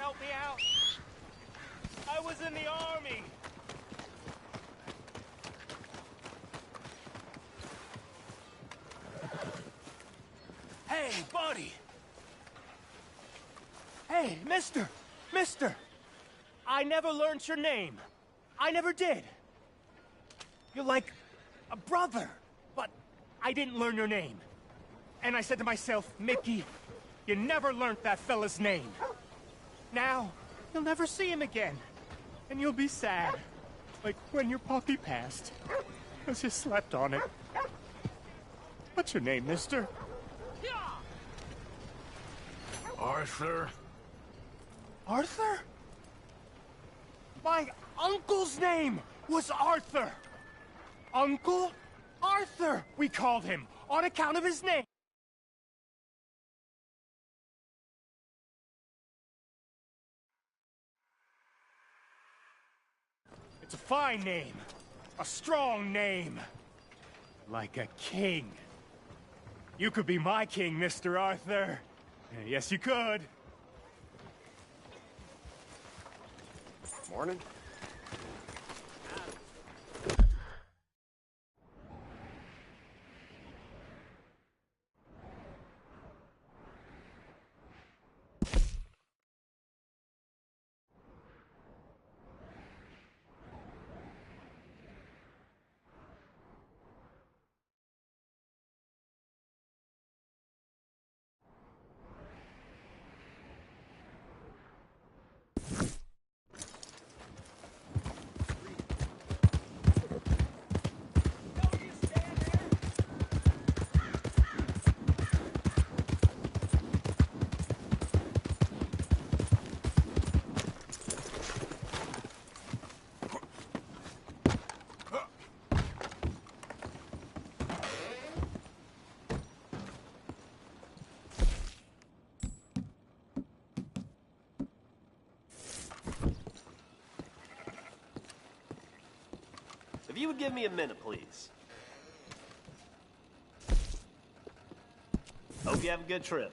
help me out? I was in the army. Hey, buddy. Hey, mister. I never learned your name. I never did. You're like a brother, but I didn't learn your name. And I said to myself, Mickey, you never learned that fella's name. Now, you'll never see him again. And you'll be sad. Like when your puppy passed. 'Cause you slept on it. What's your name, mister? Arthur? Arthur? My uncle's name was Arthur. Uncle Arthur, we called him, on account of his name. It's a fine name. A strong name. Like a king. You could be my king, Mr. Arthur. Yes, you could. Morning. If you would give me a minute, please. Hope you have a good trip.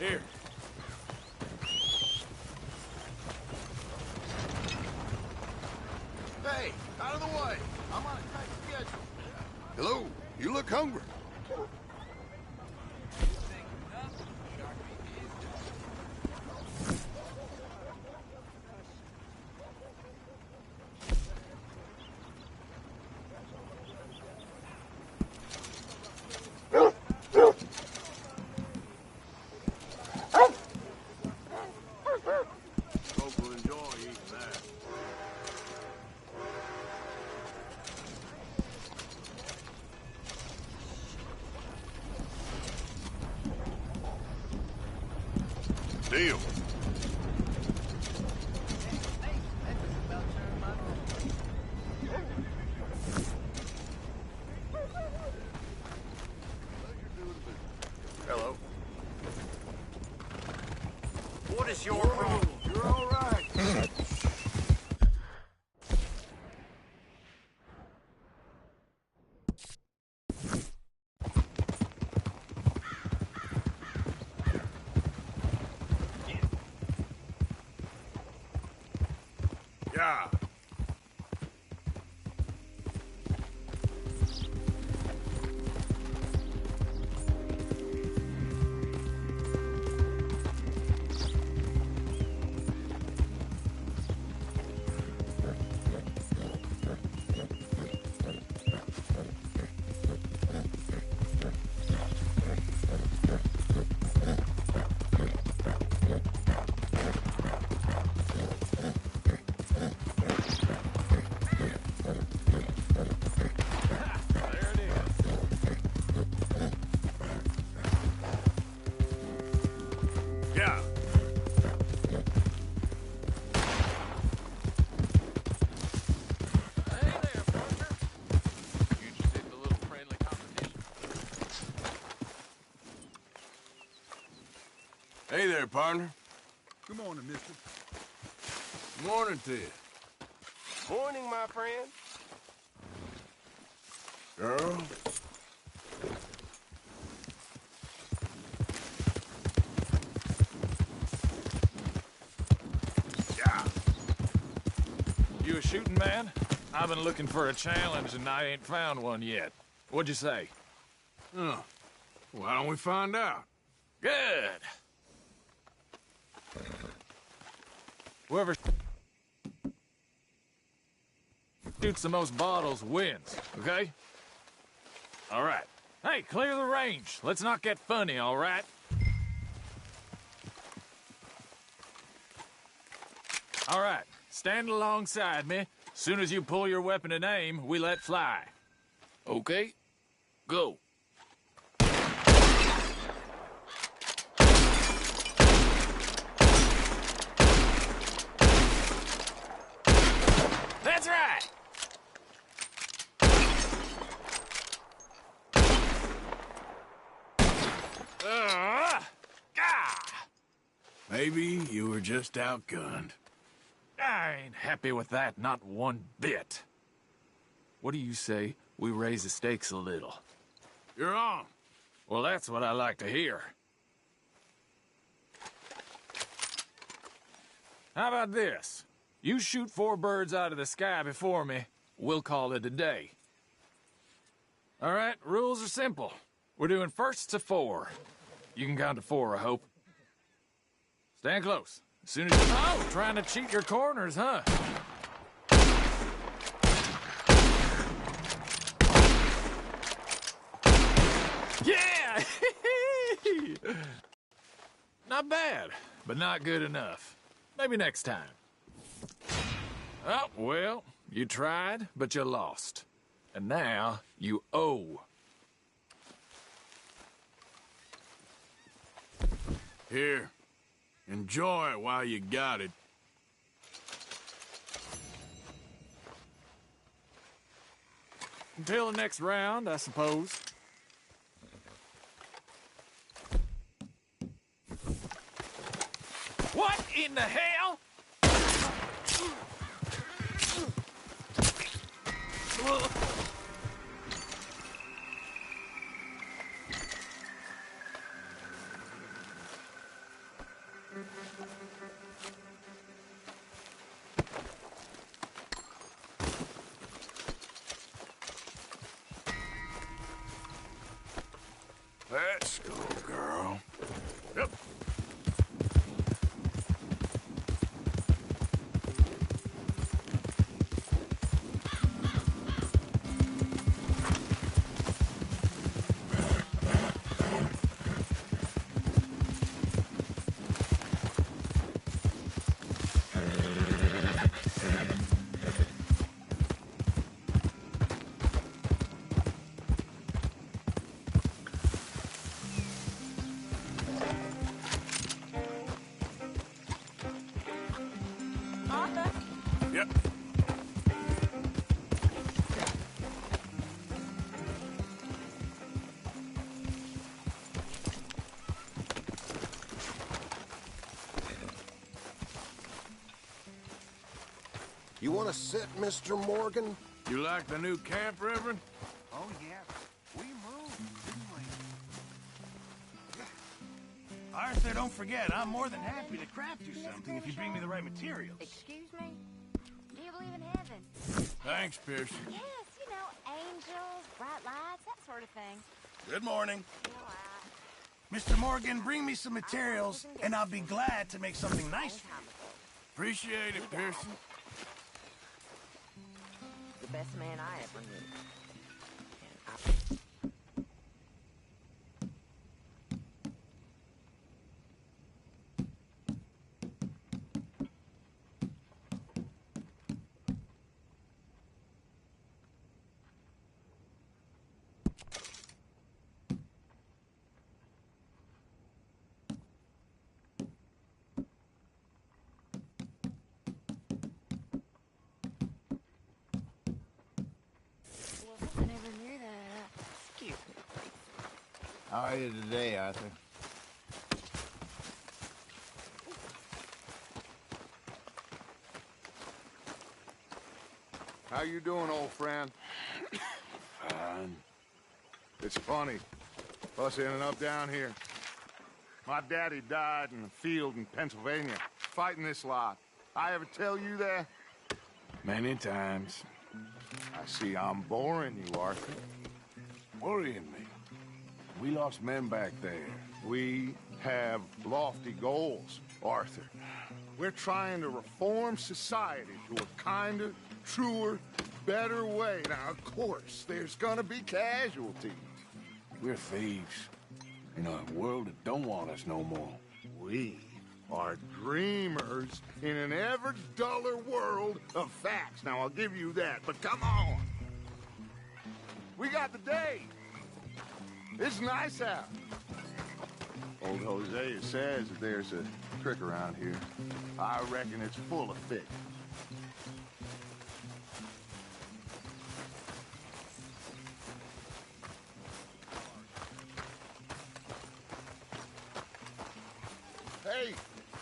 Here. Hey, out of the way. I'm on a tight schedule. Hello, you look hungry. Folks will enjoy eating that. Deal. Hello. this your problem? You're all right. Yeah. Yeah. Hey there, partner. You interested in a little friendly competition? Hey there, partner. Good morning, mister. Morning to you. Morning, my friend. Girl. Yeah. You a shooting man? I've been looking for a challenge and I ain't found one yet. What'd you say? Huh. Why don't we find out? Good. Whoever shoots the most bottles wins, okay? All right. Hey, clear the range. Let's not get funny, all right? All right. Stand alongside me. Soon as you pull your weapon and aim, we let fly. Okay? Go. That's right! Maybe you were just outgunned. I ain't happy with that, not one bit. What do you say we raise the stakes a little? You're on. Well, that's what I like to hear. How about this? You shoot 4 birds out of the sky before me, we'll call it a day. All right, rules are simple. We're doing firsts to 4. You can count to 4, I hope. Stand close. As soon as you... Oh, trying to cheat your corners, huh? Yeah! Not bad, but not good enough. Maybe next time. Oh, well, you tried, but you lost. And now you owe. Here. Enjoy it while you got it. Until the next round, I suppose. What in the hell? Let's go, girl. Yep. You want to sit, Mr. Morgan? You like the new camp, Reverend? Oh, yeah. We moved, didn't we? Arthur, don't forget, I'm more than happy to craft you something if you bring me the right materials. Excuse me? Do you believe in heaven? Thanks, Pearson. Yes, you know, angels, bright lights, that sort of thing. Good morning. You know, Mr. Morgan, bring me some materials, and I'll be glad to make something nice for you. Appreciate it, Pearson. the best man I ever knew. I never knew that. Excuse me, please. How are you today, Arthur? How you doing, old friend? Fine. It's funny, us ending up down here. My daddy died in a field in Pennsylvania, fighting this lot. I ever tell you that? Many times. I see I'm boring you, Arthur. Worrying me. We lost men back there. We have lofty goals, Arthur. We're trying to reform society to a kinder, truer, better way. Now, of course, there's gonna be casualties. We're thieves. In a world that don't want us no more. We are dreamers in an ever duller world of facts. Now, I'll give you that, but come on. We got the day. It's nice out. Old Hosea says that there's a trick around here. I reckon it's full of fish. Hey,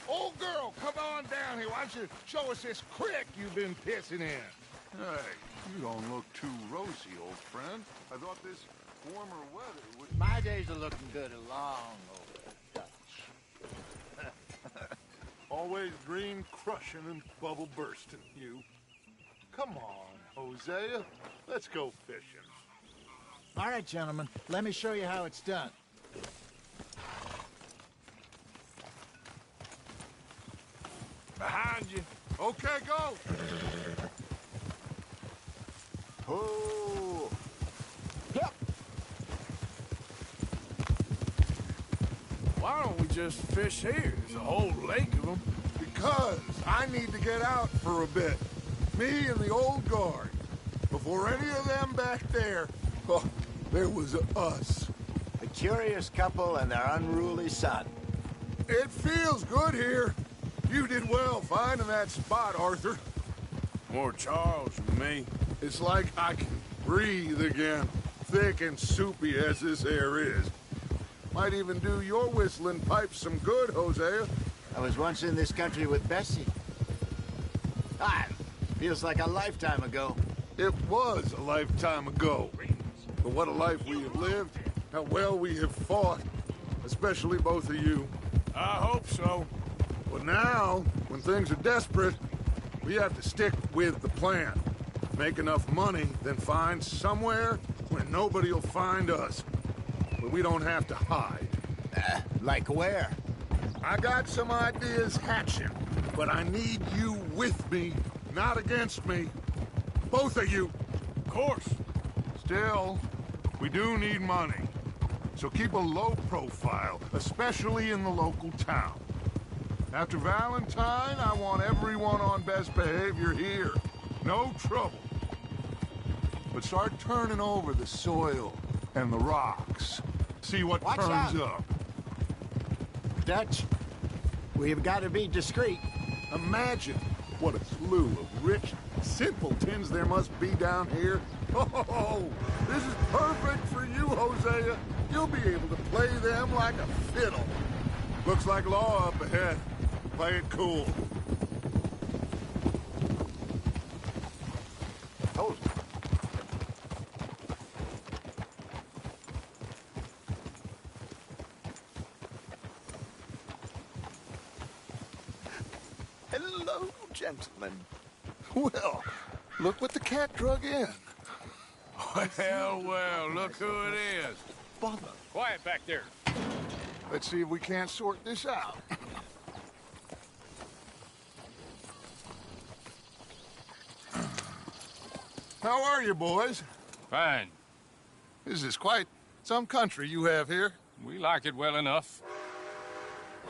old girl, come on down here. Why don't you show us this creek you've been pissing in? Hey, you don't look too rosy, old friend. I thought this warmer weather would... My days are looking good along over Dutch. Always green crushing and bubble bursting, you. Come on, Hosea. Let's go fishing. All right, gentlemen, let me show you how it's done. Behind you. Okay, go. Oh! Yep! Why don't we just fish here? There's a whole lake of them. Because I need to get out for a bit. Me and the old guard. Before any of them back there, oh, there was us. A curious couple and their unruly son. It feels good here. You did well finding that spot, Arthur. More Charles than me. It's like I can breathe again, thick and soupy as this air is. Might even do your whistling pipes some good, Hosea. I was once in this country with Bessie. Ah, feels like a lifetime ago. It was a lifetime ago. But what a life we have lived, how well we have fought, especially both of you. I hope so. But now, when things are desperate, we have to stick with the plan. Make enough money, then find somewhere where nobody will find us. Where we don't have to hide. Like where? I got some ideas hatching, but I need you with me, not against me. Both of you. Of course. Still, we do need money. So keep a low profile, especially in the local town. After Valentine, I want everyone on best behavior here. No trouble. But start turning over the soil and the rocks. See what Watch turns out. up. Dutch, we've got to be discreet. Imagine what a slew of rich simpletons there must be down here. Oh, this is perfect for you, Hosea. You'll be able to play them like a fiddle. Looks like law up ahead. Play it cool. Hello, gentlemen. Well, look what the cat drug in. Well, look who it is. Bother. Quiet back there. Let's see if we can't sort this out. How are you, boys? Fine. This is quite some country you have here. We like it well enough.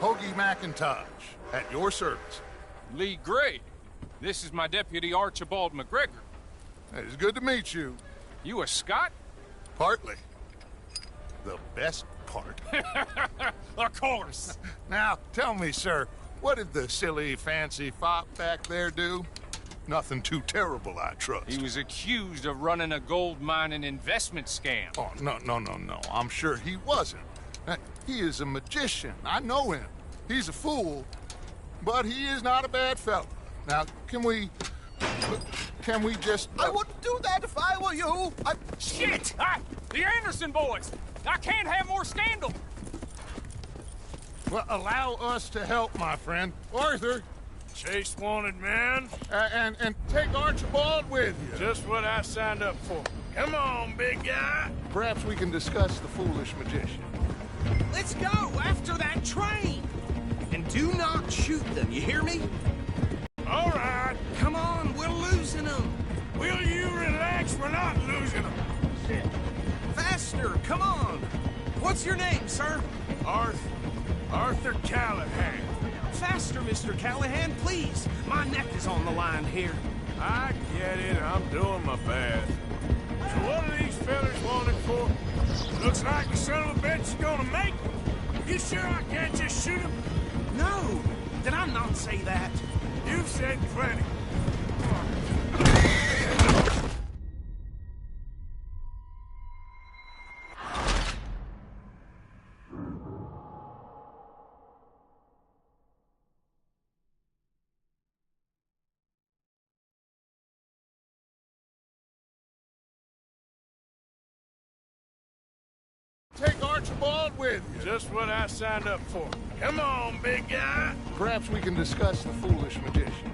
Hoagie McIntosh, at your service. Lee Gray. This is my deputy Archibald McGregor. It's good to meet you. You a Scot? Partly. The best part. Of course. Now, tell me, sir, what did the silly, fancy fop back there do? Nothing too terrible, I trust. He was accused of running a gold mining investment scam. Oh, no. I'm sure he wasn't. He is a magician. I know him. He's a fool, but he is not a bad fellow. Now, can we just... I wouldn't do that if I were you. Shit! The Anderson boys! I can't have more scandal! Well, allow us to help, my friend. Arthur, Chase wanted man. and take Archibald with you. Just what I signed up for. Come on, big guy. Perhaps we can discuss the foolish magician. Let's go after that train! And do not shoot them, you hear me? All right. Come on, we're losing them. Will you relax? We're not losing them. Shit. Faster, come on. What's your name, sir? Arthur Callahan. Faster, Mr. Callahan, please. My neck is on the line here. I get it. I'm doing my best. So what are these fellas wanted for? Looks like the son of a bitch is gonna make it. You sure I can't just shoot him? No, did I not say that? You've said plenty. Take Archibald with you. Just what I signed up for. Come on, big guy. Perhaps we can discuss the foolish magician.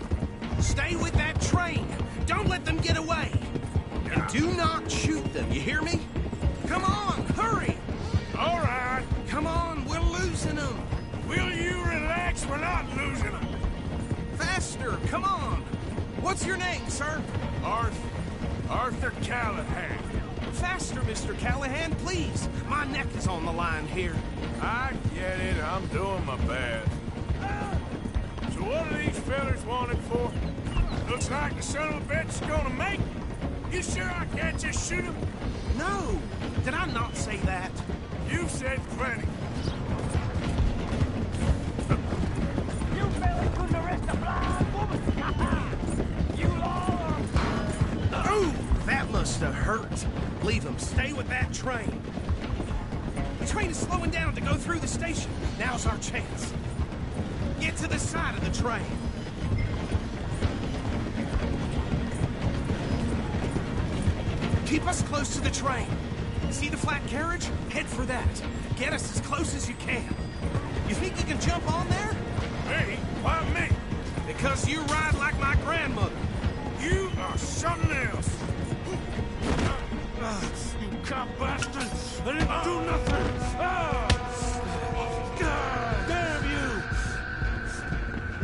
Stay with that train. Don't let them get away. And do not shoot them, you hear me? Come on, hurry. All right. Come on, we're losing them. Will you relax? We're not losing them. Faster, come on. What's your name, sir? Arthur Callahan. Faster, Mr. Callahan, please. My neck is on the line here. I get it. I'm doing my best. So what are these fellas wanted for? Looks like the son of a bitch is gonna make it. You sure I can't just shoot him? No, did I not say that? You've said plenty. You fellas couldn't arrest a blind woman! You law! Ooh, that must have hurt. Leave them. Stay with that train. The train is slowing down to go through the station. Now's our chance. Get to the side of the train. Keep us close to the train. See the flat carriage? Head for that. Get us as close as you can. You think you can jump on there? Me? Why me? Because you ride like my grandmother. You are something else. You cop bastard! I didn't do nothing! God damn you!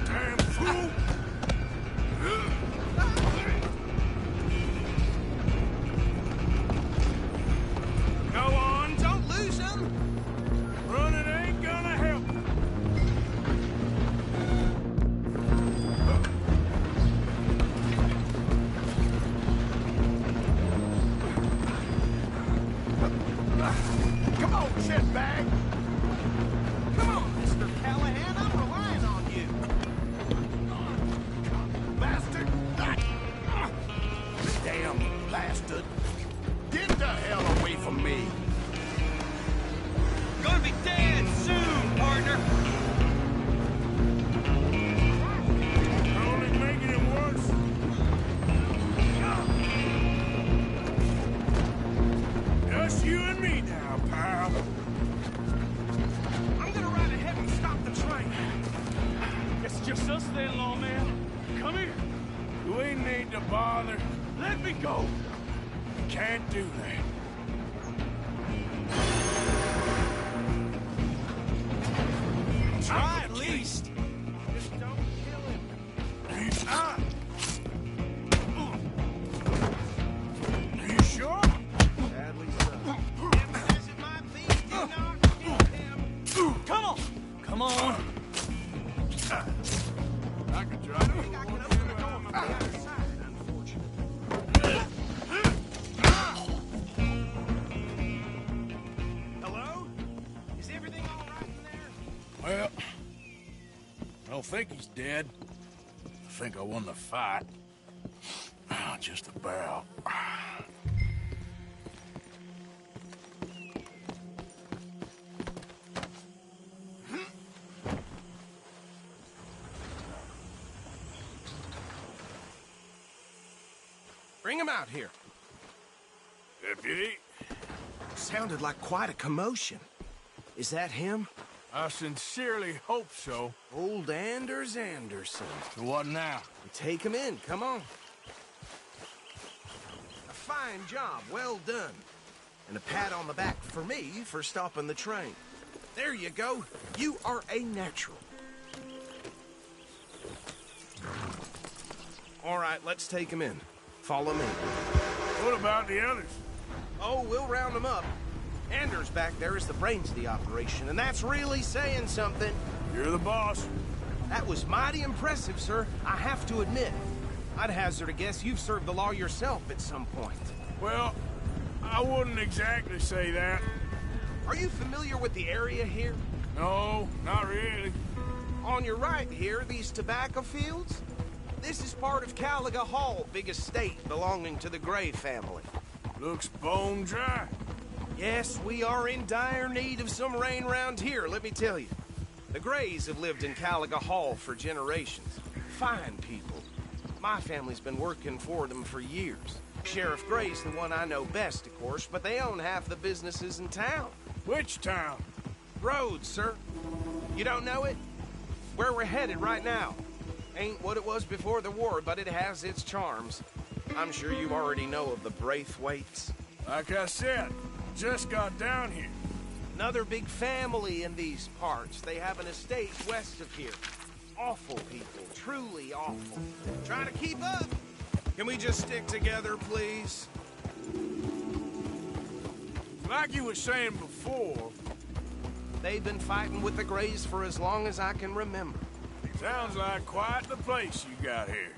Damn fool! Go on, don't lose them! Running ain't gonna help. Come on, shitbag! Come on, Mr. Callahan, I'm relying on you! Bastard! Damn bastard! Get the hell away from me! Gonna be dead soon, partner! Only making it worse. Just you and me now, pal. I'm gonna ride ahead and stop the train. Guess it's just us then, lawman. Come here. Do we need to bother? Let me go. Can't do that. Try at least. Just don't kill him. Ah. Are you sure? Sadly so. As it might be, do not kill him. Come on. Come on. I can try. I can open the door from the other side, unfortunately. Hello? Is everything all right in there? Well, I don't think he's dead. I think I won the fight. Just about. Bring him out here. Deputy, Sounded like quite a commotion. Is that him? I sincerely hope so. Old Anders Anderson. So what now? Take him in, come on. A fine job, well done. And a pat on the back for me for stopping the train. There you go. You are a natural. All right, let's take him in. Follow me. What about the others? Oh, we'll round them up. Anders back there is the brains of the operation, and that's really saying something. You're the boss. That was mighty impressive, sir. I have to admit. I'd hazard a guess you've served the law yourself at some point. Well, I wouldn't exactly say that. Are you familiar with the area here? No, not really. On your right here, these tobacco fields? This is part of Caliga Hall, big estate belonging to the Gray family. Looks bone dry. Yes, we are in dire need of some rain round here, let me tell you. The Grays have lived in Caliga Hall for generations. Fine people. My family's been working for them for years. Sheriff Gray's the one I know best, of course, but they own half the businesses in town. Which town? Rhodes, sir. You don't know it? Where we're headed right now. Ain't what it was before the war, but it has its charms. I'm sure you already know of the Braithwaites. Like I said, just got down here. Another big family in these parts. They have an estate west of here. Awful people, truly awful. Trying to keep up. Can we just stick together, please? Like you were saying before, they've been fighting with the Grays for as long as I can remember. Sounds like quite the place you got here.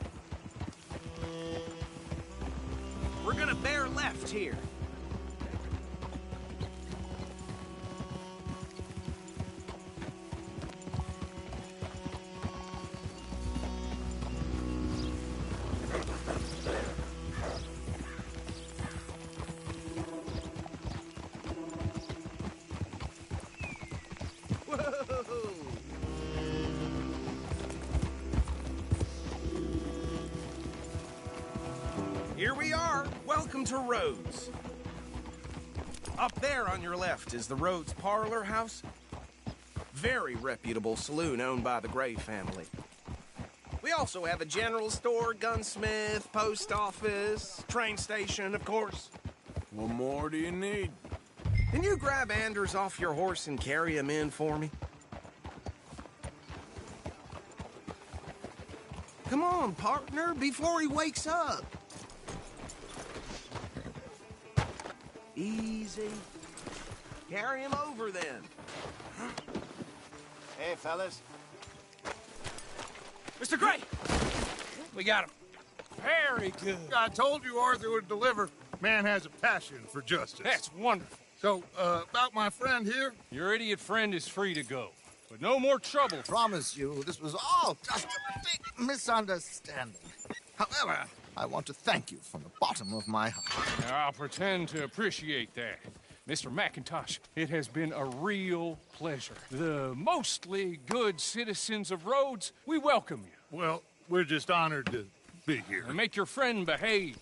We're gonna bear left here. Here we are. Welcome to Rhodes. Up there on your left is the Rhodes Parlor House. Very reputable saloon owned by the Gray family. We also have a general store, gunsmith, post office, train station, of course. What more do you need? Can you grab Anders off your horse and carry him in for me? Come on, partner, before he wakes up. Easy. Carry him over, then. Hey, fellas. Mr. Gray! We got him. Very good. I told you Arthur would deliver. Man has a passion for justice. That's wonderful. So, about my friend here? Your idiot friend is free to go. But no more trouble. Promise you, this was all just a big misunderstanding. However, I want to thank you from the bottom of my heart. I'll pretend to appreciate that. Mr. McIntosh, it has been a real pleasure. The mostly good citizens of Rhodes, we welcome you. Well, we're just honored to be here. And make your friend behave.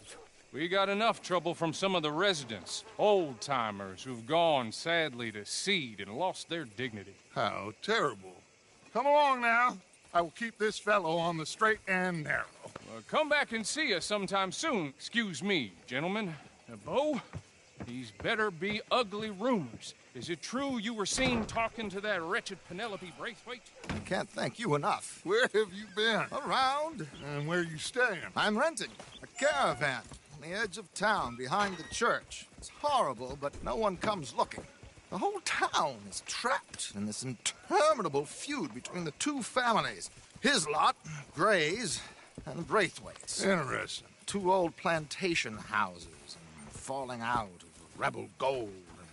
We got enough trouble from some of the residents, old-timers who've gone, sadly, to seed and lost their dignity. How terrible. Come along now. I will keep this fellow on the straight and narrow. Come back and see us sometime soon. Excuse me, gentlemen. Bo, these better be ugly rumors. Is it true you were seen talking to that wretched Penelope Braithwaite? I can't thank you enough. Where have you been? Around. And where are you staying? I'm renting a caravan on the edge of town behind the church. It's horrible, but no one comes looking. The whole town is trapped in this interminable feud between the two families. His lot, Gray's, and Braithwaite's. Interesting. Two old plantation houses, and falling out of rebel gold,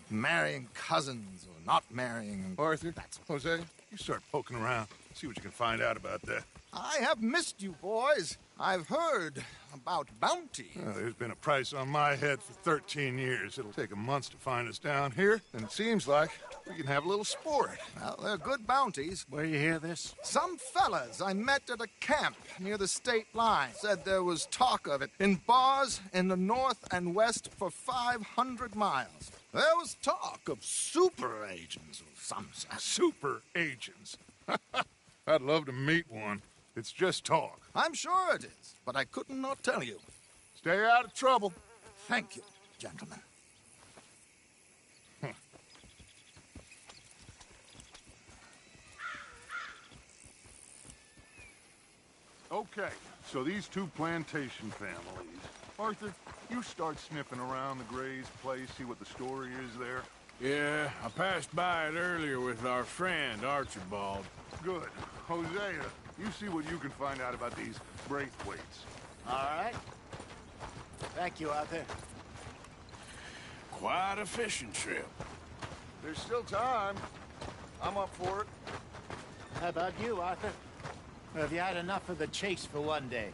and marrying cousins or not marrying. Arthur, Jose, you start poking around. See what you can find out about that. I have missed you, boys. I've heard about bounty. There's been a price on my head for 13 years. It'll take a month to find us down here, and it seems like we can have a little sport. Well, they're good bounties. Where you hear this? Some fellas I met at a camp near the state line said there was talk of it in bars in the north and west for 500 miles. There was talk of super agents of some sort. Super agents. I'd love to meet one. It's just talk. I'm sure it is, but I couldn't not tell you. Stay out of trouble. Thank you, gentlemen. Okay, so these two plantation families. Arthur, you start sniffing around the Gray's place, see what the story is there. Yeah, I passed by it earlier with our friend, Archibald. Good. Hosea, you see what you can find out about these Braithwaites. All right. Thank you, Arthur. Quite a fishing trip. There's still time. I'm up for it. How about you, Arthur? Or have you had enough of the chase for one day?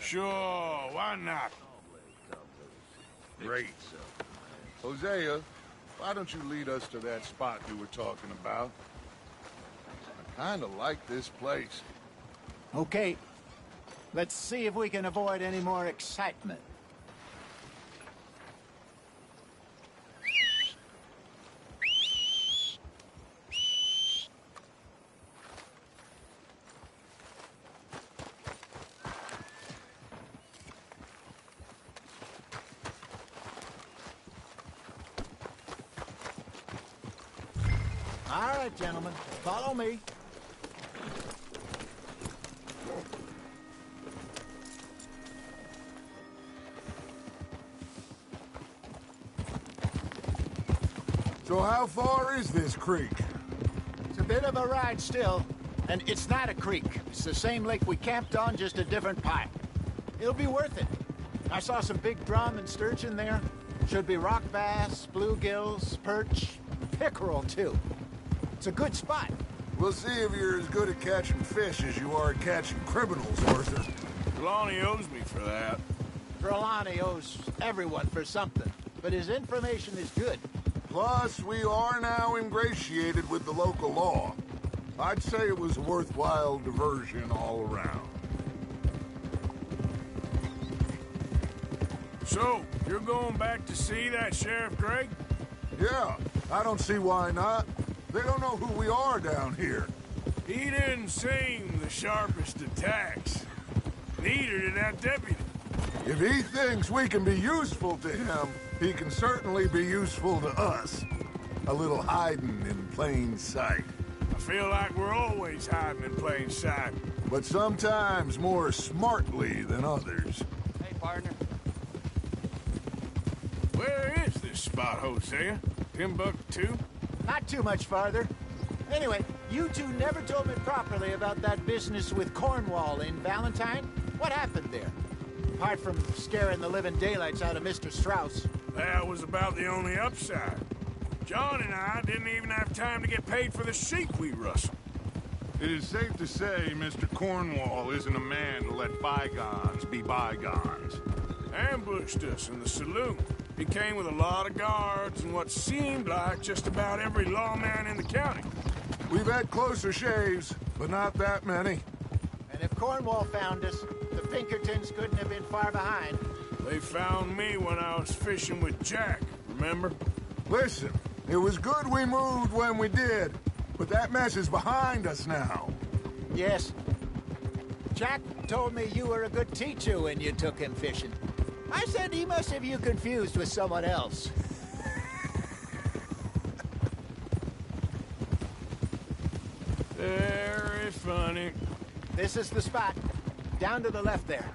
Sure, why not? Great. Hosea, why don't you lead us to that spot you were talking about? I kind of like this place. Okay. Let's see if we can avoid any more excitement. All right, gentlemen, follow me. So how far is this creek? It's a bit of a ride still, and it's not a creek. It's the same lake we camped on, just a different pipe. It'll be worth it. I saw some big drum and sturgeon there. Should be rock bass, bluegills, perch, pickerel, too. It's a good spot. We'll see if you're as good at catching fish as you are at catching criminals, Arthur. Trelawney owes me for that. Trelawney owes everyone for something, but his information is good. Plus, we are now ingratiated with the local law. I'd say it was a worthwhile diversion all around. So, you're going back to see that Sheriff Gregg? Yeah, I don't see why not. They don't know who we are down here. He didn't seem the sharpest attacks. Neither did that deputy. If he thinks we can be useful to him, he can certainly be useful to us. A little hiding in plain sight. I feel like we're always hiding in plain sight. But sometimes more smartly than others. Hey, partner. Where is this spot, Hosea? Timbuktu? Not too much farther. Anyway, you two never told me properly about that business with Cornwall in Valentine. What happened there? Apart from scaring the living daylights out of Mr. Strauss. That was about the only upside. John and I didn't even have time to get paid for the sheep we rustled. It is safe to say Mr. Cornwall isn't a man to let bygones be bygones. Ambushed us in the saloon. He came with a lot of guards and what seemed like just about every lawman in the county. We've had closer shaves, but not that many. And if Cornwall found us, the Pinkertons couldn't have been far behind. They found me when I was fishing with Jack, remember? Listen, It was good we moved when we did, but that mess is behind us now. Yes. Jack told me you were a good teacher when you took him fishing. I said he must have you confused with someone else. Very funny. This is the spot. Down to the left there.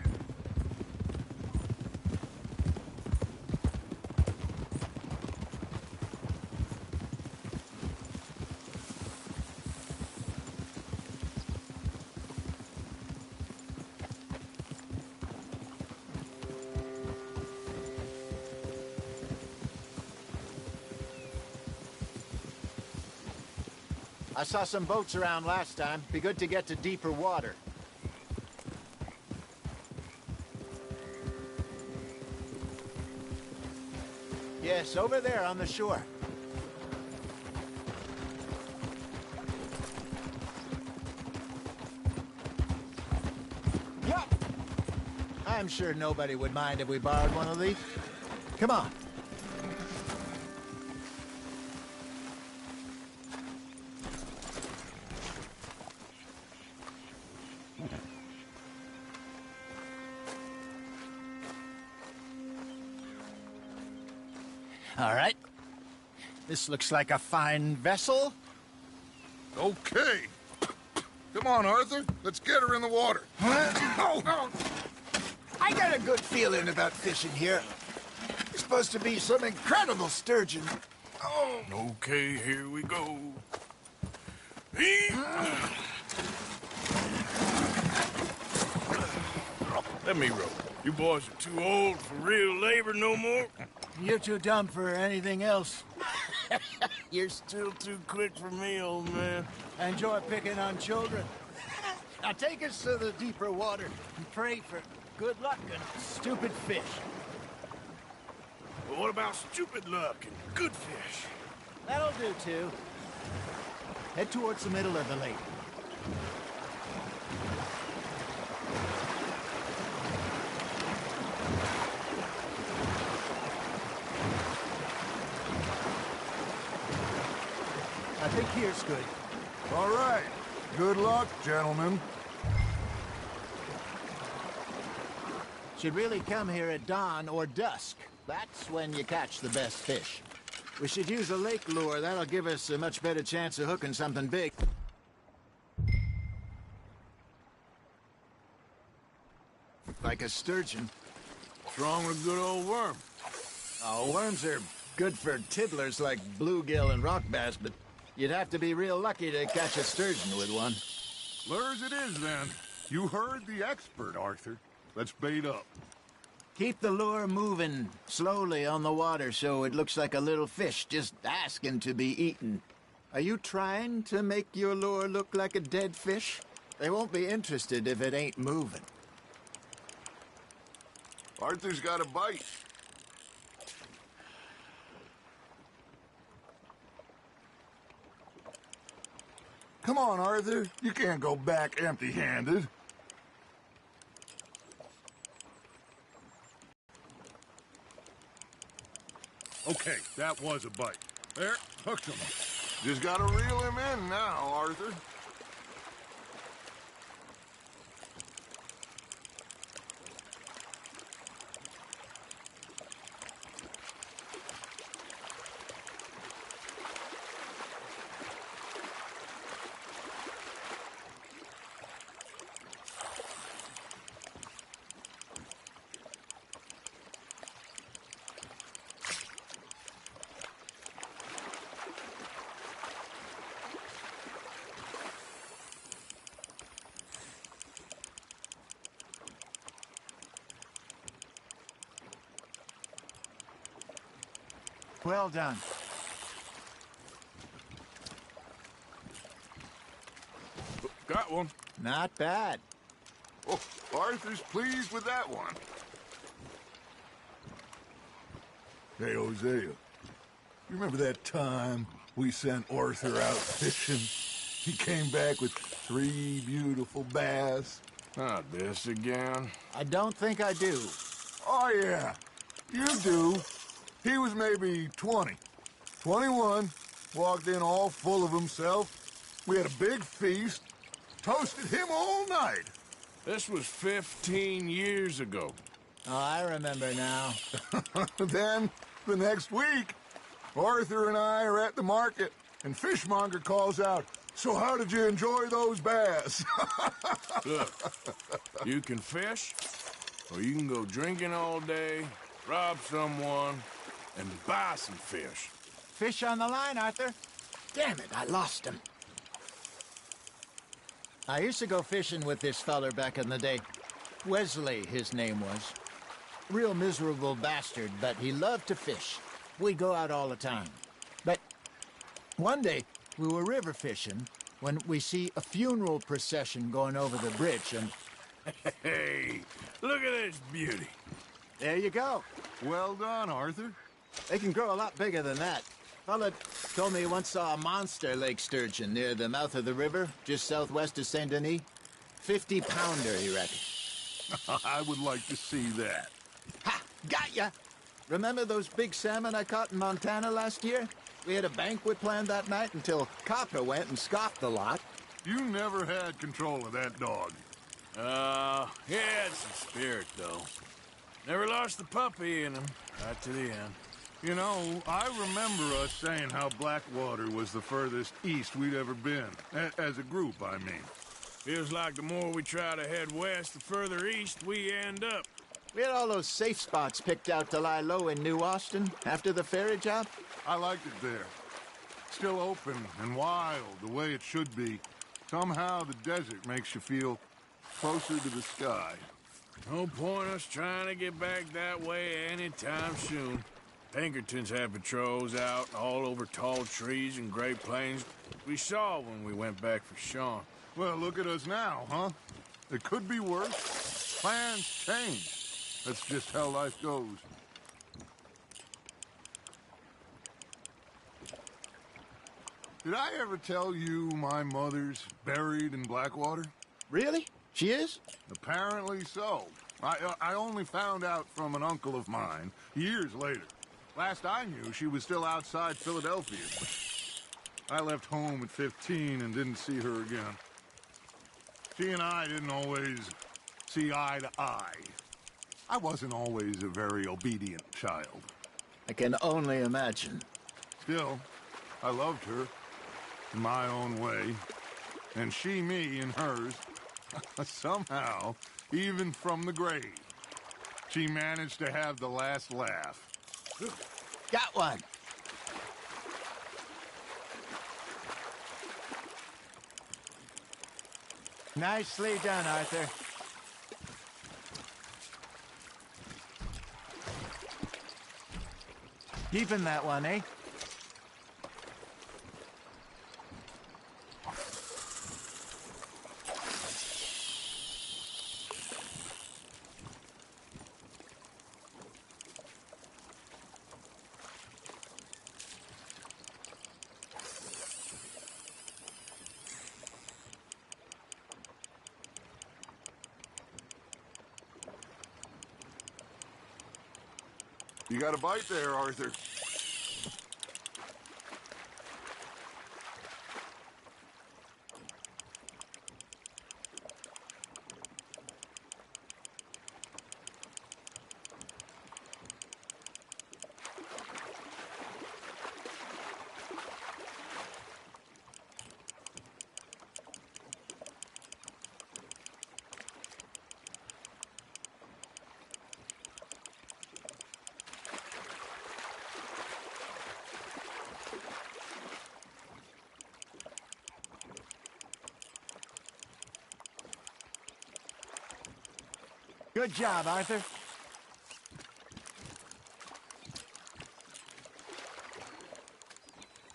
I saw some boats around last time. Be good to get to deeper water. Yes, over there on the shore. Yup! I'm sure nobody would mind if we borrowed one of these. Come on. All right. This looks like a fine vessel. Okay. Come on, Arthur. Let's get her in the water. Oh. I got a good feeling about fishing here. It's supposed to be some incredible sturgeon. Oh. Okay, here we go. Let me row. You boys are too old for real labor no more. You're too dumb for anything else. You're still too quick for me, old man. I enjoy picking on children. Now take us to the deeper water and pray for good luck and stupid fish. But what about stupid luck and good fish? That'll do, too. Head towards the middle of the lake. I think here's good. All right. Good luck, gentlemen. Should really come here at dawn or dusk. That's when you catch the best fish. We should use a lake lure. That'll give us a much better chance of hooking something big. Like a sturgeon. What's wrong with a good old worm? Oh, worms are good for tiddlers like bluegill and rock bass, but you'd have to be real lucky to catch a sturgeon with one. Lures it is, then. You heard the expert, Arthur. Let's bait up. Keep the lure moving slowly on the water so it looks like a little fish just asking to be eaten. Are you trying to make your lure look like a dead fish? They won't be interested if it ain't moving. Arthur's got a bite. Come on, Arthur. You can't go back empty-handed. Okay, that was a bite. There, hooked him. Just gotta reel him in now, Arthur. Well done. Got one. Not bad. Oh, Arthur's pleased with that one. Hey, Hosea. You remember that time we sent Arthur out fishing? He came back with 3 beautiful bass. Not this again. I don't think I do. Oh, yeah. You do. He was maybe 20. 21. Walked in all full of himself. We had a big feast. Toasted him all night. This was 15 years ago. Oh, I remember now. Then, the next week, Arthur and I are at the market, and Fishmonger calls out, "So how did you enjoy those bass?" Look, you can fish, or you can go drinking all day, rob someone, and buy some fish. Fish on the line, Arthur. Damn it, I lost him. I used to go fishing with this feller back in the day. Wesley, his name was. Real miserable bastard, but he loved to fish. We'd go out all the time. But one day, we were river fishing when we see a funeral procession going over the bridge, and... Hey, look at this beauty. There you go. Well done, Arthur. They can grow a lot bigger than that. Fella told me he once saw a monster lake sturgeon near the mouth of the river, just southwest of Saint Denis. 50-pounder, he reckoned. I would like to see that. Ha! Got ya! Remember those big salmon I caught in Montana last year? We had a banquet planned that night until Copper went and scoffed the lot. You never had control of that dog. He had some spirit, though. Never lost the puppy in him, right to the end. You know, I remember us saying how Blackwater was the furthest east we'd ever been. As a group, I mean. Feels like the more we try to head west, the further east we end up. We had all those safe spots picked out to lie low in New Austin after the ferry job. I liked it there. Still open and wild, the way it should be. Somehow the desert makes you feel closer to the sky. No point us trying to get back that way anytime soon. Pinkertons had patrols out all over tall trees and Great Plains. We saw when we went back for Sean. Well, look at us now, huh? It could be worse. Plans change. That's just how life goes. Did I ever tell you my mother's buried in Blackwater? Really? She is? Apparently so. I only found out from an uncle of mine years later. Last I knew, she was still outside Philadelphia. I left home at 15 and didn't see her again. She and I didn't always see eye to eye. I wasn't always a very obedient child. I can only imagine. Still, I loved her in my own way, and she me in hers. Somehow, even from the grave, she managed to have the last laugh. Got one. Nicely done, Arthur. Keeping that one, eh? You got a bite there, Arthur. Good job, Arthur.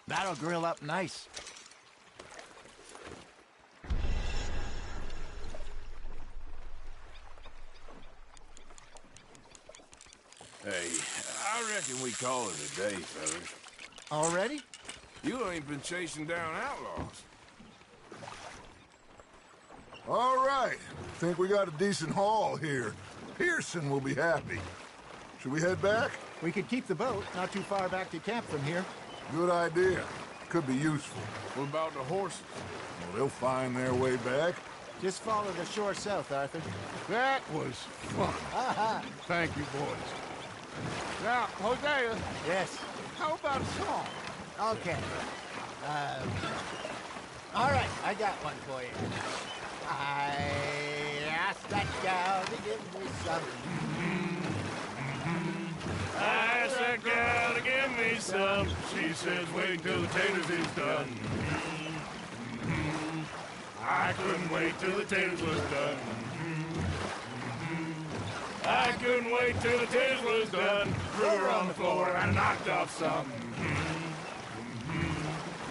That'll grill up nice. Hey, I reckon we call it a day, fellas. Already? You ain't been chasing down outlaws. All right. Think we got a decent haul here. Pearson will be happy. Should we head back? We could keep the boat, not too far back to camp from here. Good idea. Could be useful. What about the horses? Well, they'll find their way back. Just follow the shore south, Arthur. That was fun. Thank you, boys. Now, Hosea, Yes. how about a song? Okay. All right, I got one for you. I asked that gal to give me something. I asked that gal to give me some. She says, wait till the taters is done. I couldn't wait till the taters was done. I couldn't wait till the taters was done. Threw her on the floor and knocked off some.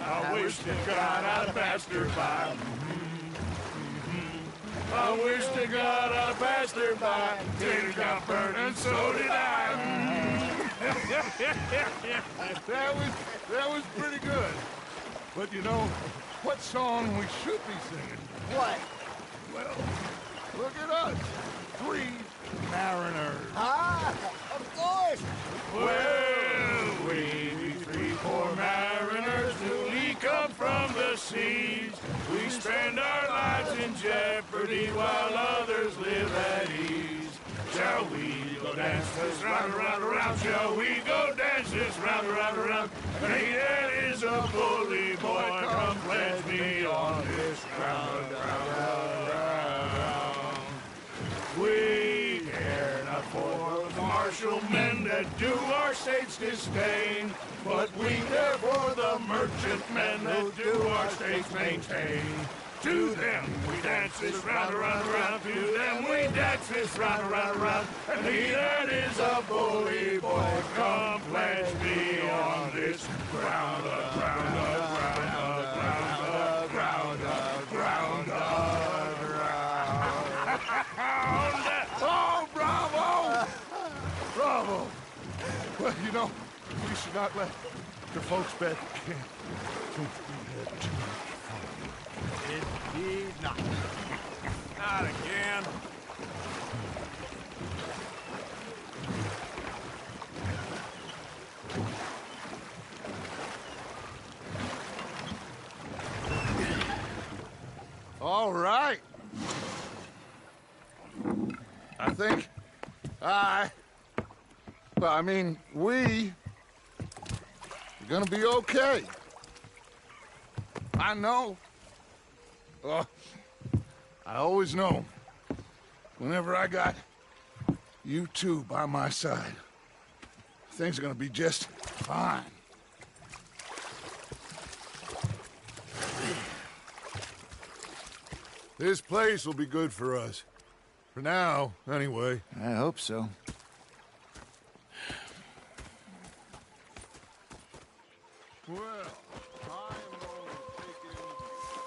I wish to God I'd passed her by. I wish to God I'd passed her by. Taters got burned and so did I. That was pretty good. But you know, what song we should be singing? What? Well, look at us. 3 mariners. Ah, of course. Well, we 3 poor mariners newly come from the seas. We spend our lives in jeopardy while others live at ease. Shall we go dance this round, around, around? Shall we go dance this round, around, around? Hey, that is a bully boy. Come pledge me on this ground, round. We care not for the martial men that do our state's disdain, but we care for the merchant men that do our state's maintain. To them we dance this round, around, around. To them we dance this round, around, around. And he that is a bully boy, come pledge me on this ground, ground, ground, ground, ground, ground, ground. Oh, bravo! Bravo! Well, you know, we should not let the folks back at camp think we had too much fun. Indeed not. Not again. All right. I think we're gonna be okay. I know. I always know. Whenever I got you two by my side, things are gonna be just fine. This place will be good for us. For now, anyway. I hope so. Well, I am going to take it easy.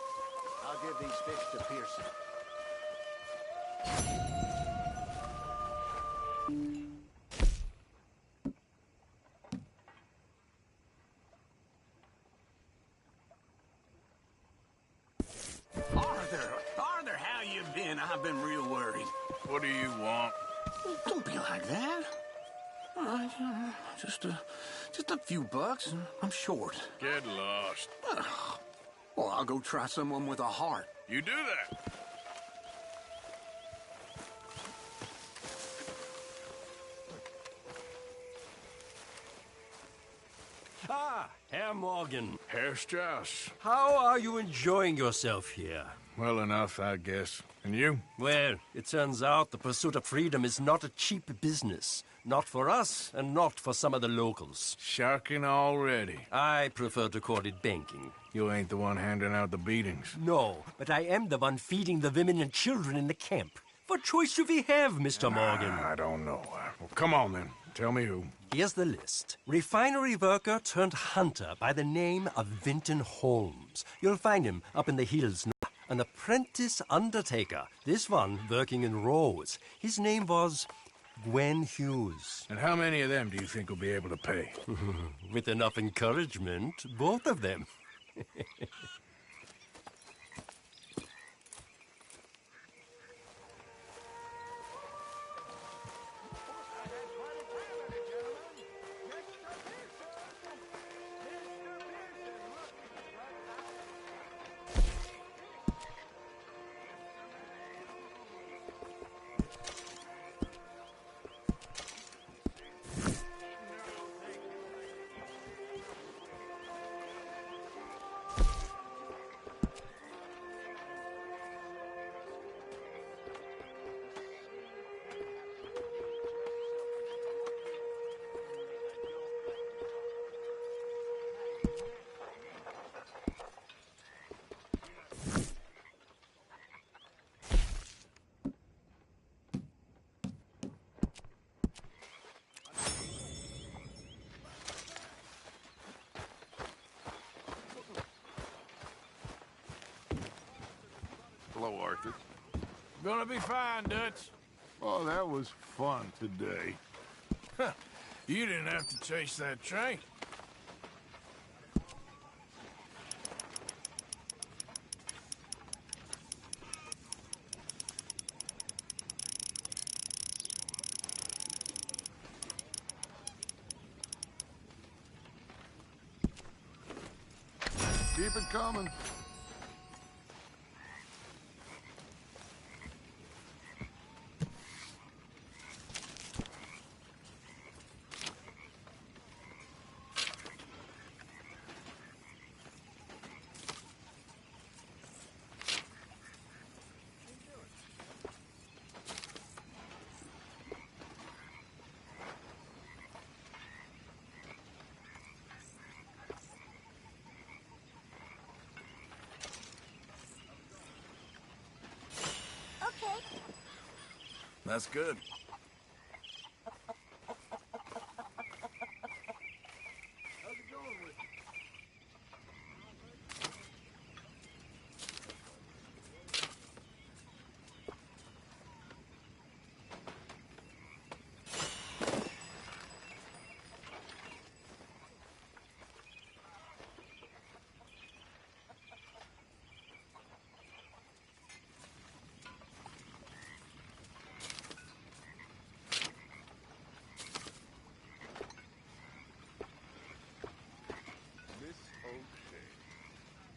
I'll give these fish to Pearson. Arthur, how you been? I've been real worried. What do you want? Don't be like that. Just a few bucks. I'm short. Get lost. Well, I'll go try someone with a heart. You do that. Ah, Herr Morgan. Herr Strauss. How are you enjoying yourself here? Well enough, I guess. And you? Well, it turns out the pursuit of freedom is not a cheap business. Not for us, and not for some of the locals. Sharking already. I prefer to call it banking. You ain't the one handing out the beatings. No, but I am the one feeding the women and children in the camp. What choice do we have, Mr. Morgan? I don't know. Well, come on, then. Tell me who. Here's the list. Refinery worker turned hunter by the name of Vinton Holmes. You'll find him up in the hills now. An apprentice undertaker. This one working in rows. His name was Gwen Hughes. And how many of them do you think will be able to pay? With enough encouragement, both of them. Hello, Arthur. Gonna be fine, Dutch. Oh, that was fun today. You didn't have to chase that train. Keep it coming. That's good.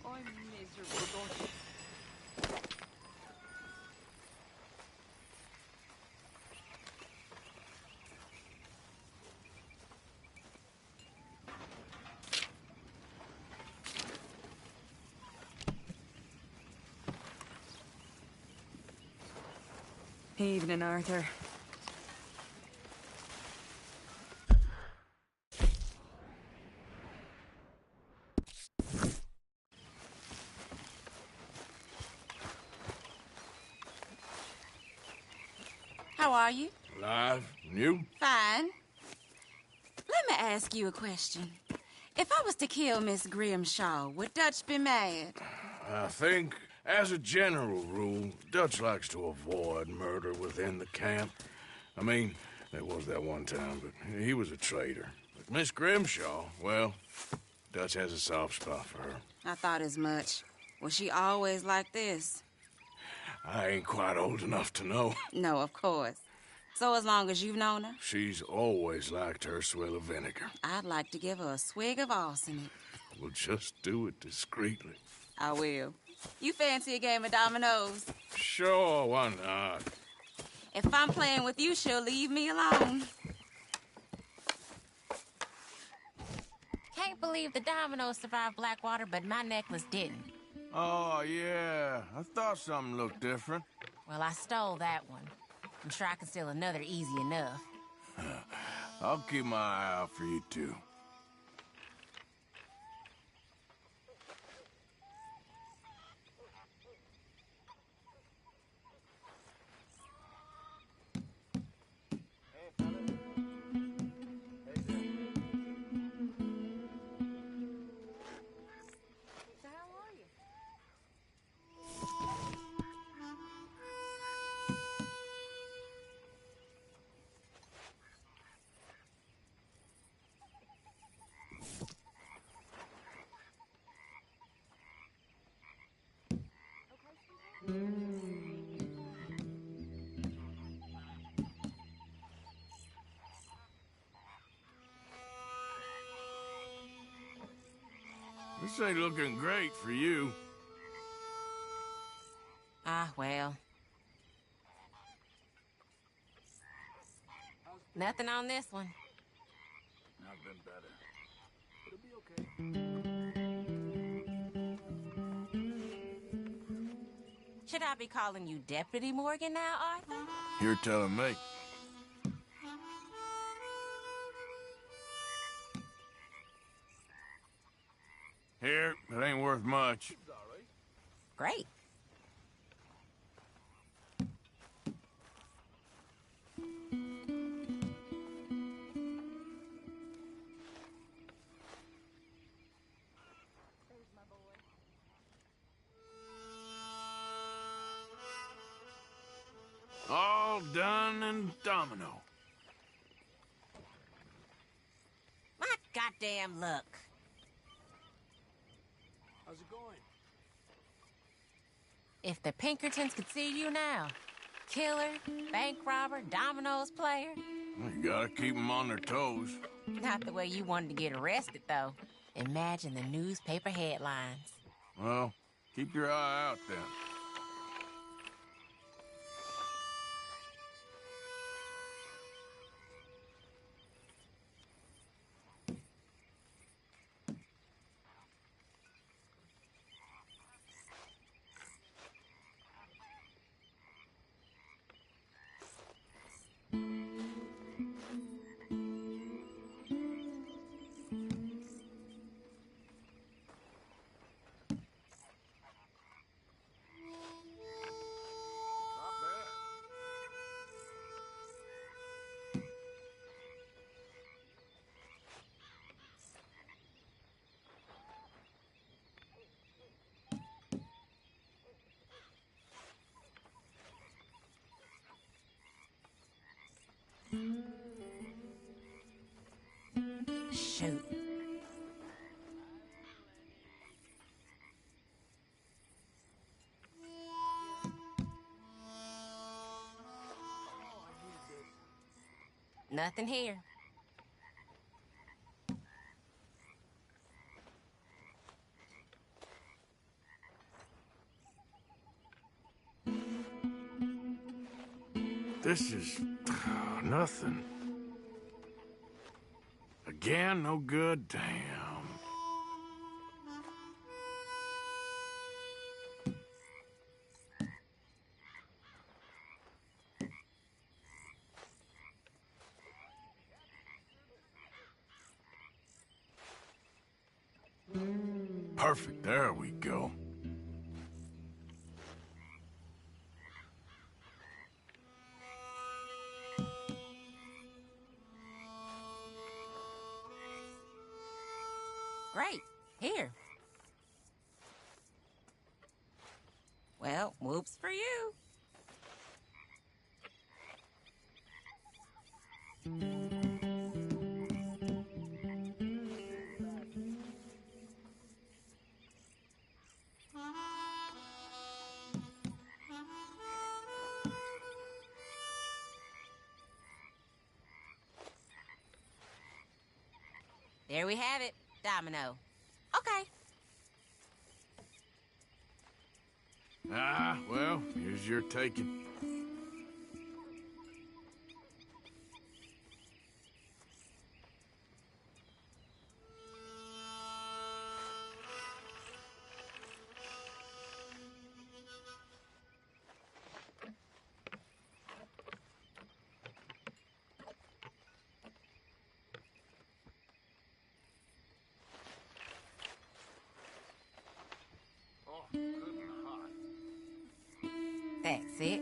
I'm miserable, don't you? Evening, Arthur. How are you? Alive. And you? Fine. Let me ask you a question. If I was to kill Miss Grimshaw, would Dutch be mad? I think, as a general rule, Dutch likes to avoid murder within the camp. I mean, there was that one time, but he was a traitor. But Miss Grimshaw, well, Dutch has a soft spot for her. I thought as much. Was she always like this? I ain't quite old enough to know. No, of course. So as long as you've known her? She's always liked her swill of vinegar. I'd like to give her a swig of arsenic. We'll just do it discreetly. I will. You fancy a game of dominoes? Sure, why not? If I'm playing with you, she'll leave me alone. Can't believe the dominoes survived Blackwater, but my necklace didn't. Oh, yeah. I thought something looked different. Well, I stole that one. I'm sure I can steal another easy enough. I'll keep my eye out for you, too. This ain't looking great for you. Ah, well. Nothing on this one. I've been better. It'll be okay. Should I be calling you Deputy Morgan now, Arthur? You're telling me. Here, it ain't worth much. Great. Domino. My goddamn luck. How's it going? If the Pinkertons could see you now. Killer, bank robber, dominoes player. You gotta keep them on their toes. Not the way you wanted to get arrested, though. Imagine the newspaper headlines. Well, keep your eye out then. Shoot. Nothing here. This is nothing. Again, no good. Damn. Perfect. There we go. Great. Here. Well, whoops for you. There we have it. Domino. Okay. Ah, well, here's your taking. That's it.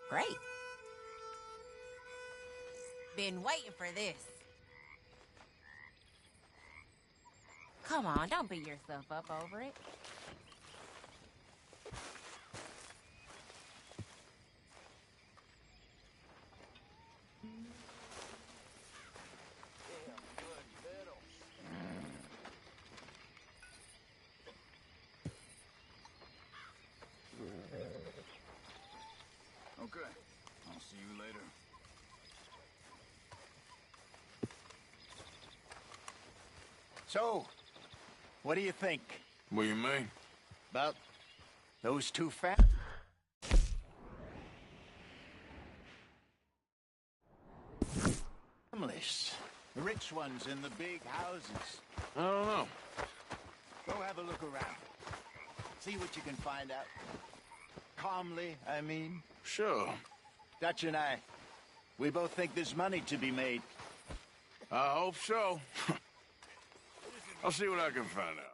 Great. Been waiting for this. Come on, don't beat yourself up over it. Okay. I'll see you later. So, what do you think? What do you mean? About those two families. The rich Which ones in the big houses? I don't know. Go have a look around. See what you can find out. Calmly, I mean. Sure. Dutch and I, we both think there's money to be made. I hope so. I'll see what I can find out.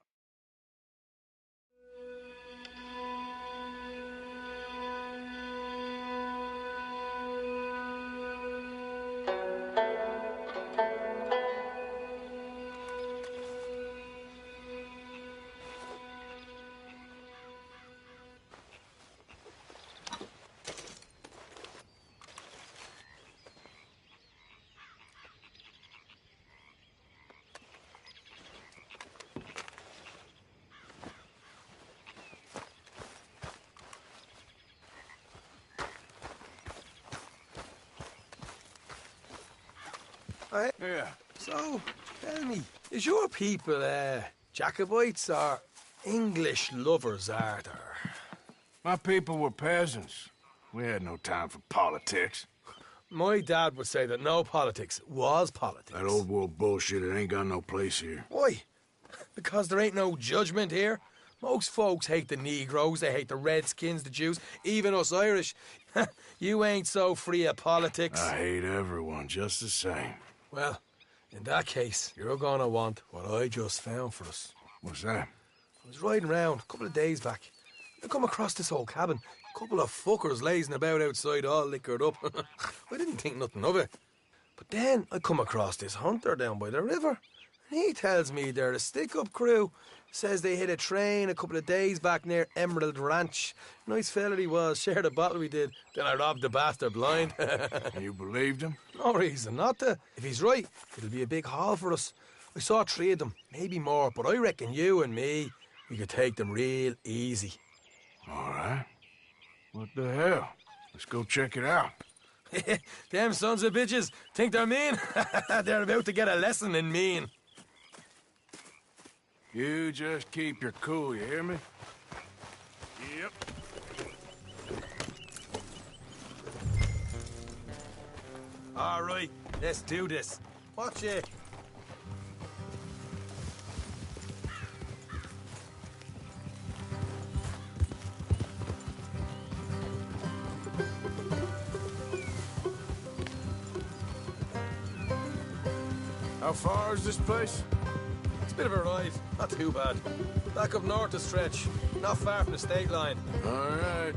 Yeah. So, tell me, is your people, Jacobites or English lovers, Arthur? My people were peasants. We had no time for politics. My dad would say that no politics was politics. That old world bullshit, it ain't got no place here. Why? Because there ain't no judgment here. Most folks hate the Negroes, they hate the Redskins, the Jews, even us Irish. You ain't so free of politics. I hate everyone just the same. Well, in that case, you're gonna want what I just found for us. What's that? I was riding around a couple of days back. I come across this old cabin. A couple of fuckers lazing about outside all liquored up. I didn't think nothing of it. But then I come across this hunter down by the river. And he tells me they're a stick-up crew. Says they hit a train a couple of days back near Emerald Ranch. Nice fella he was, shared a bottle we did. Then I robbed the bastard blind. You believed him? No reason not to. If he's right, it'll be a big haul for us. I saw 3 of them, maybe more, but I reckon you and me, we could take them real easy. All right. What the hell? Let's go check it out. Them sons of bitches think they're mean. They're about to get a lesson in mean. You just keep your cool, you hear me? Yep. All right, let's do this. Watch it. How far is this place? It's a bit of a ride, not too bad. Back up north a stretch, not far from the state line. All right.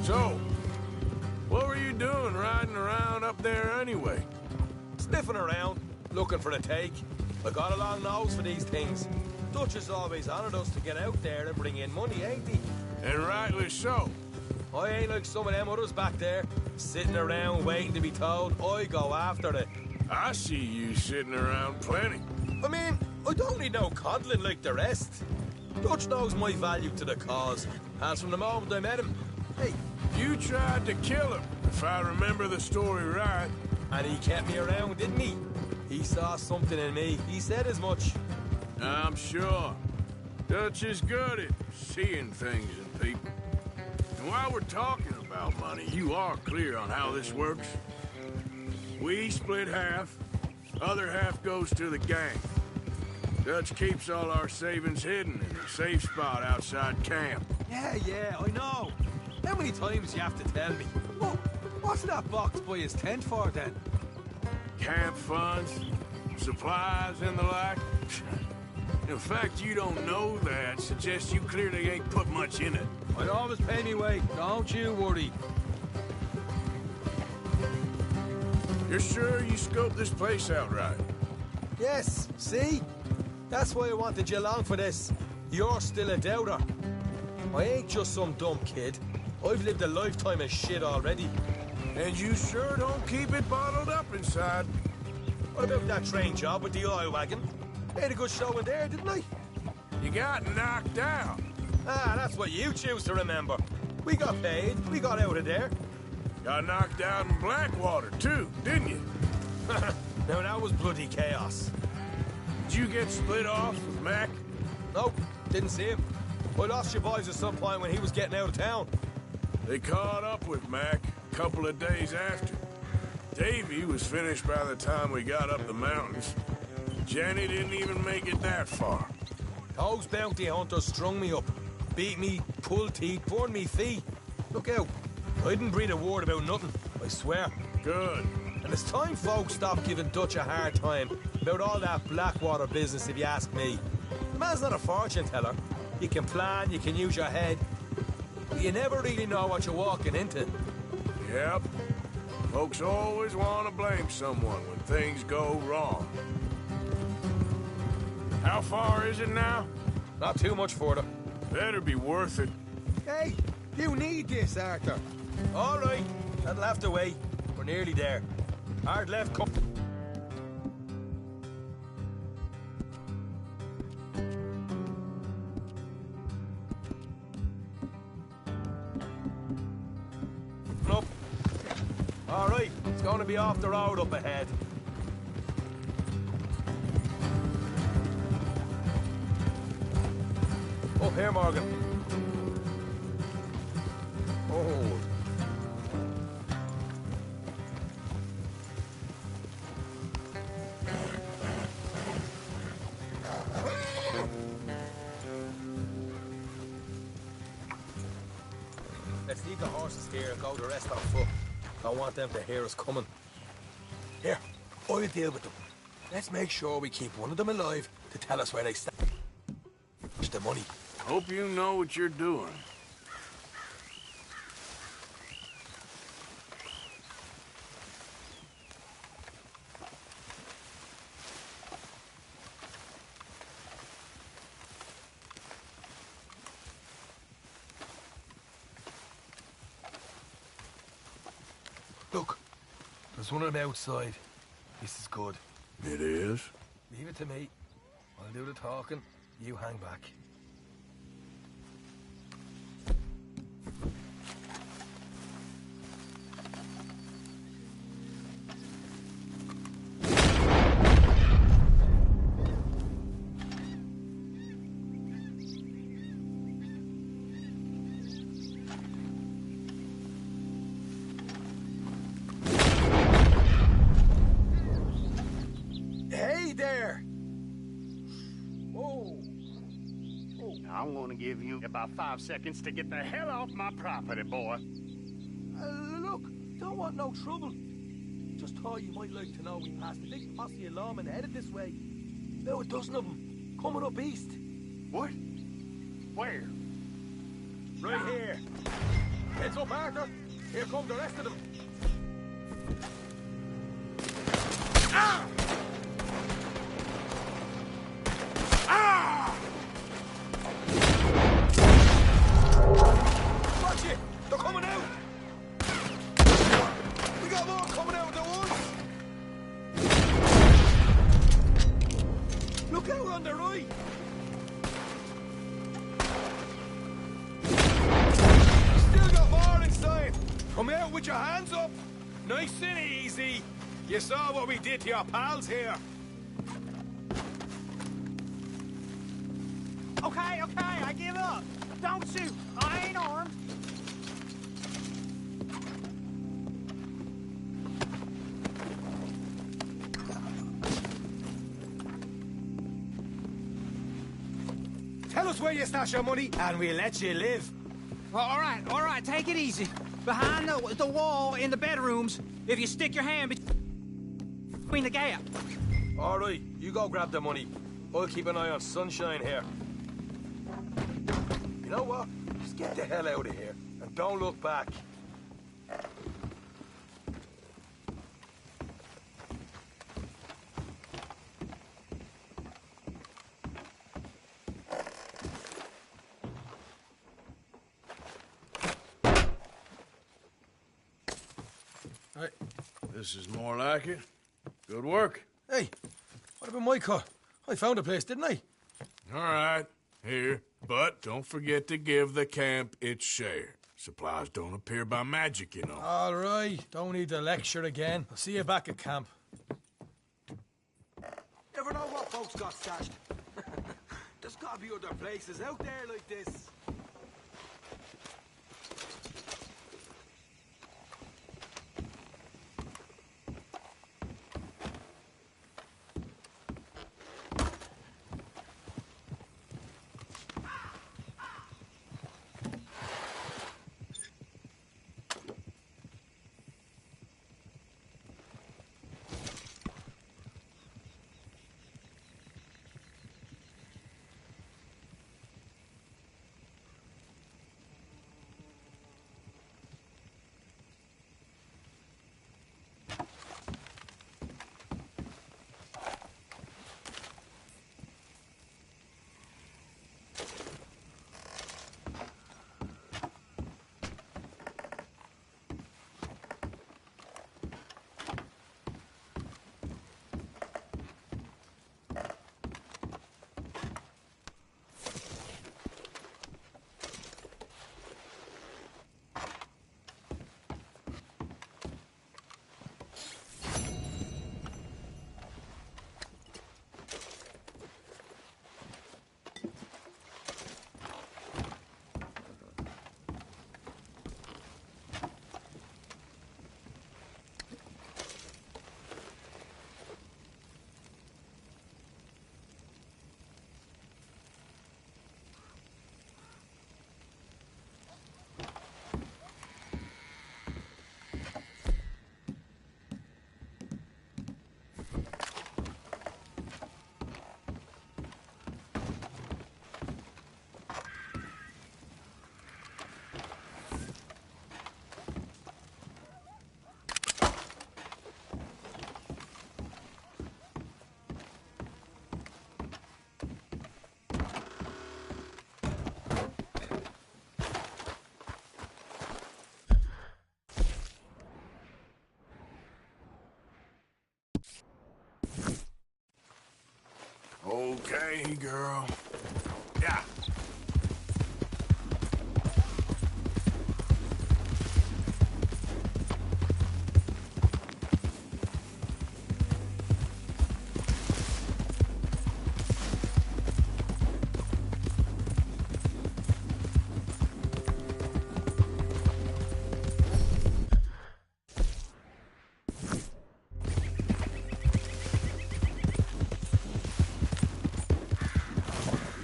So, what were you doing riding around up there anyway? Sniffing around, looking for a take. I got a long nose for these things. Dutch has always honoured us to get out there and bring in money, ain't he? And rightly so. I ain't like some of them others back there, sitting around waiting to be told. I go after it. I see you sitting around plenty. I mean, I don't need no coddling like the rest. Dutch knows my value to the cause, as from the moment I met him. Hey, you tried to kill him, if I remember the story right. And he kept me around, didn't he? He saw something in me. He said as much. I'm sure. Dutch is good at seeing things in people. And while we're talking about money, you are clear on how this works? We split half, other half goes to the gang. Dutch keeps all our savings hidden in a safe spot outside camp. Yeah, I know. How many times you have to tell me? What's that box by his tent for, then? Camp funds, supplies, and the like. The fact you don't know that suggests you clearly ain't put much in it. I'd always pay me way, don't you worry. You're sure you scoped this place out right? Yes, see? That's why I wanted you along for this. You're still a doubter. I ain't just some dumb kid. I've lived a lifetime of shit already. And you sure don't keep it bottled up inside. What about that train job with the oil wagon? Made a good show in there, didn't I? You got knocked out. Ah, that's what you choose to remember. We got paid. We got out of there. Got knocked out in Blackwater, too, didn't you? Now, that was bloody chaos. Did you get split off with Mac? Nope, didn't see him. I lost your boys at some point when he was getting out of town. They caught up with Mac a couple of days after. Davy was finished by the time we got up the mountains. Jenny didn't even make it that far. Those bounty hunters strung me up. Beat me, pulled teeth, burned me feet. Look out. I didn't breathe a word about nothing, I swear. Good. And it's time folks stop giving Dutch a hard time about all that Blackwater business, if you ask me. The man's not a fortune teller. You can plan, you can use your head. But you never really know what you're walking into. Yep. Folks always want to blame someone when things go wrong. How far is it now? Not too much further. Better be worth it. Hey, you need this, Arthur. All right, that'll have to wait. We're nearly there. Hard left, come. Up. All right, it's going to be off the road up ahead. Up here, Morgan. Oh. Let's leave the horses here and go the rest on foot. Don't want them to hear us coming. Here, I'll deal with them. Let's make sure we keep one of them alive to tell us where they stand. The money. Hope you know what you're doing. Look, there's one of them outside. This is good. It is? Leave it to me. I'll do the talking. You hang back. Hey there! Whoa! I'm gonna give you about 5 seconds to get the hell off my property, boy. Look, don't want no trouble. Just thought you might like to know we passed a big posse of lawmen headed this way. About a dozen of them, coming up east. What? Where? Right here. Heads up, Arthur. Here come the rest of them. Ah! Ah! Watch it! They're coming out! We got more coming out at once! Look out on the right! Still got more inside! Come out with your hands up! Nice and easy! You saw what we did to your pals here! Okay, I give up. Don't shoot. I ain't armed. Tell us where you stash your money, and we'll let you live. All right, take it easy. Behind the wall in the bedrooms, if you stick your hand between the gap. All right, you go grab the money. I'll keep an eye on Sunshine here. You know what? Just get the hell out of here, and don't look back. Hey, this is more like it. Good work. Hey, what about my car? I found a place, didn't I? All right, here. But don't forget to give the camp its share. Supplies don't appear by magic, you know. All right, don't need the lecture again. I'll see you back at camp. Never know what folks got stashed. There's gotta be other places out there like this. Okay, girl. Yeah.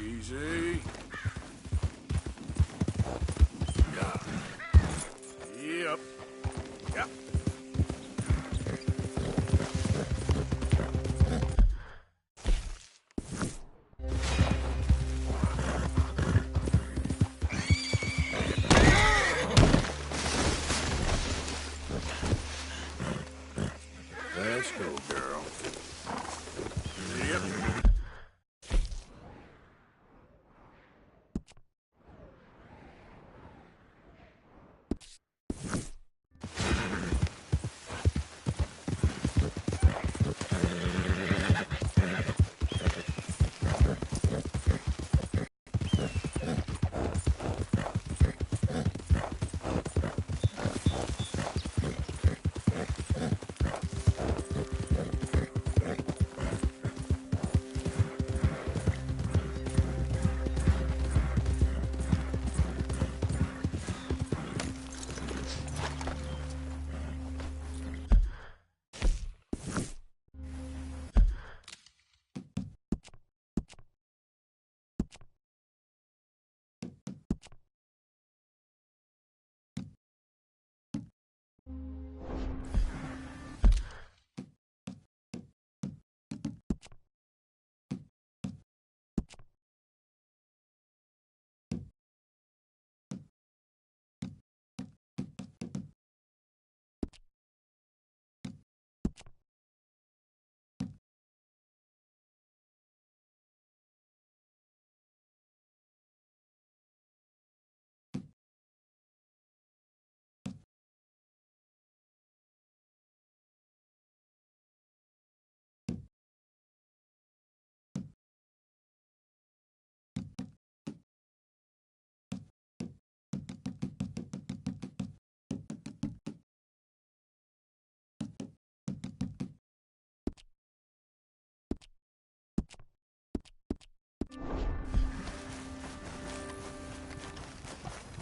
Easy. Yeah. Yep. Yep. Let's go, girl. Yep.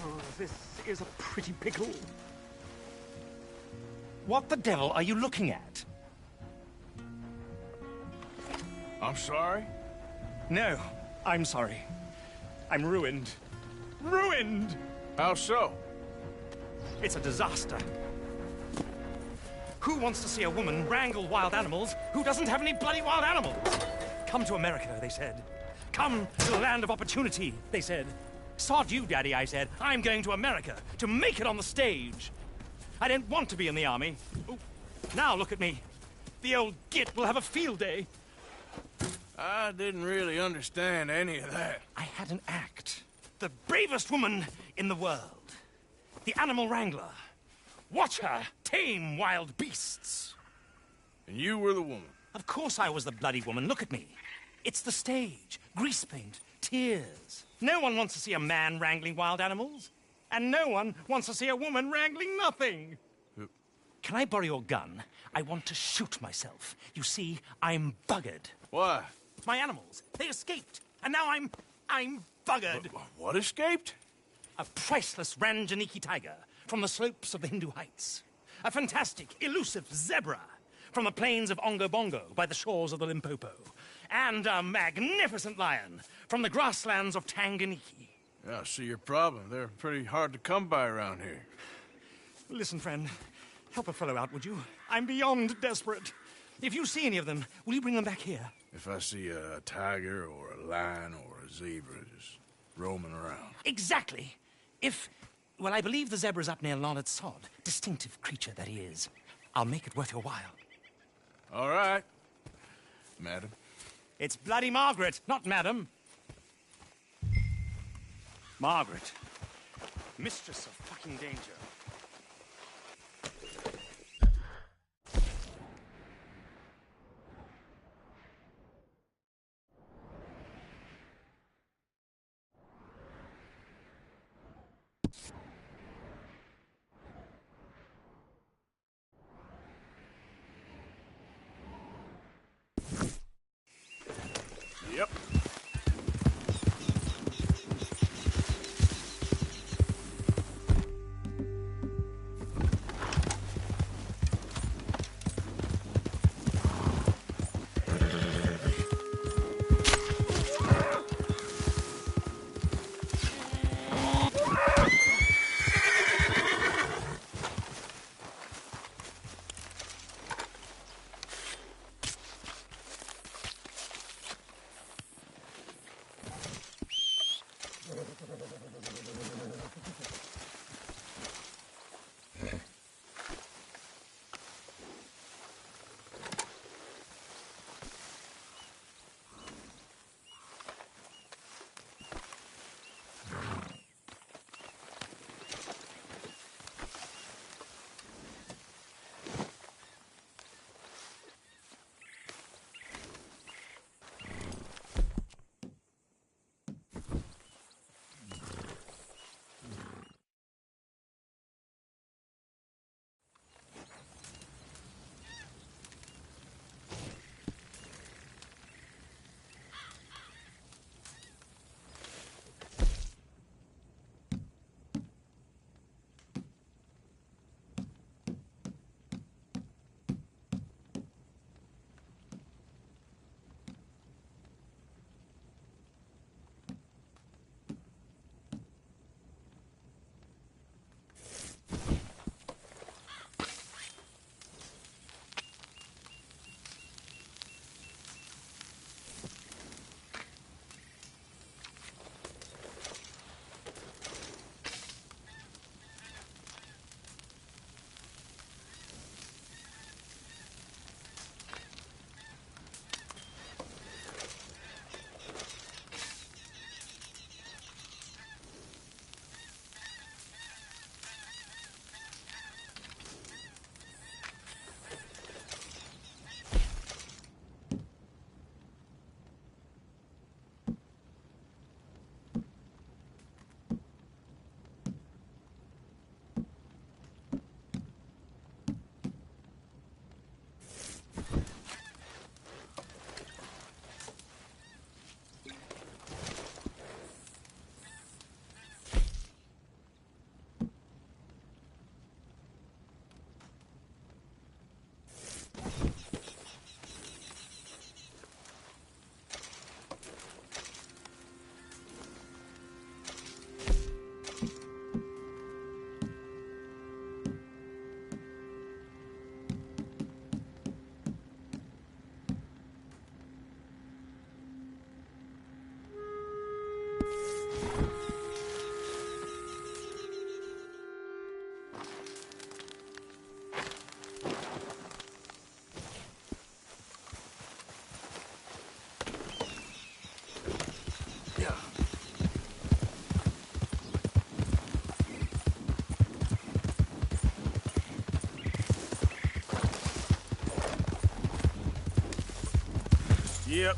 Oh, this is a pretty pickle. What the devil are you looking at? I'm sorry? No, I'm sorry. I'm ruined. Ruined! How so? It's a disaster. Who wants to see a woman wrangle wild animals who doesn't have any bloody wild animals? Come to America, they said. Come to the land of opportunity, they said. Sod you, Daddy, I said. I'm going to America to make it on the stage. I didn't want to be in the army. Ooh, now look at me. The old git will have a field day. I didn't really understand any of that. I had an act. The bravest woman in the world. The animal wrangler. Watch her tame wild beasts. And you were the woman? Of course I was the bloody woman. Look at me. It's the stage. Grease paint. Tears. No one wants to see a man wrangling wild animals. And no one wants to see a woman wrangling nothing. Can I borrow your gun? I want to shoot myself. You see, I'm buggered. Why? My animals. They escaped. And now I'm buggered. What escaped? A priceless Ranjaniki tiger from the slopes of the Hindu Heights. A fantastic, elusive zebra from the plains of Ongo Bongo by the shores of the Limpopo. And a magnificent lion from the grasslands of Tanganyika. Yeah, I see your problem. They're pretty hard to come by around here. Listen, friend. Help a fellow out, would you? I'm beyond desperate. If you see any of them, will you bring them back here? If I see a tiger or a lion or a zebra just roaming around. Exactly. Well, I believe the zebra's up near Larned Sod. Distinctive creature that he is. I'll make it worth your while. All right, madam. It's bloody Margaret, not madam. Margaret. Mistress of fucking danger. Yep. Yep.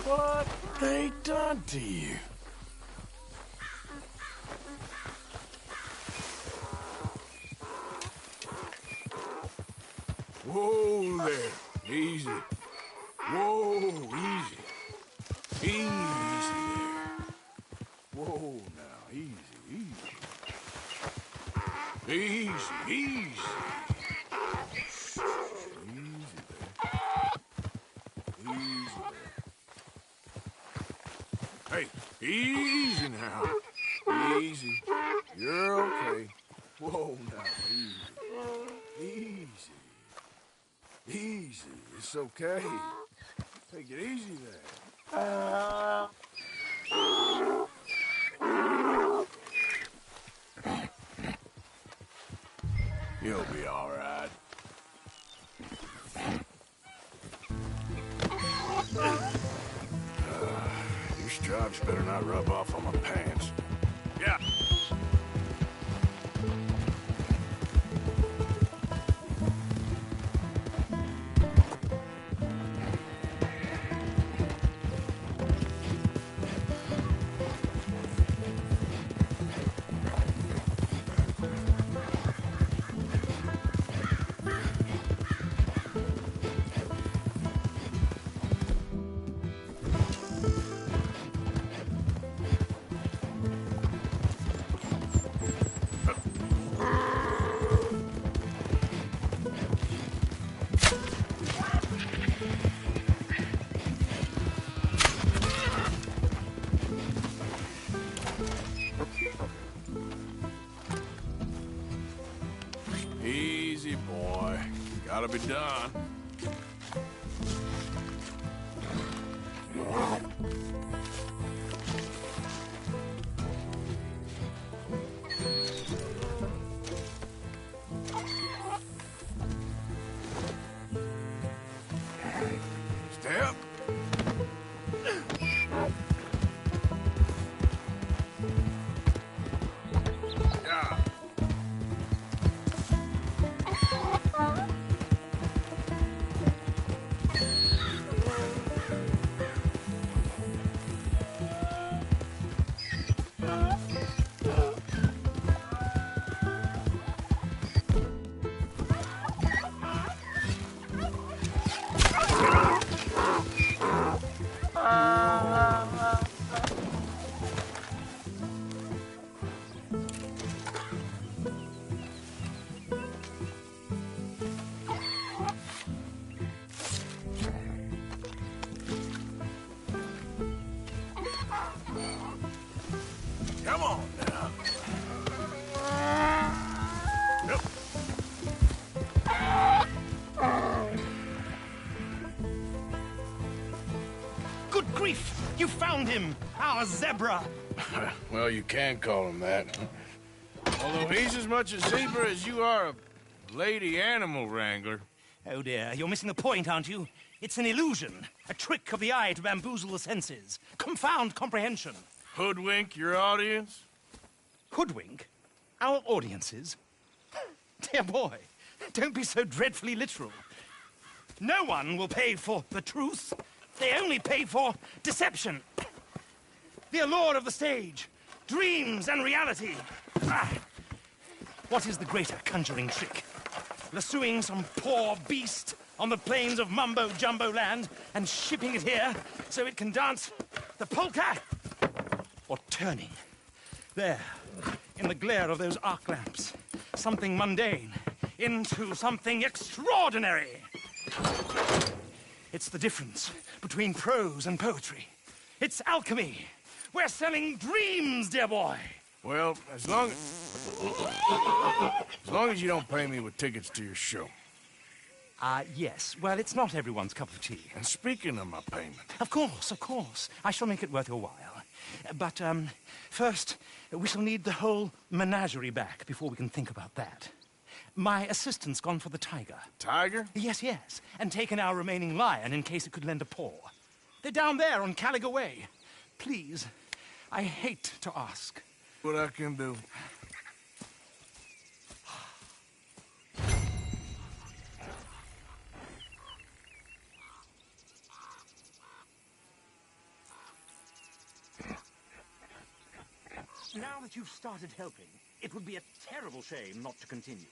What they done to you? Whoa there. Easy. Whoa, easy. Easy there. Whoa now, easy, easy. Easy, easy. Easy there. Easy there. Hey, easy now. Easy. You're okay. Whoa, now, easy. Easy. Easy. It's okay. Take it easy there. You'll be all right. Your stripes better not rub off on my pants. Yeah. Easy, boy. Gotta be done. Step. Yeah. Come on now. Yep. Good grief! You found him! Our zebra! Well, you can call him that. Although he's as much a zebra as you are a lady animal wrangler. Oh dear, you're missing the point, aren't you? It's an illusion. A trick of the eye to bamboozle the senses. Confound comprehension. Hoodwink your audience? Hoodwink? Our audiences? Dear boy, don't be so dreadfully literal. No one will pay for the truth. They only pay for deception. The allure of the stage, dreams and reality. Ah. What is the greater conjuring trick? Lassoing some poor beast on the plains of mumbo-jumbo land and shipping it here so it can dance the polka? Or turning, there, in the glare of those arc lamps, something mundane into something extraordinary. It's the difference between prose and poetry. It's alchemy. We're selling dreams, dear boy. Well, as long as you don't pay me with tickets to your show. Yes. Well, it's not everyone's cup of tea. And speaking of my payment... Of course. I shall make it worth your while. But, first, we shall need the whole menagerie back before we can think about that. My assistant's gone for the tiger. Tiger? Yes. And taken our remaining lion in case it could lend a paw. They're down there on Caliga Way. Please, I hate to ask. What I can do. Now that you've started helping, it would be a terrible shame not to continue.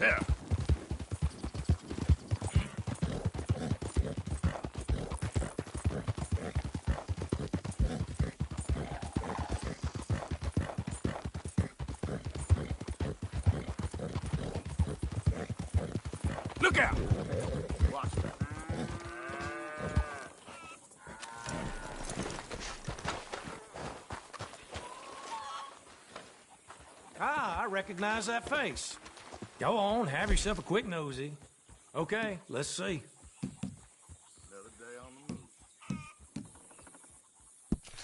Here. Look out! Watch that. Ah, I recognize that face. Go on, have yourself a quick nosy. Okay, let's see. Another day on the move.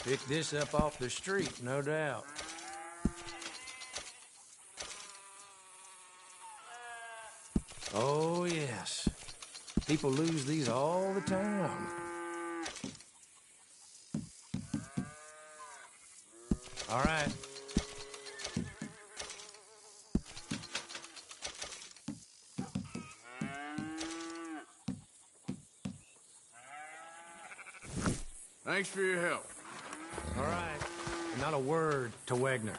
Pick this up off the street, no doubt. Oh, yes. People lose these all the time. All right. Thanks for your help. All right. And not a word to Wegner,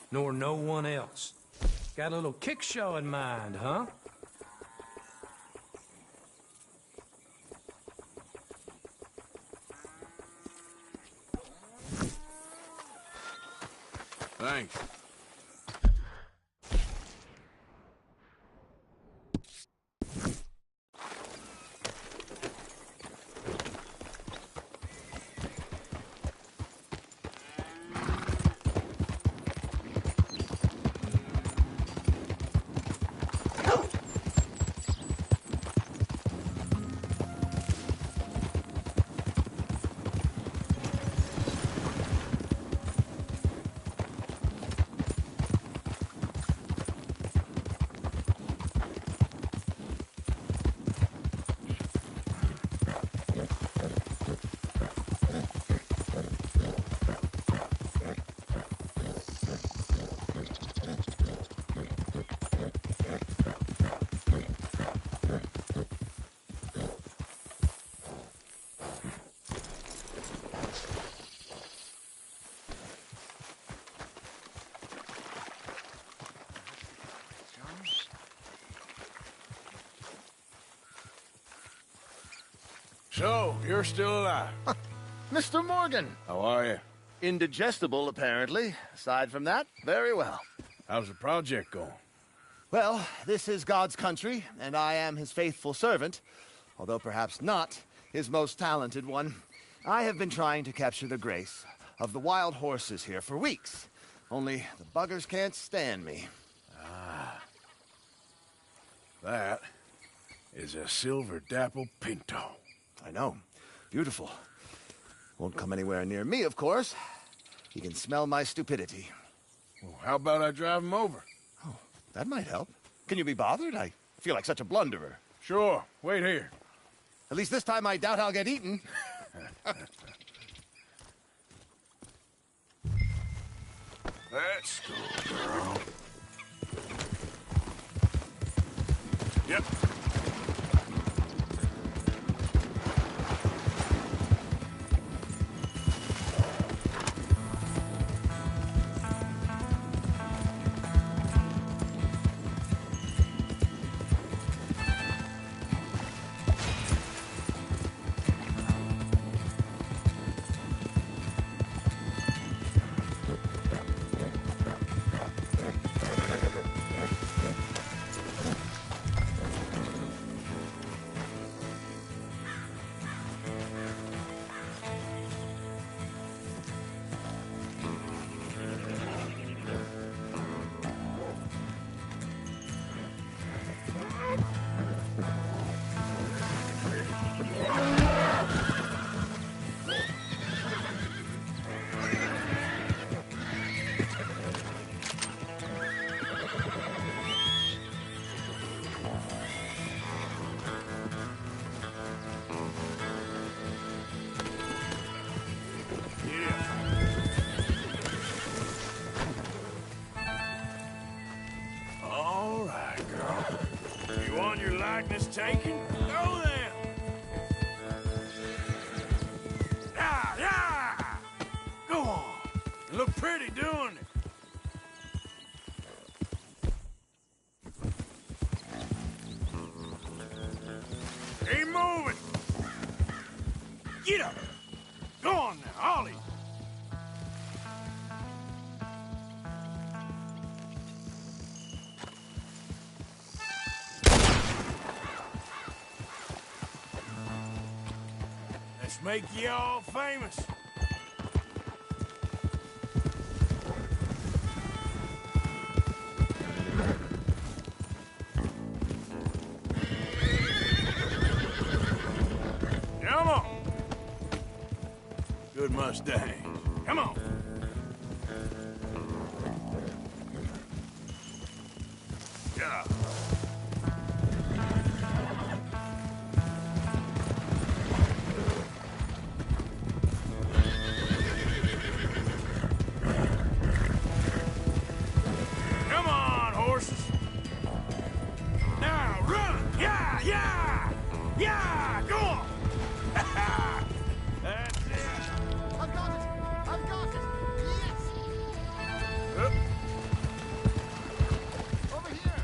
nor no one else. Got a little kick show in mind, huh? Thanks. So, you're still alive. Mr. Morgan! How are you? Indigestible, apparently. Aside from that, very well. How's the project going? Well, this is God's country, and I am his faithful servant, although perhaps not his most talented one. I have been trying to capture the grace of the wild horses here for weeks, only the buggers can't stand me. Ah. That is a silver dapple pinto. I know. Beautiful. Won't come anywhere near me, of course. He can smell my stupidity. Well, how about I drive him over? Oh, that might help. Can you be bothered? I feel like such a blunderer. Sure. Wait here. At least this time I doubt I'll get eaten. Let's go, girl. Yep. Taken? Go then! Yeah, yeah! Go on. You look pretty doing it. Get up! Go on now, Ollie! Let's make you all famous. Come on. Good Mustang. Come on. Yeah. Come on, horses. Now run. Yeah, yeah. Yeah, go on. That's it. I've got it! I've got it! Yes! Over here!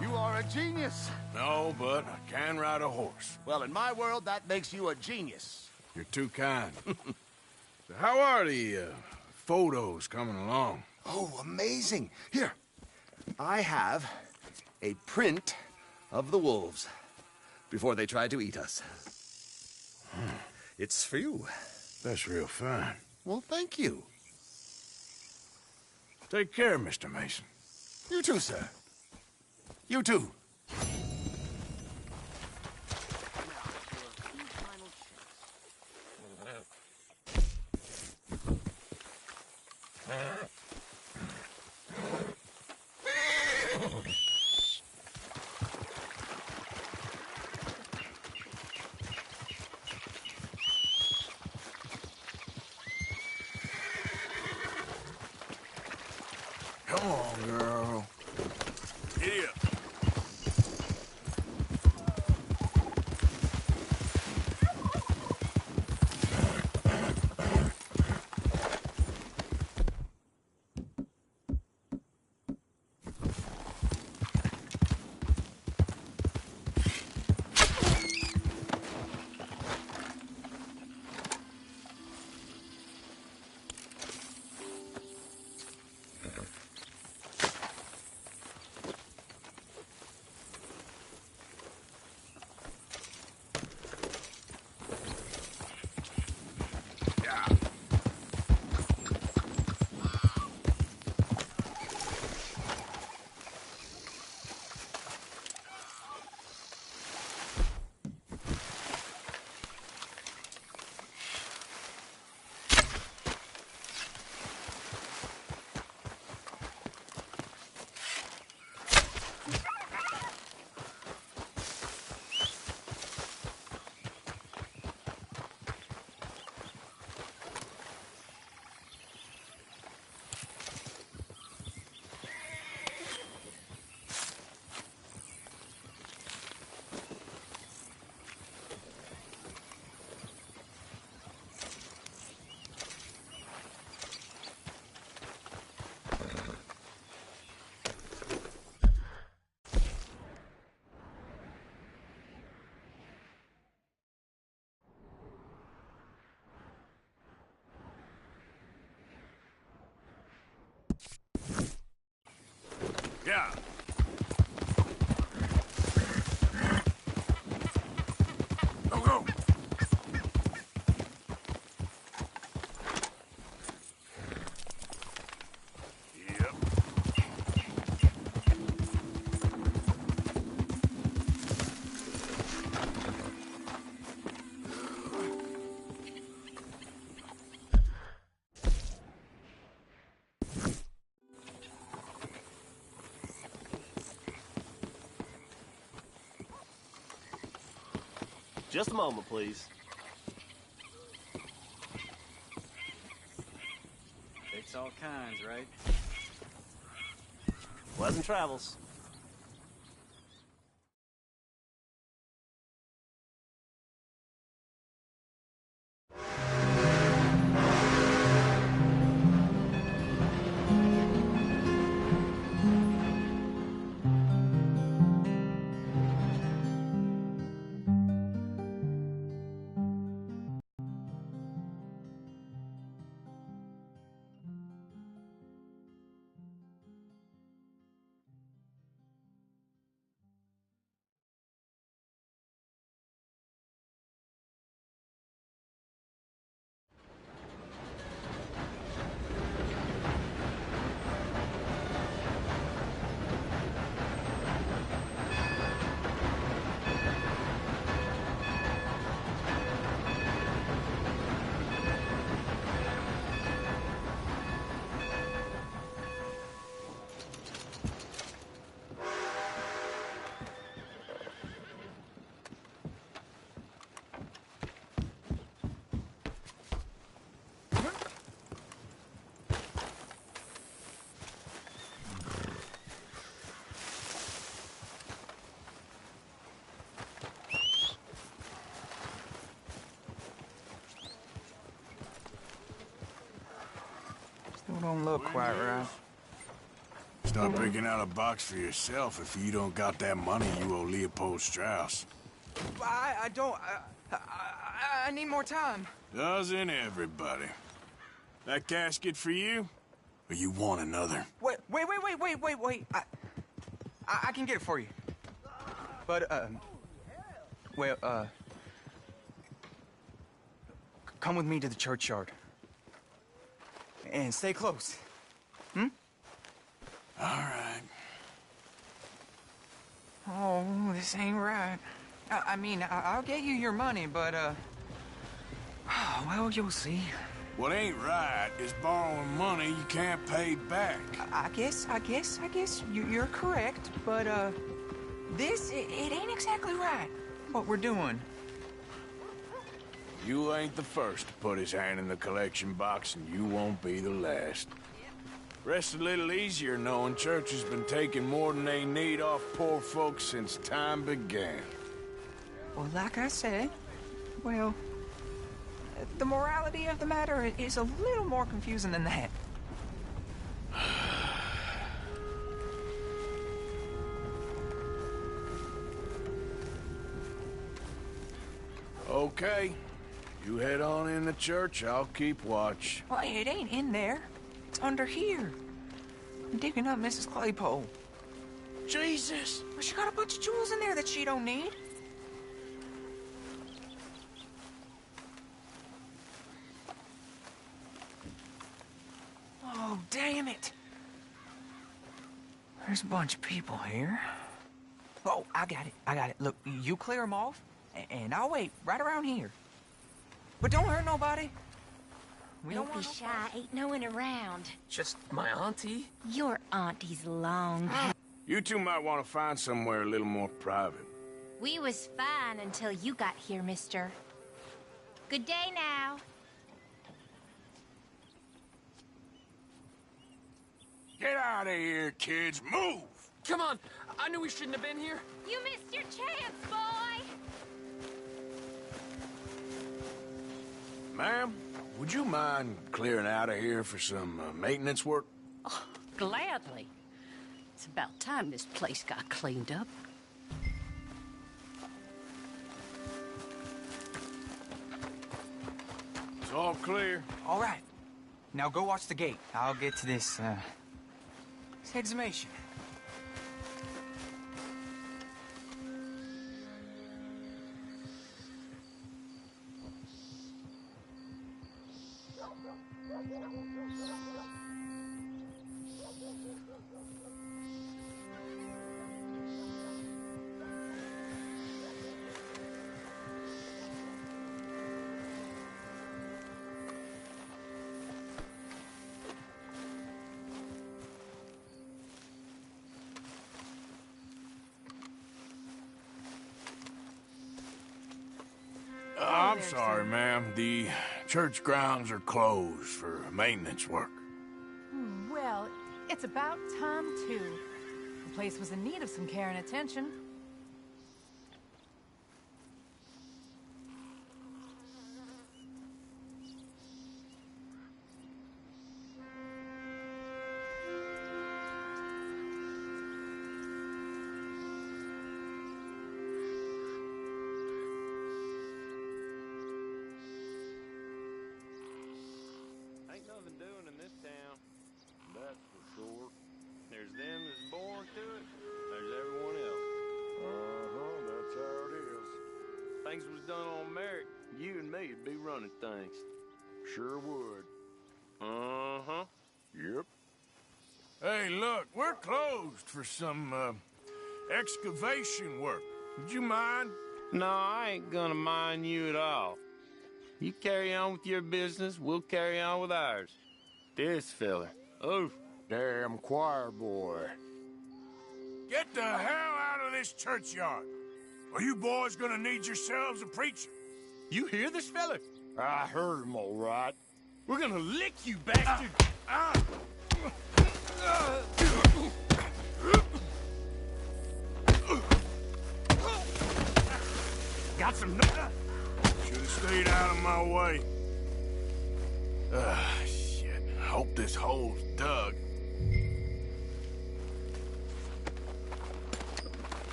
You are a genius. No, but I can ride a horse. Well, in my world, that makes you a genius. You're too kind. So how are the photos coming along? Oh, amazing. Here, I have a print of the wolves before they tried to eat us. It's for you. That's real fine. Well, thank you. Take care, Mr. Mason. You too, sir. You too. Come on, girl. Giddy up. Yeah. Go, go. Yep. Just a moment, please. It's all kinds, right? Pleasant travels. Still don't look quite right. Start picking out a box for yourself if you don't got that money you owe Leopold Strauss. I don't... I need more time. Doesn't everybody? That casket for you? Or you want another? Wait. I can get it for you. But, come with me to the churchyard. And stay close. Hmm? All right. Oh, this ain't right. I mean, I'll get you your money, but, well, you'll see. What ain't right is borrowing money you can't pay back. I guess you're correct, but, this, it ain't exactly right, what we're doing. You ain't the first to put his hand in the collection box, and you won't be the last. Rest a little easier knowing church has been taking more than they need off poor folks since time began. Well, like I said, well, the morality of the matter is a little more confusing than that. Okay. You head on in the church, I'll keep watch. Well, it ain't in there. It's under here. I'm digging up Mrs. Claypole. Jesus! Well, she got a bunch of jewels in there that she don't need. Oh, damn it. There's a bunch of people here. Oh, I got it. Look, you clear them off, and I'll wait right around here. But don't hurt nobody. Don't be shy. Ain't no one around. Just my auntie. Your auntie's long. You two might want to find somewhere a little more private. We was fine until you got here, mister. Good day now. Get out of here, kids. Move! Come on. I knew we shouldn't have been here. You missed your chance, boy. Ma'am, would you mind clearing out of here for some maintenance work? Oh, gladly. It's about time this place got cleaned up. It's all clear. All right. Now go watch the gate. I'll get to this exhumation. I'm sorry, ma'am. The church grounds are closed for maintenance work. It's about time, too. The place was in need of some care and attention. Ain't nothing doing in this town. That's for sure. There's them that's born to it. There's everyone else. That's how it is. Things was done on merit, you and me'd be running things. Sure would. Yep. Hey, look, we're closed for some, excavation work. Would you mind? No, I ain't gonna mind you at all. You carry on with your business, we'll carry on with ours. This fella. Oh, damn choir boy. Get the hell out of this churchyard. Are you boys gonna need yourselves a preacher? You hear this fella? I heard him all right. We're gonna lick you, bastard! Got some... Should've stayed out of my way. Shit. Hope this hole's dug.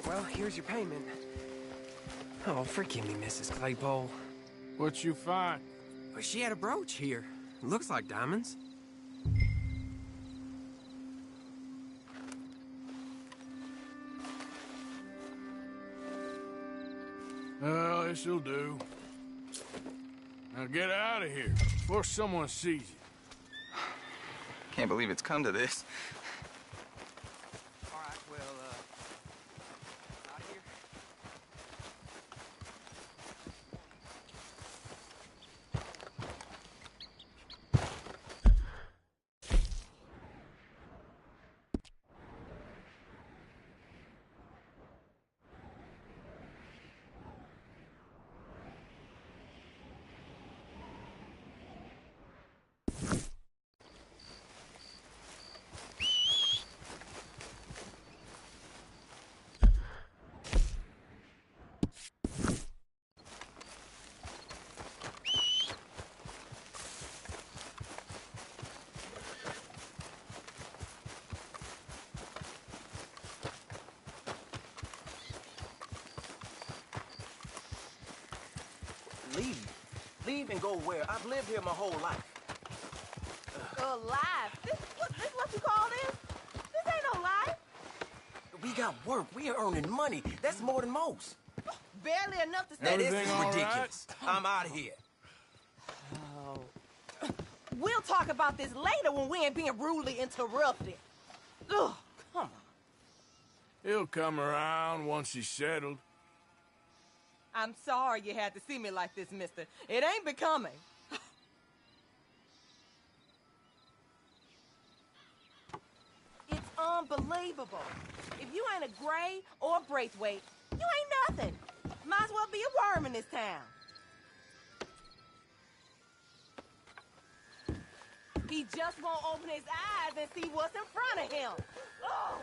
Well, here's your payment. Oh, forgive me, Mrs. Claypole. What'd you find? Well, she had a brooch here. Looks like diamonds. Well, this'll do. Now get out of here before someone sees you. Can't believe it's come to this. All right, well, out of here. Leave. Leave and go where? I've lived here my whole life. Life? This what you call this? This ain't no life. We got work. We are earning money. That's more than most. Barely enough to Now, stay. this is ridiculous. I'm out of here. We'll talk about this later when we ain't being rudely interrupted. Ugh, come on. He'll come around once he's settled. I'm sorry you had to see me like this, mister. It ain't becoming. It's unbelievable. If you ain't a Gray or Braithwaite, you ain't nothing. Might as well be a worm in this town. He just won't open his eyes and see what's in front of him. Oh.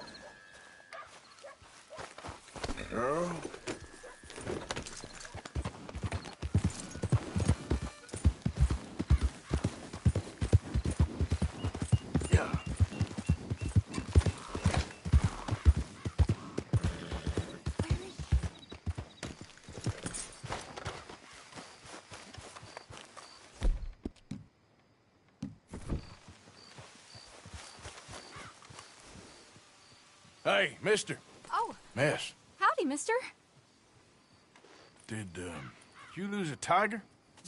Hey, mister. Oh. Miss. Howdy, mister. Did you lose a tiger?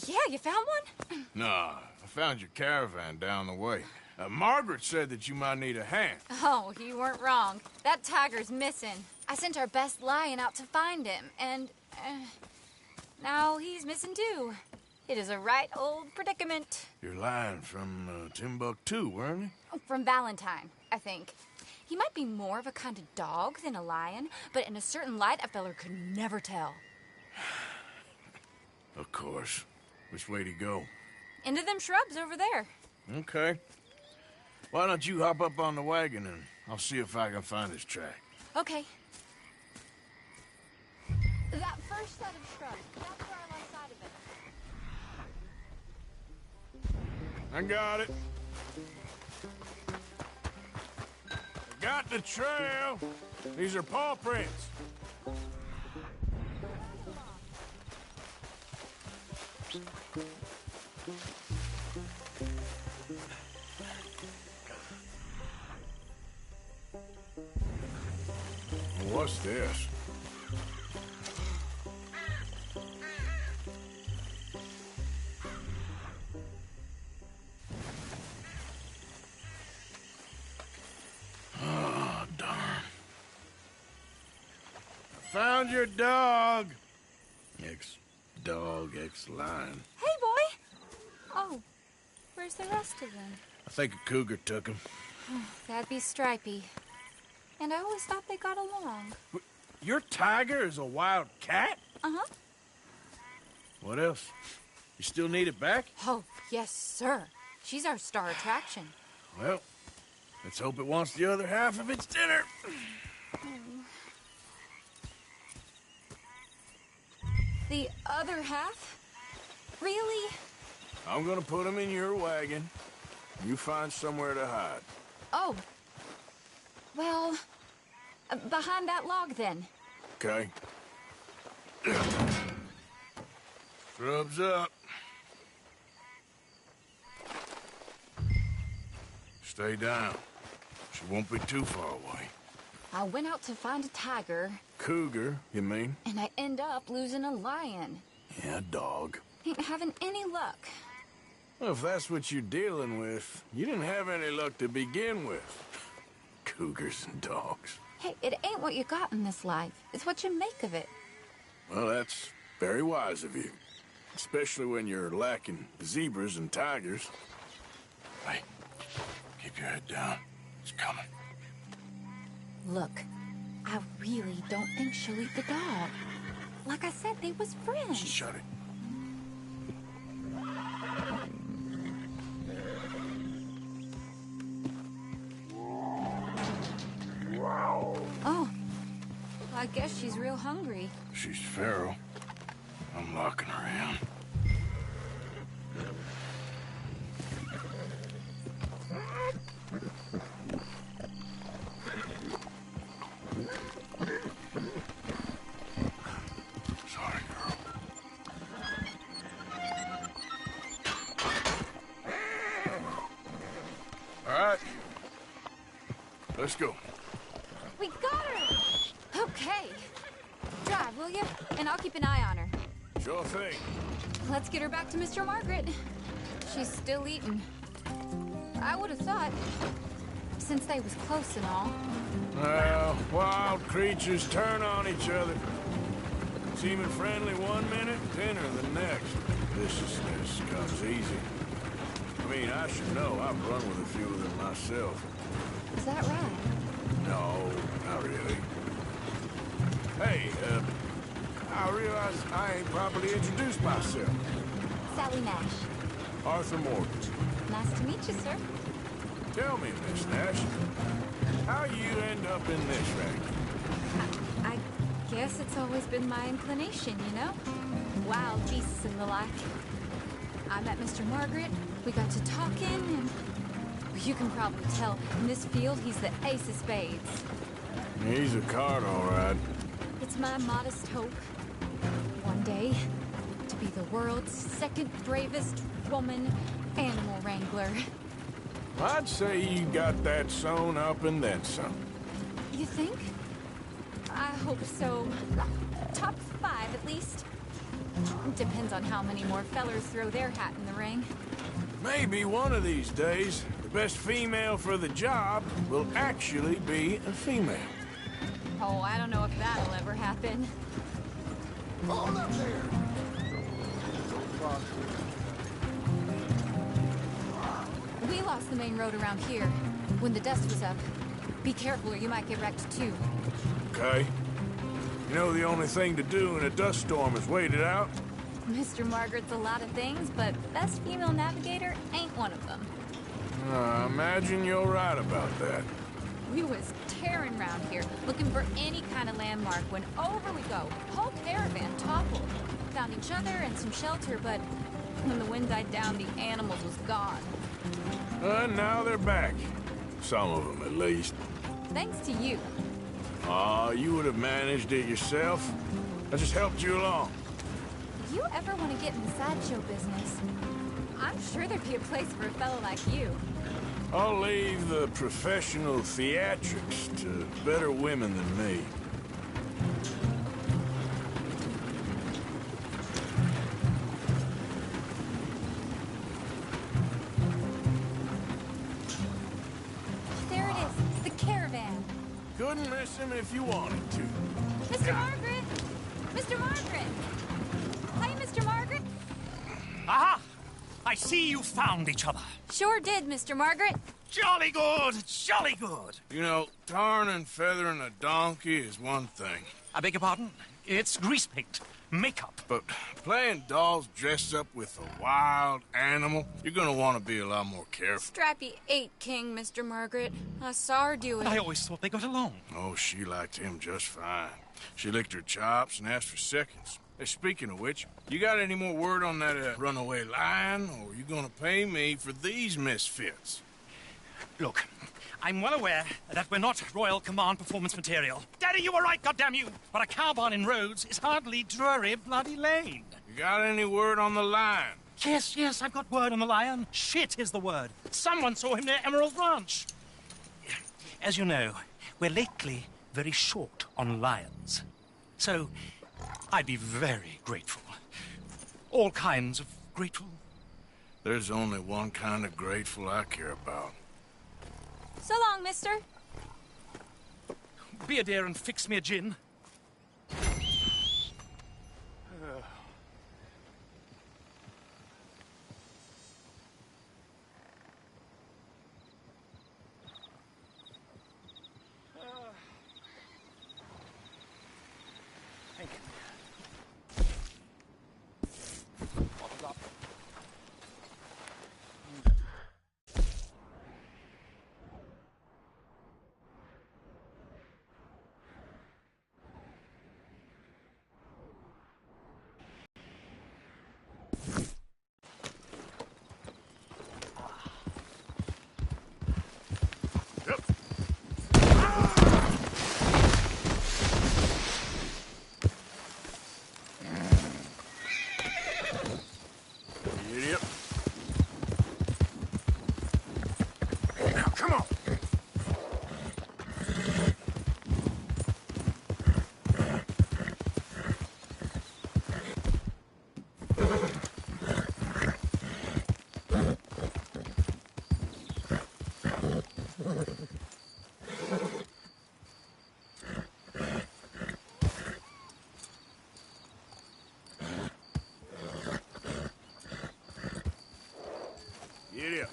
Yeah, you found one? Nah, I found your caravan down the way. Margaret said that you might need a hand. Oh, you weren't wrong. That tiger's missing. I sent our best lion out to find him, and now he's missing too. It is a right old predicament. You're lying from Timbuktu, weren't you? From Valentine, I think. He might be more of a kind of dog than a lion, but in a certain light, a feller could never tell. Of course. Which way to go? Into them shrubs over there. Okay. Why don't you hop up on the wagon and I'll see if I can find his track. Okay. That first set of shrubs, that's where I lost sight of it. I got it. I got the trail. These are paw prints. What's this? Oh, darn. I found your dog. Ex-dog, ex-lion. Hey, boy! Oh, where's the rest of them? I think a cougar took him. That'd be Stripey. And I always thought they got along. Your tiger is a wild cat? Uh-huh. What else? You still need it back? Oh, yes, sir. She's our star attraction. Well, let's hope it wants the other half of its dinner. The other half? Really? I'm gonna put him in your wagon. You find somewhere to hide. Oh. Well, behind that log, then. Okay. Scrubs up. Stay down. She won't be too far away. I went out to find a tiger. Cougar, you mean? And I end up losing a lion. Yeah, dog. Ain't having any luck. Well, if that's what you're dealing with, you didn't have any luck to begin with. Cougars and dogs. Hey, it ain't what you got in this life. It's what you make of it. Well, that's very wise of you. Especially when you're lacking zebras and tigers. Hey, keep your head down. It's coming. Look, I really don't think she'll eat the dog. Like I said, they was friends. Shut it. Oh, I guess she's real hungry. She's feral. I'm locking her in. Sorry, girl. All right. Let's go. We got her! Okay. Drive, will you? And I'll keep an eye on her. Sure thing. Let's get her back to Mr. Margaret. She's still eating. I would have thought, since they was close and all. Well, wild creatures turn on each other. Seeming friendly one minute, tender the next. Viciousness comes easy. I mean, I should know. I've run with a few of them myself. Is that right? No, not really. Hey, I realize I ain't properly introduced myself. Sally Nash. Arthur Morgan. Nice to meet you, sir. Tell me, Miss Nash, how you end up in this wreck? I guess it's always been my inclination, you know? Wild beasts and the like. I met Mr. Margaret, we got to talking, and you can probably tell, in this field, he's the ace of spades. He's a card, all right. It's my modest hope, one day, to be the world's second bravest woman animal wrangler. I'd say you got that sewn up and then some. You think? I hope so. Top 5, at least. Depends on how many more fellers throw their hat in the ring. Maybe one of these days, the best female for the job will actually be a female. Oh, I don't know if that'll ever happen. Hold up there! We lost the main road around here when the dust was up. Be careful or you might get wrecked too. Okay. You know the only thing to do in a dust storm is wait it out? Mr. Margaret's a lot of things, but best female navigator ain't one of them. I imagine you're right about that. We was tearing around here, looking for any kind of landmark when over we go. Whole caravan toppled. Found each other and some shelter, but when the wind died down, the animals was gone. Now they're back. Some of them, at least. Thanks to you. Aw, you would have managed it yourself. I just helped you along. If you ever want to get in the sideshow business, I'm sure there'd be a place for a fellow like you. I'll leave the professional theatrics to better women than me. There it is, the caravan. Couldn't miss him if you wanted to. Mr. Margaret! Mr. Margaret! Hi, Mr. Margaret! Aha! I see you found each other. Sure did, Mr. Margaret. Jolly good, jolly good. You know, tarring and feathering a donkey is one thing. I beg your pardon? It's grease paint, makeup. But playing dolls dressed up with a wild animal, you're gonna want to be a lot more careful. Strappy ate King, Mr. Margaret. I saw her do it. I always thought they got along. Oh, she liked him just fine. She licked her chops and asked for seconds. Hey, speaking of which, you got any more word on that runaway lion, or are you gonna pay me for these misfits? Look, I'm well aware that we're not Royal Command performance material. Daddy, you were right, goddamn you! But a cow barn in Rhodes is hardly Drury Bloody Lane. You got any word on the lion? Yes, I've got word on the lion. Shit is the word. Someone saw him near Emerald Ranch. As you know, we're lately very short on lions. So, I'd be very grateful. All kinds of grateful. There's only one kind of grateful I care about. So long, mister. Be a dear and fix me a gin. Thank you. Idiot. Now, come on. Idiot.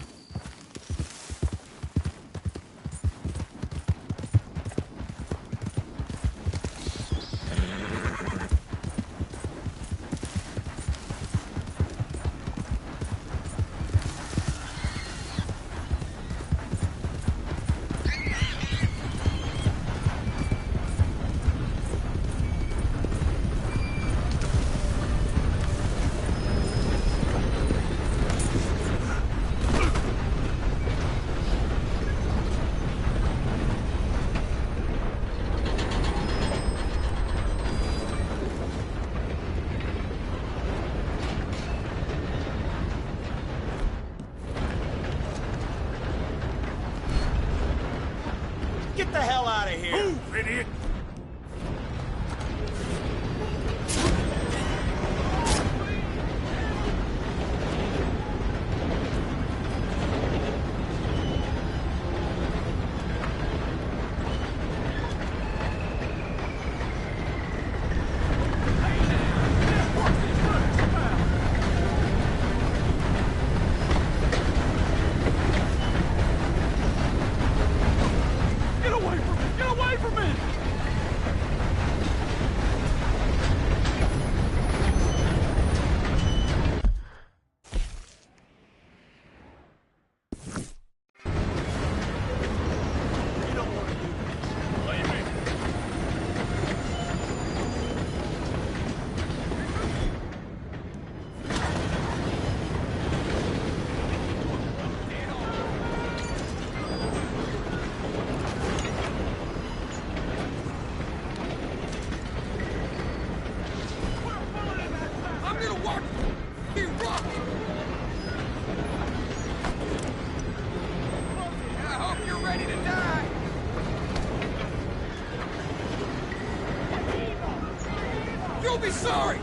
You'll be sorry!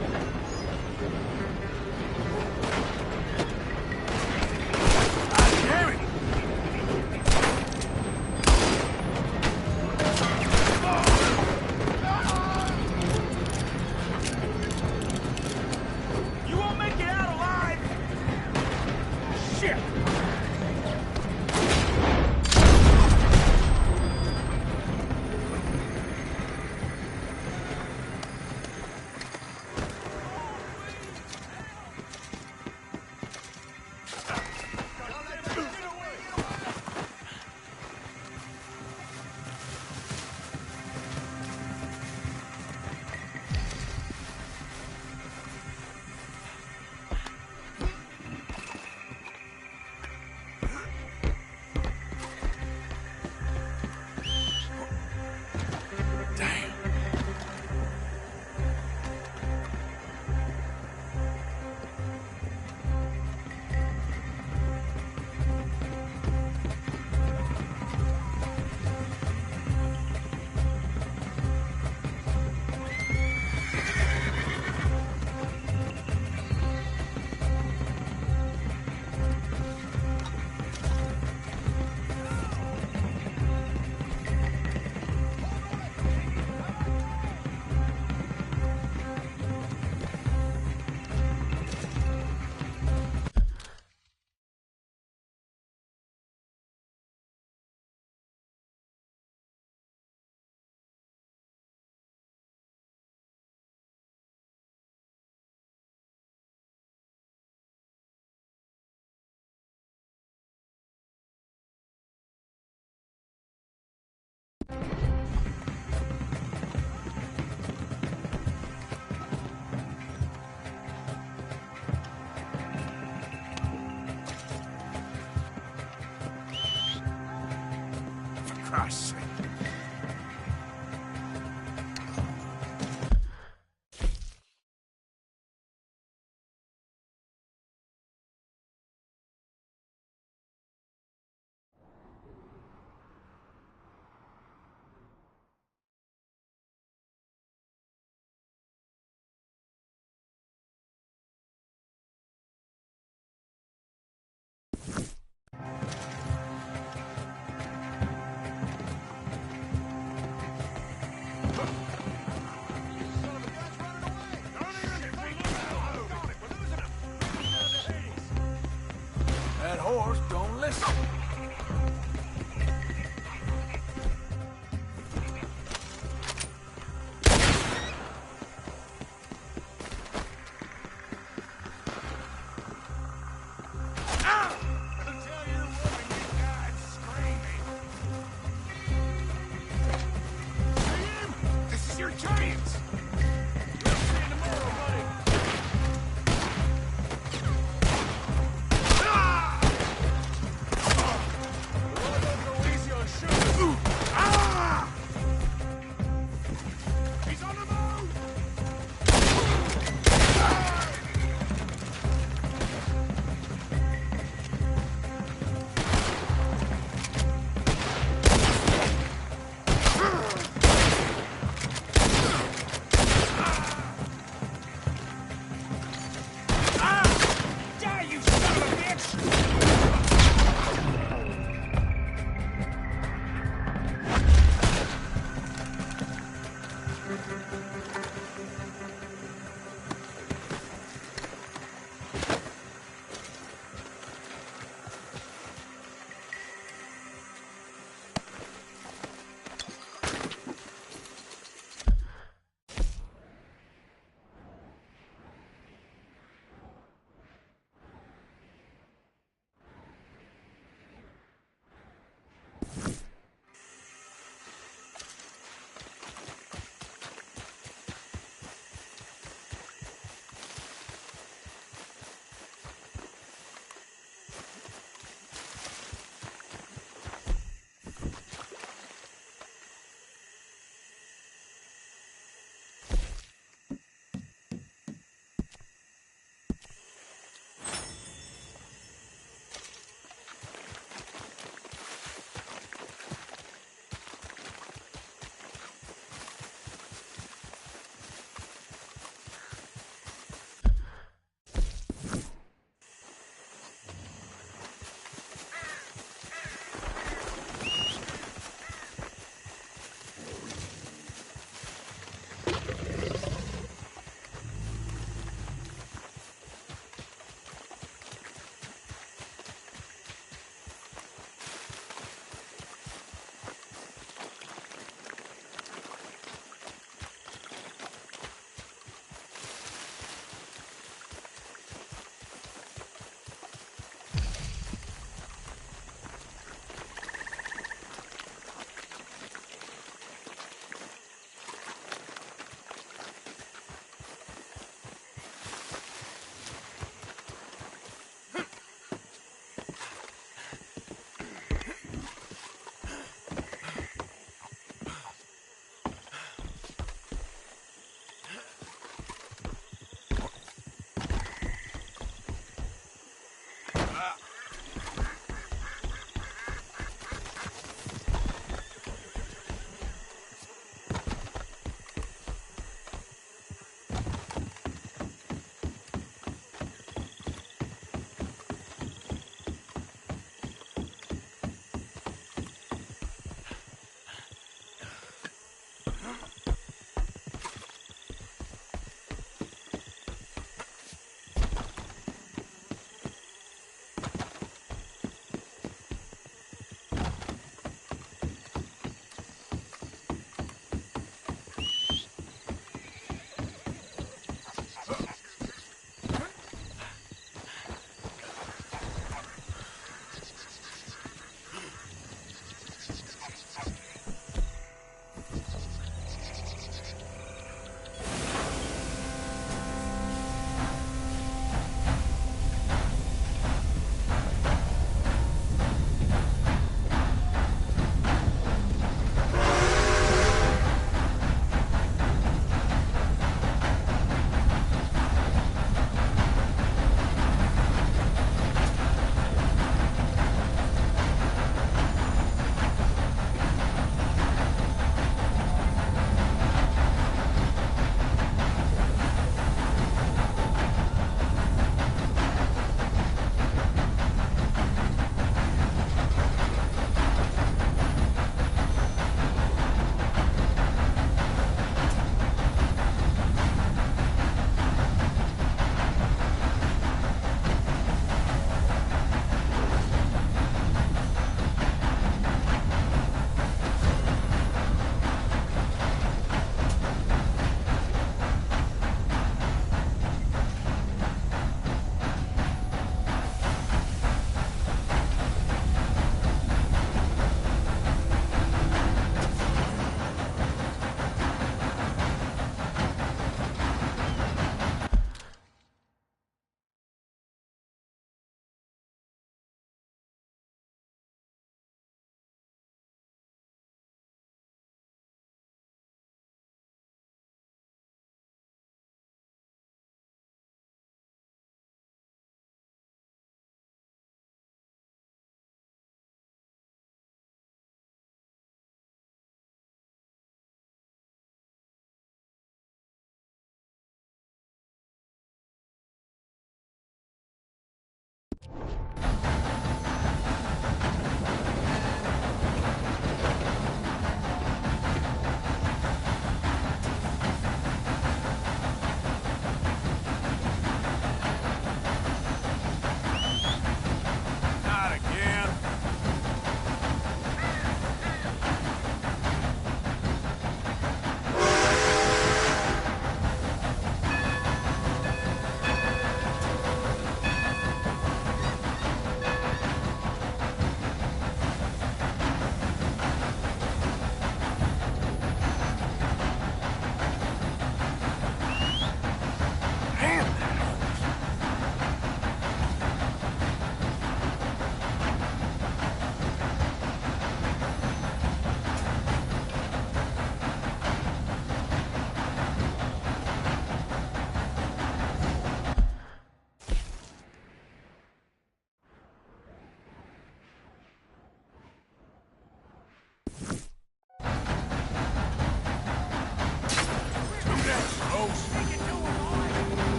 Damn it! You won't make it out alive! Shit! Christ's sake. That horse don't listen. This is your chance!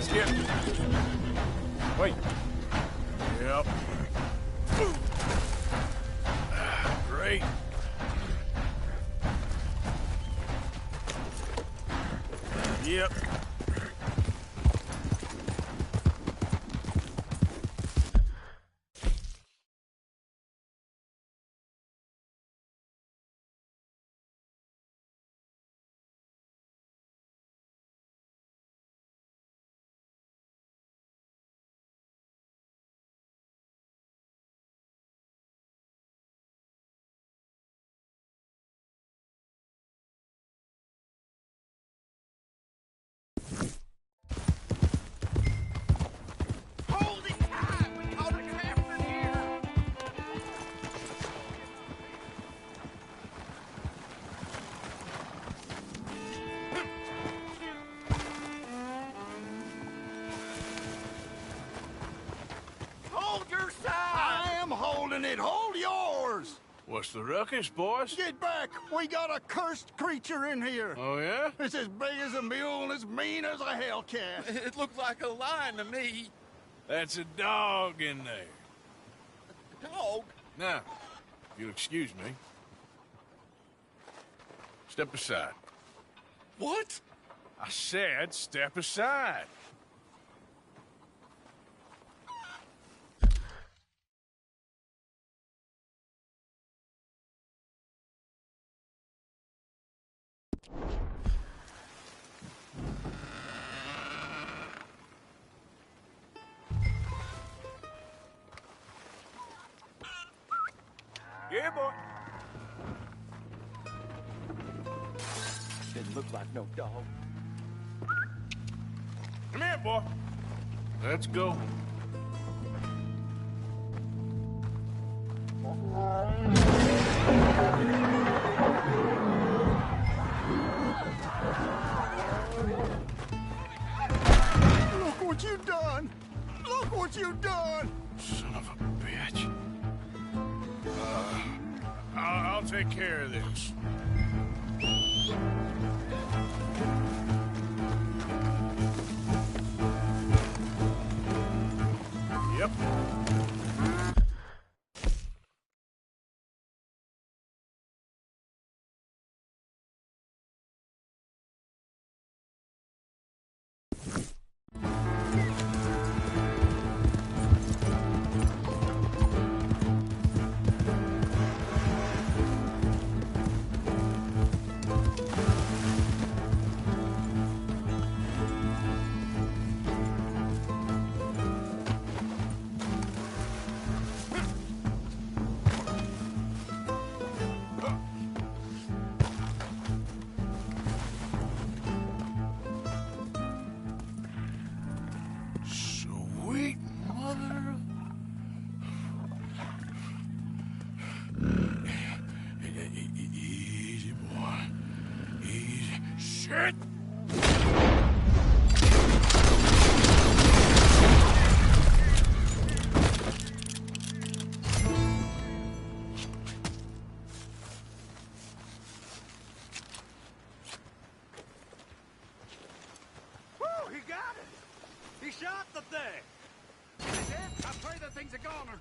Skip. Wait. Yep. Great. Yep. Hold yours! What's the ruckus, boys? Get back! We got a cursed creature in here! Oh, yeah? It's as big as a mule and as mean as a hellcat. It looked like a lion to me. That's a dog in there. A dog? Now, if you'll excuse me. Step aside. What? I said step aside. Yeah, boy. Didn't look like no dog. Come here, boy. Let's go. Look what you've done! Look what you've done! Son of a bitch. I'll take care of this. Yep. Sweet mother of... Easy, boy. Easy. Shit! Woo, he got it! He shot the thing! I pray the thing's a goner.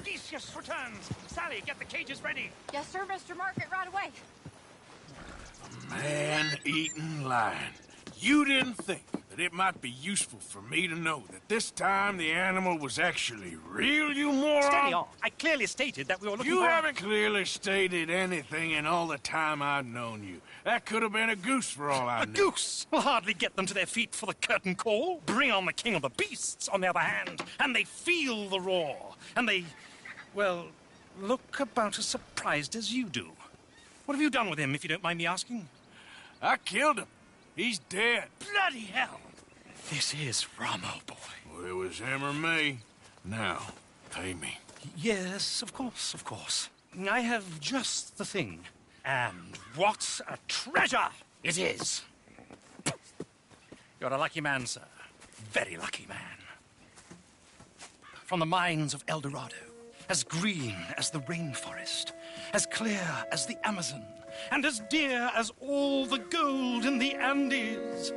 Odysseus returns! Sally, get the cages ready! Yes, sir, Mr. Margaret, right away. Man-eating lion. You didn't think that it might be useful for me to know that this time the animal was actually real, you moron? Steady on. I clearly stated that we were looking for... You haven't clearly stated anything in all the time I've known you. That could have been a goose for all I knew. A goose will hardly get them to their feet for the curtain call. Bring on the king of the beasts, on the other hand, and they feel the roar. And they, well, look about as surprised as you do. What have you done with him, if you don't mind me asking? I killed him. He's dead. Bloody hell! This is Ramo, boy. Well, it was him or me. Now, pay me. Yes, of course, of course. I have just the thing. And what a treasure it is! You're a lucky man, sir. Very lucky man. From the mines of El Dorado, as green as the rainforest, as clear as the Amazon, and as dear as all the gold in the Andes.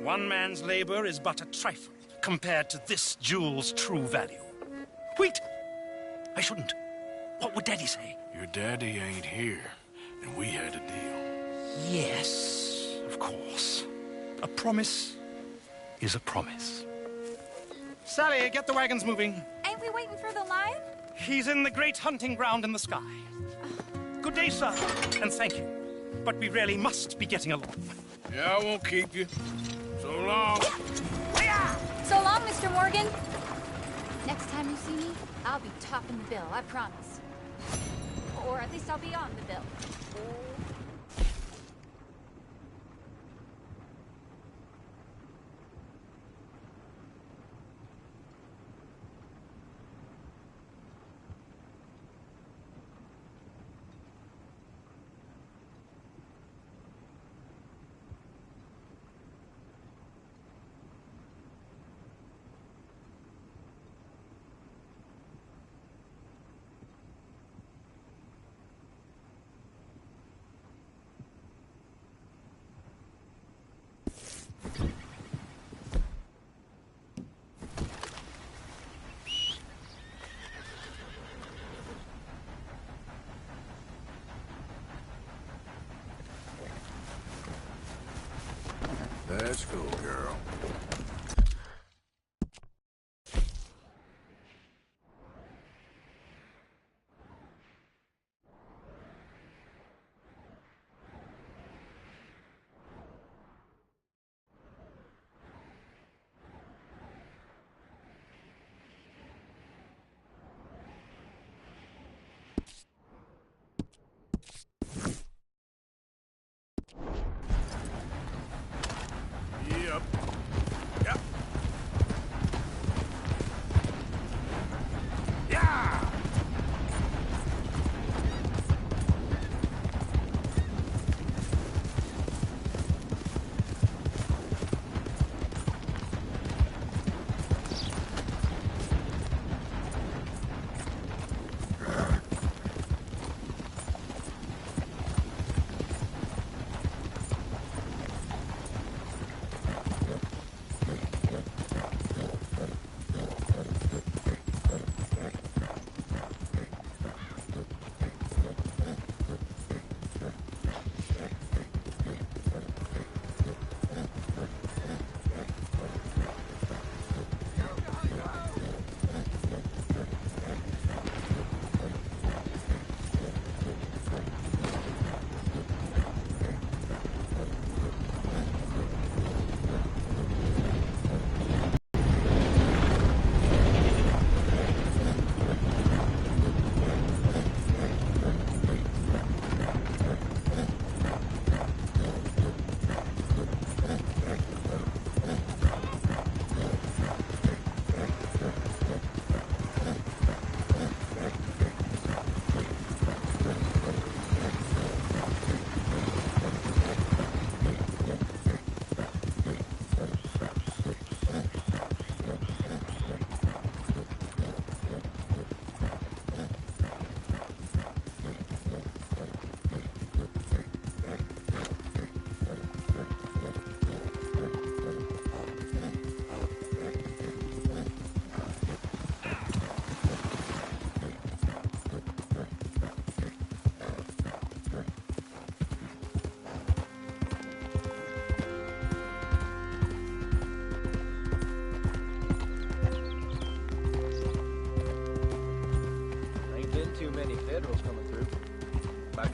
One man's labor is but a trifle compared to this jewel's true value. Wait! I shouldn't. What would Daddy say? Your daddy ain't here, and we had a deal. Yes, of course. A promise is a promise. Sally, get the wagons moving. Ain't we waiting for the lion? He's in the great hunting ground in the sky. Good day, sir, and thank you. But we really must be getting along. Yeah, I won't keep you. So long. So long, Mr. Morgan. Next time you see me, I'll be topping the bill, I promise. Or at least I'll be on the bill. Let's go, girl. Yep.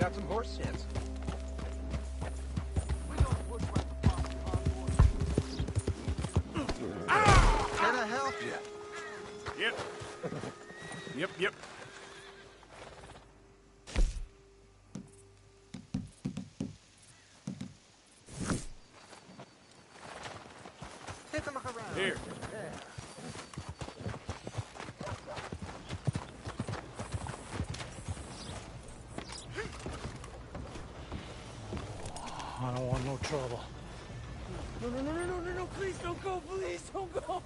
got some horse sense. Can I help you? Yep. Yep. Take a look around. Here. I don't want no trouble. No, please don't go, please don't go.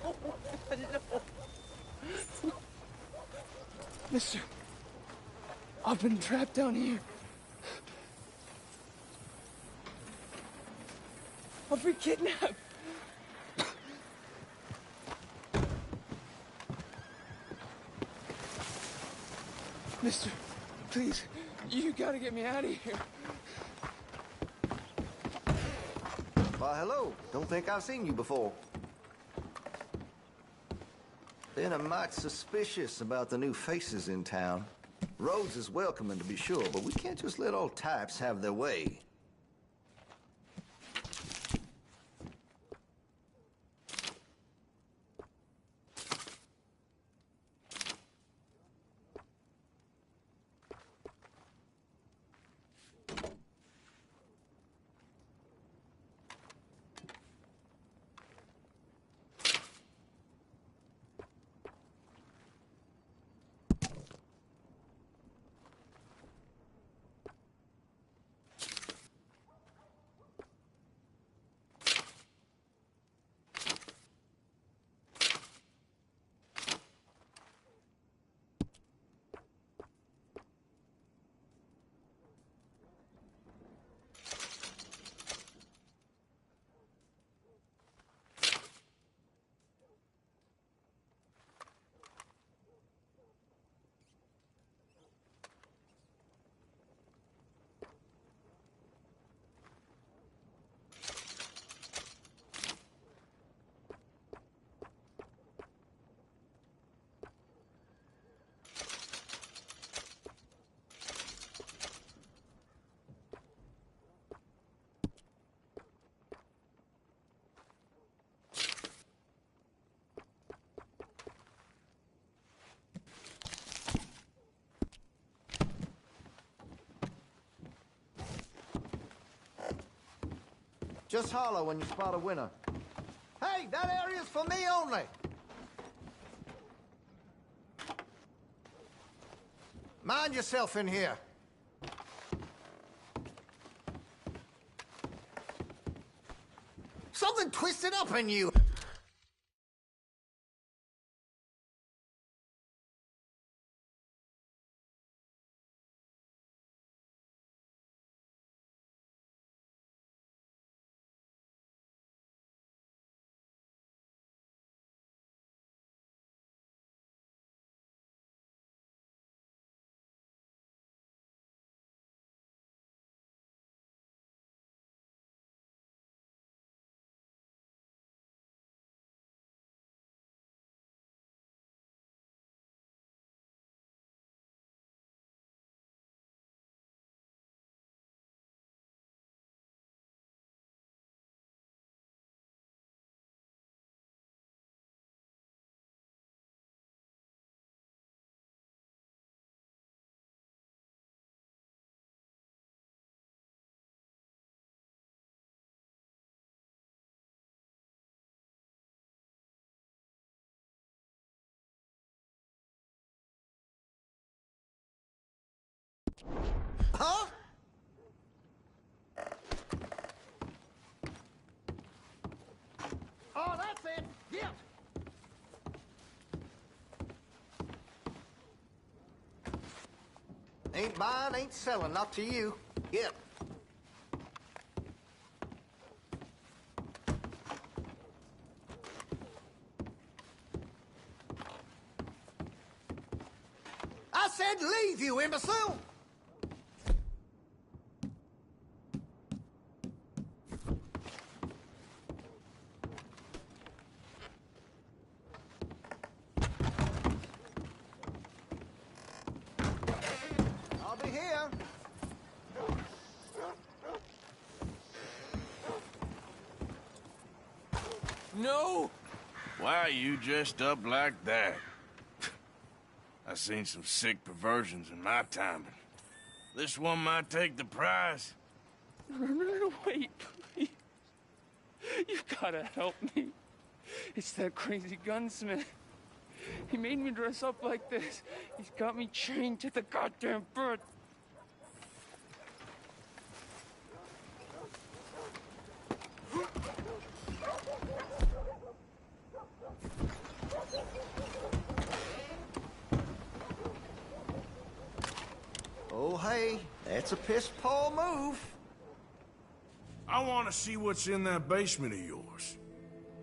No. Mister, I've been trapped down here. I've been kidnapped. Mister, please, you gotta get me out of here. Why, hello. Don't think I've seen you before. Been a mite suspicious about the new faces in town. Rhodes is welcoming, to be sure, but we can't just let old types have their way. Just holler when you spot a winner. Hey, that area's for me only. Mind yourself in here. Something twisted up in you. Huh? Oh, that's it. Get. Ain't buying, ain't selling, not to you. Get. I said leave, you imbecile! I'll be here. No! Why are you dressed up like that? I've seen some sick perversions in my time. This one might take the prize. No, wait, please. You gotta help me. It's that crazy gunsmith. He made me dress up like this. He's got me chained to the goddamn bed. Oh, hey, that's a piss-poor move. I want to see what's in that basement of yours.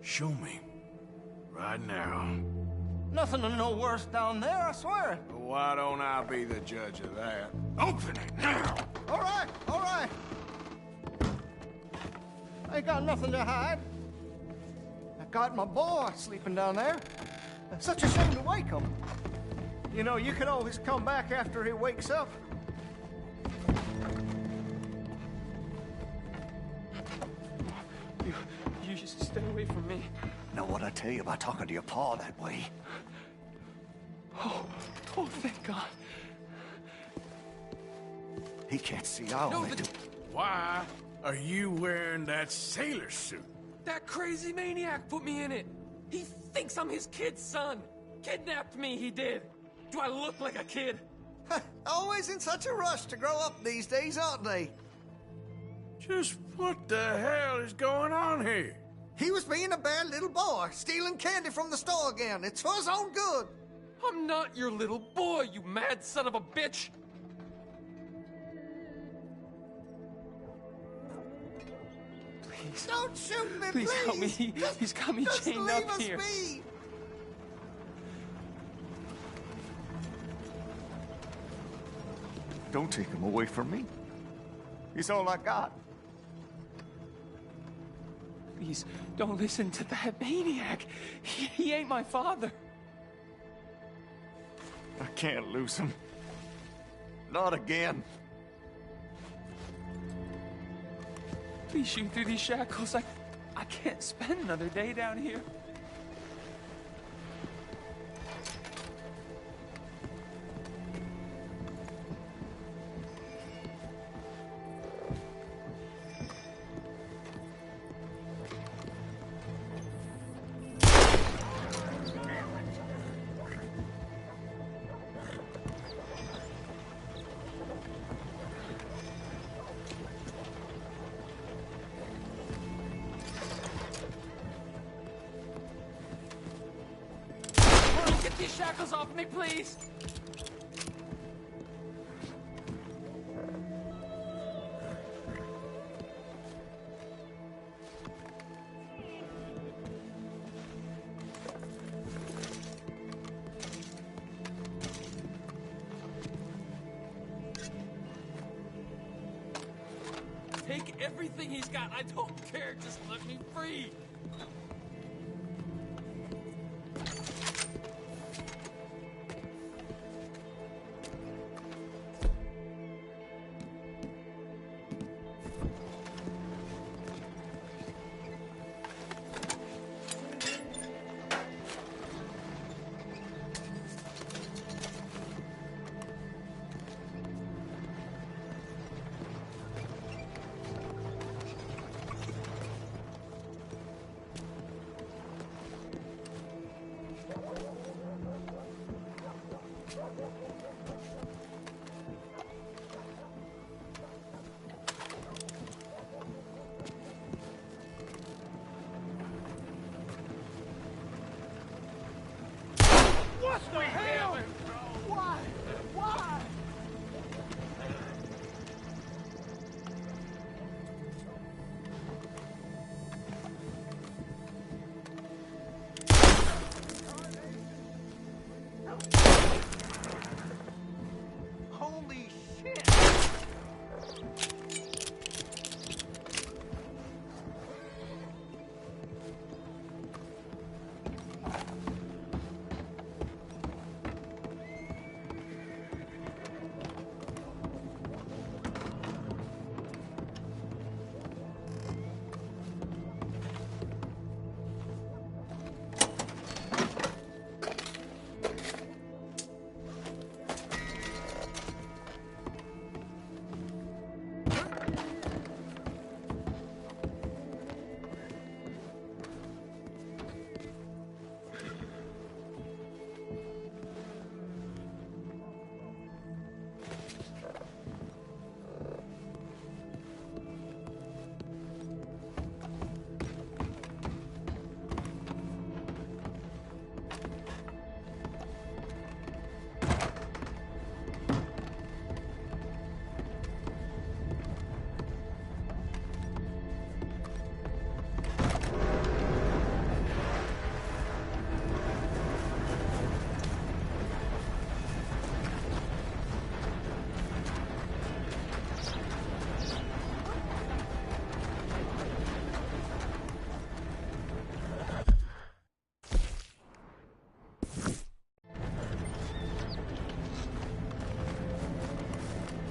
Show me. Right now. Nothing to no worse down there, I swear. Why don't I be the judge of that? Open it now! All right, all right. I ain't got nothing to hide. I got my boy sleeping down there. Such a shame to wake him. You know, you can always come back after he wakes up. You just stay away from me. Know what I tell you about talking to your pa that way? Oh, thank God. He can't see. I only do. Why are you wearing that sailor suit? That crazy maniac put me in it. He thinks I'm his kid's son. Kidnapped me, he did. Do I look like a kid? Always in such a rush to grow up these days, aren't they? Just what the hell is going on here? He was being a bad little boy, stealing candy from the store again. It's for his own good. I'm not your little boy, you mad son of a bitch. Please. Don't shoot me, please. Help me. He's got me chained up here. Just leave us be. Don't take him away from me. He's all I got. Please, don't listen to that maniac. He ain't my father. I can't lose him. Not again. Please shoot through these shackles. I can't spend another day down here. Get these shackles off me, please! Take everything he's got. I don't care. Just let me free.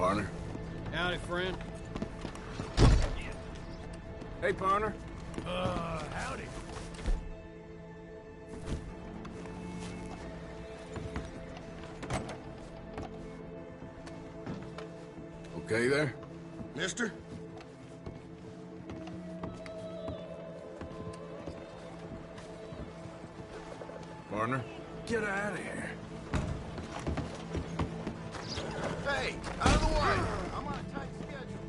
partner. Howdy, friend. Hey, partner. Howdy. Okay there? Mister? Partner? Get out of here. Hey, out of the way! I'm on a tight schedule.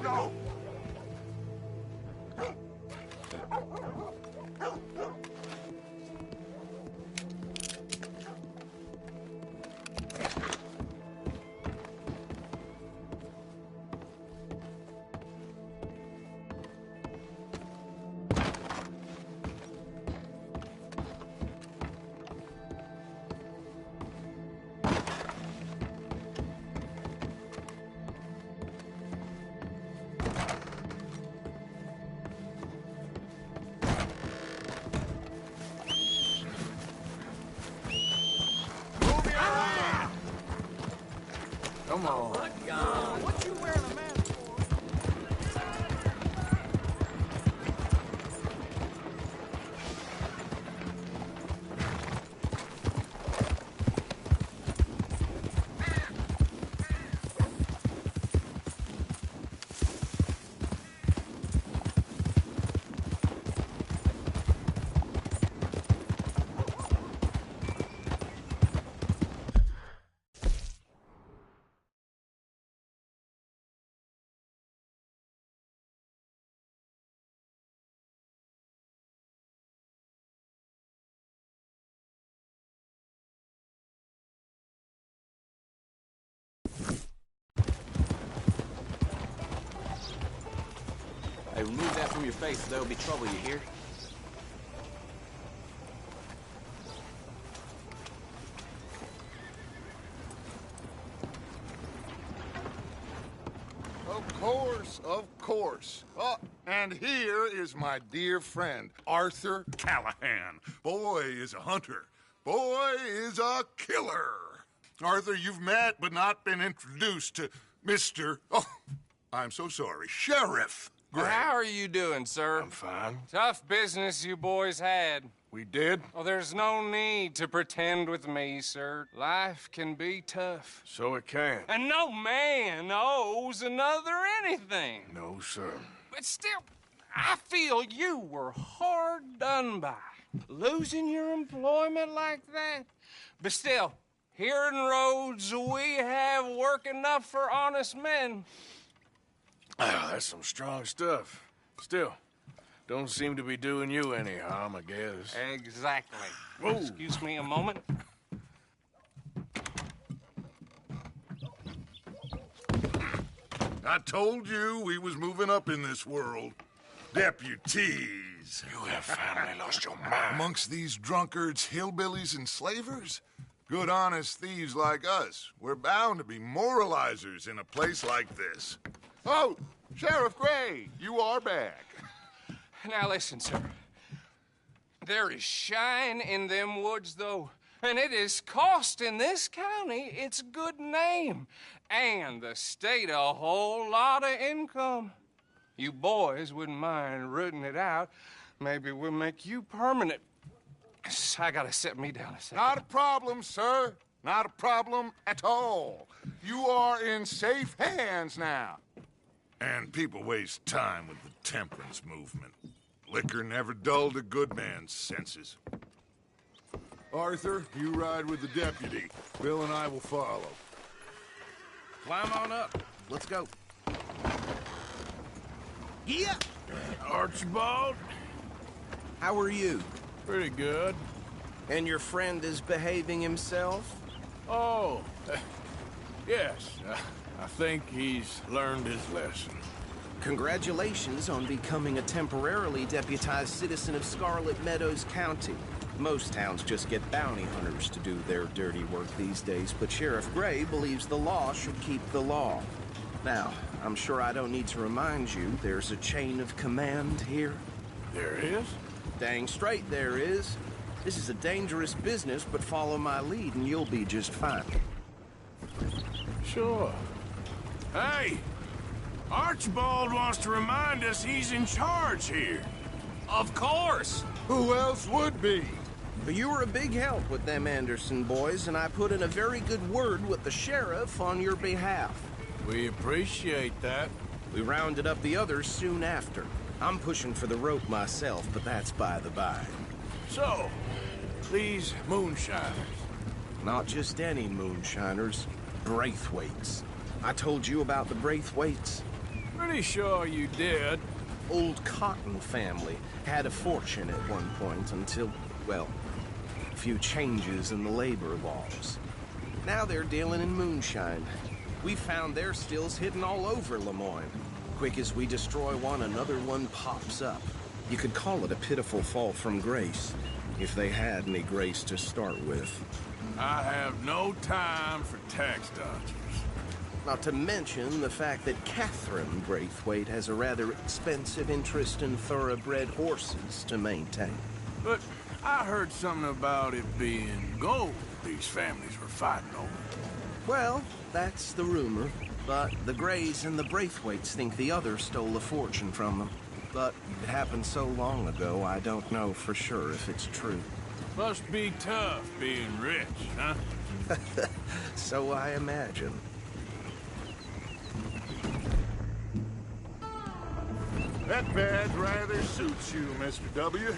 No! Come on. What you wearing a mask for? Hey, remove that from your face, or there'll be trouble, you hear? Of course, of course. Oh, and here is my dear friend, Arthur Callahan. Boy is a hunter. Boy is a killer. Arthur, you've met but not been introduced to Mr. Oh, I'm so sorry, Sheriff Gray. How are you doing, sir? I'm fine. Tough business you boys had. We did? Well, there's no need to pretend with me, sir. Life can be tough. So it can. And no man owes another anything. No, sir. But still, I feel you were hard done by. Losing your employment like that. But still, here in Rhodes, we have work enough for honest men. Oh, that's some strong stuff. Still, don't seem to be doing you any harm, I guess. Exactly. Whoa. Excuse me a moment. I told you we was moving up in this world. Deputies. You have finally lost your mind. Amongst these drunkards, hillbillies, and slavers? Good, honest thieves like us. We're bound to be moralizers in a place like this. Oh, Sheriff Gray, you are back. Now listen, sir. There is shine in them woods, though, and it is costing this county its good name and the state a whole lot of income. You boys wouldn't mind rooting it out. Maybe we'll make you permanent. I gotta sit me down a second. Not a problem, sir. Not a problem at all. You are in safe hands now. And people waste time with the temperance movement. Liquor never dulled a good man's senses. Arthur, you ride with the deputy. Bill and I will follow. Climb on up. Let's go. Yeah! Archibald? How are you? Pretty good. And your friend is behaving himself? Oh, yes. I think he's learned his lesson. Congratulations on becoming a temporarily deputized citizen of Scarlet Meadows County. Most towns just get bounty hunters to do their dirty work these days, but Sheriff Gray believes the law should keep the law. Now, I'm sure I don't need to remind you there's a chain of command here. There is? Dang straight there is. This is a dangerous business, but follow my lead and you'll be just fine. Sure. Hey! Archibald wants to remind us he's in charge here. Of course! Who else would be? But you were a big help with them Anderson boys, and I put in a very good word with the sheriff on your behalf. We appreciate that. We rounded up the others soon after. I'm pushing for the rope myself, but that's by the by. So, these moonshiners. Not just any moonshiners, Braithwaites. I told you about the Braithwaites? Pretty sure you did. Old Cotton family had a fortune at one point until, well, a few changes in the labor laws. Now they're dealing in moonshine. We found their stills hidden all over Lemoyne. Quick as we destroy one, another one pops up. You could call it a pitiful fall from grace, if they had any grace to start with. I have no time for tax dodgers. Not to mention the fact that Catherine Braithwaite has a rather expensive interest in thoroughbred horses to maintain. But I heard something about it being gold these families were fighting over. Well, that's the rumor. But the Grays and the Braithwaites think the other stole a fortune from them. But it happened so long ago, I don't know for sure if it's true. Must be tough being rich, huh? So I imagine. That badge rather suits you, Mr. W.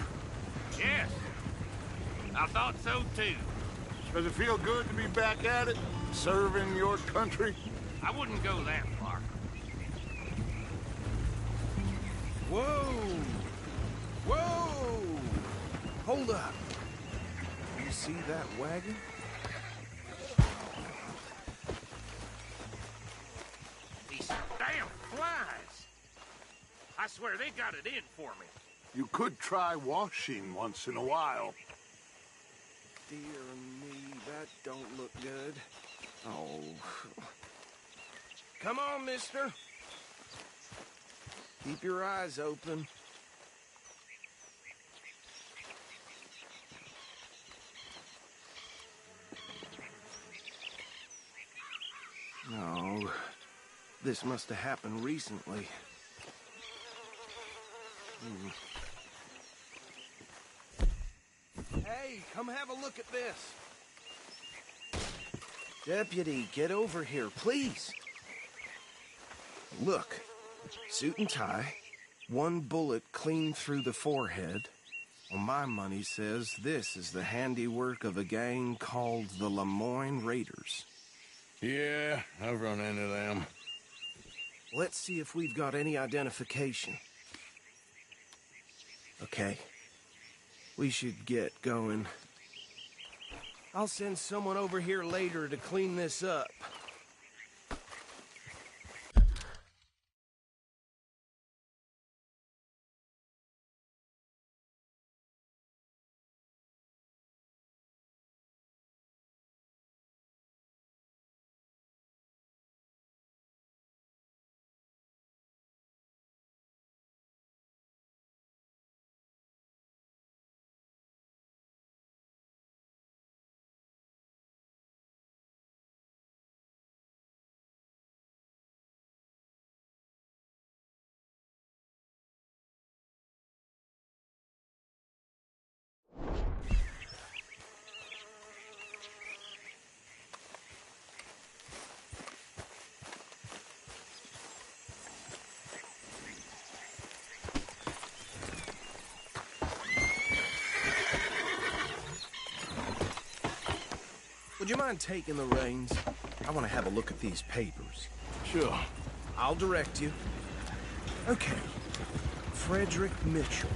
Yes. I thought so, too. Does it feel good to be back at it, serving your country? I wouldn't go that far. Whoa! Whoa! Hold up. You see that wagon? These damn flies! I swear they got it in for me. You could try washing once in a while. Dear me, that don't look good. Oh. Come on, mister. Keep your eyes open. No, this must have happened recently. Hey, come have a look at this. Deputy, get over here, please. Look, suit and tie, one bullet clean through the forehead. Well, my money says this is the handiwork of a gang called the Lemoyne Raiders. Yeah, I've run into them. Let's see if we've got any identification. Okay. We should get going. I'll send someone over here later to clean this up. Would you mind taking the reins? I want to have a look at these papers. Sure. I'll direct you. Okay. Frederick Mitchell,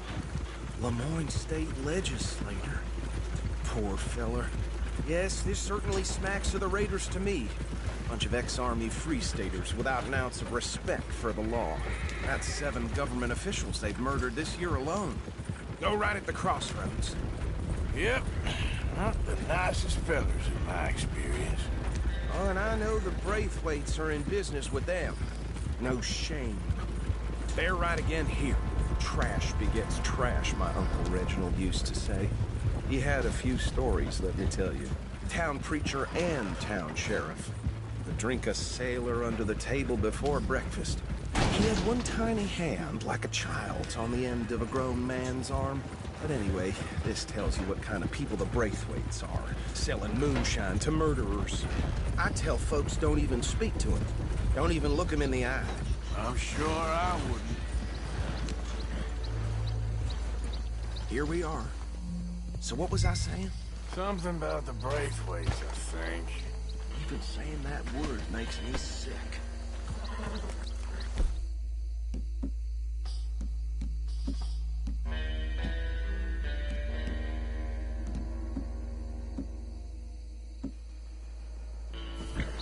Lemoyne State Legislator. Poor feller. Yes, this certainly smacks of the Raiders to me. Bunch of ex-Army Free Staters without an ounce of respect for the law. That's 7 government officials they've murdered this year alone. Go right at the crossroads. Yep. Not the nicest fellers in my experience. Oh, and I know the Braithwaites are in business with them. No shame. They're right again here. Trash begets trash, my Uncle Reginald used to say. He had a few stories, let me tell you. Town preacher and town sheriff. Would drink a sailor under the table before breakfast. He had one tiny hand, like a child's, on the end of a grown man's arm. But anyway, this tells you what kind of people the Braithwaites are. Selling moonshine to murderers. I tell folks don't even speak to him. Don't even look him in the eye. I'm sure I wouldn't. Here we are. So what was I saying? Something about the Braithwaites, I think. Even saying that word makes me sick.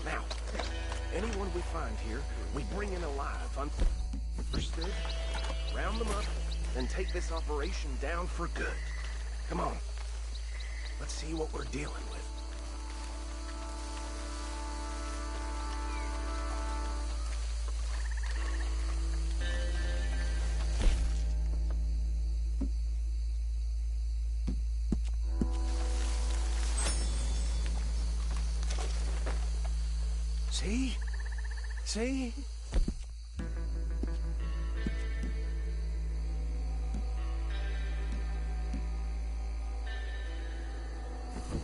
Now, anyone we find here, we bring in alive. Understood? Round them up, then take this operation down for good. Come on. Let's see what we're dealing with. See? See?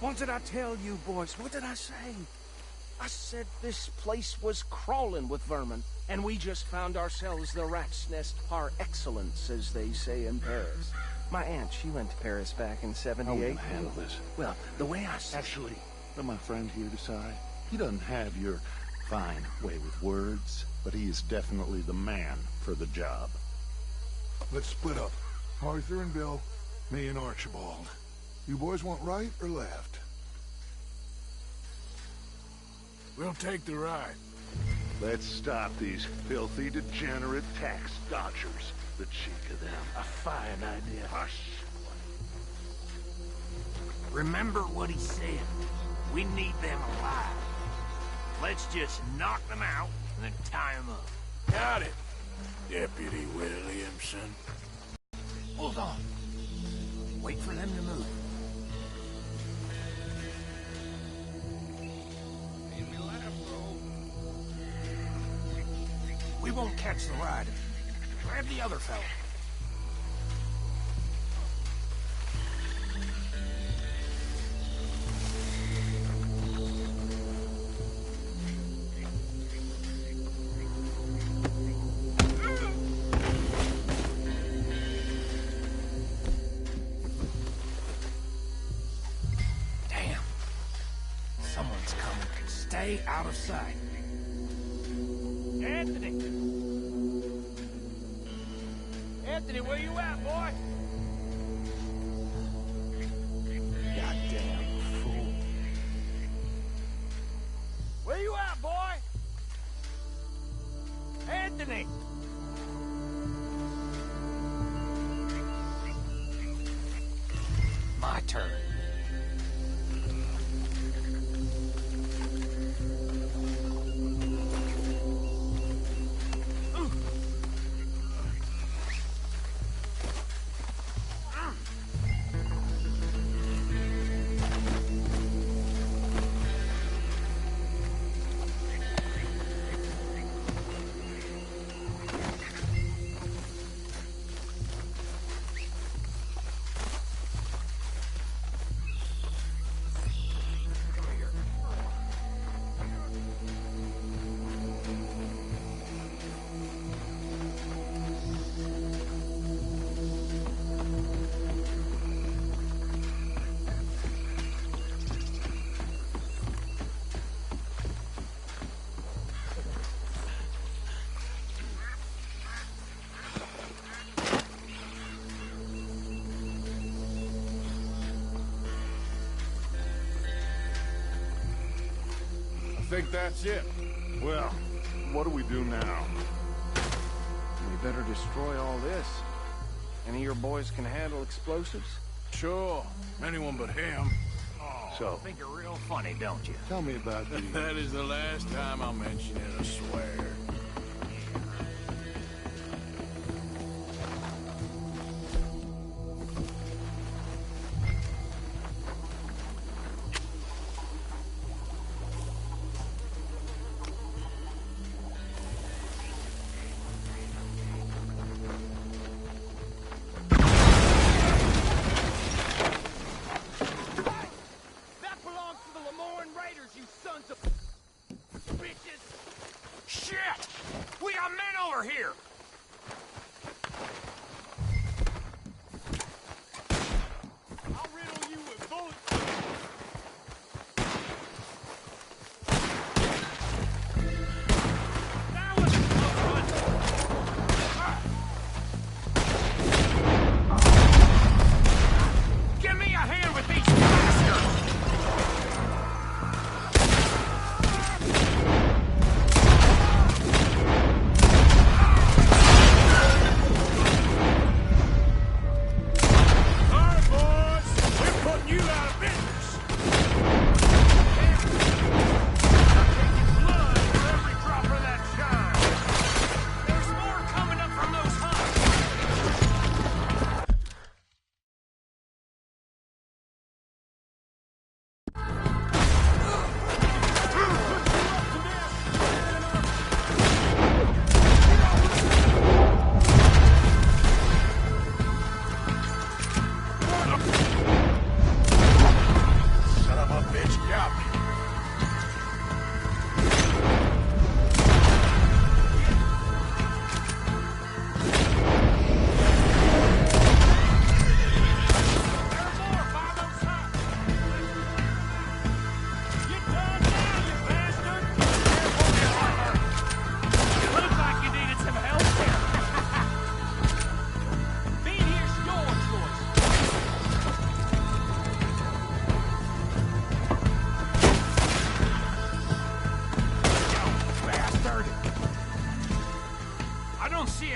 What did I tell you, boys? What did I say? I said this place was crawling with vermin, and we just found ourselves the rat's nest par excellence, as they say in Paris. My aunt, she went to Paris back in '78. How will you handle this? Well, the way I see... Actually, let my friend here decide. He doesn't have your fine way with words, but he is definitely the man for the job. Let's split up. Arthur and Bill, me and Archibald. You boys want right or left? We'll take the right. Let's stop these filthy, degenerate tax dodgers. The cheek of them. A fine idea. Hush. Remember what he said. We need them alive. Let's just knock them out and then tie them up. Got it, Deputy Williamson. Hold on. Wait for them to move. We won't catch the rider. Grab the other fella. Damn. Someone's coming. Stay out of sight. Anthony! Anthony, where you at, boy? Goddamn fool. Where you at, boy? Anthony! My turn. think that's it. Well, what do we do now? We better destroy all this. Any of your boys can handle explosives? Sure. Anyone but him. So, Think you're real funny, don't you? tell me about the... That is the last time I'll mention it, I swear. Shit! We got men over here! I'll riddle you with bullets! That was a close one! Give me a hand with these bastards!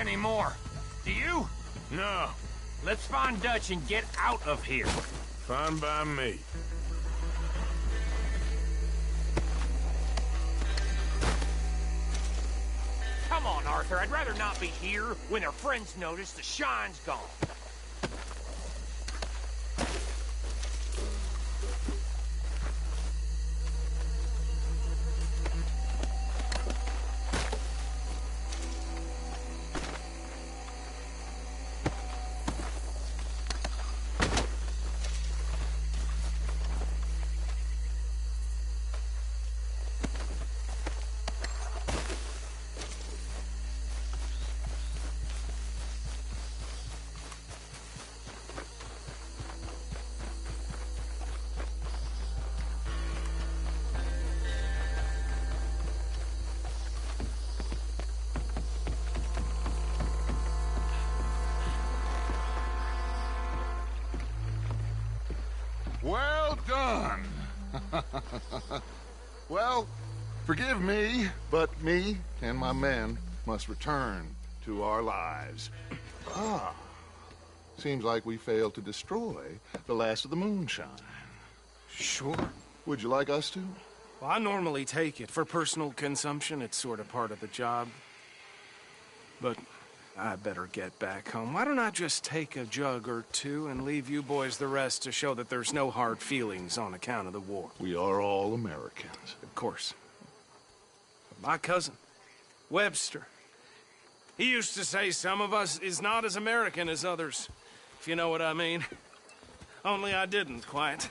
Anymore. Do you? No. Let's find Dutch and get out of here. Fine by me. Come on, Arthur. I'd rather not be here when their friends notice the shine's gone. Well done. Well, forgive me, but me and my men must return to our lives. Ah, seems like we failed to destroy the last of the moonshine. Sure. Would you like us to? Well, I normally take it. For personal consumption, it's sort of part of the job. But I better get back home. Why don't I just take a jug or two and leave you boys the rest to show that there's no hard feelings on account of the war? We are all Americans. Of course. But my cousin, Webster, he used to say some of us is not as American as others, if you know what I mean. Only I didn't quite.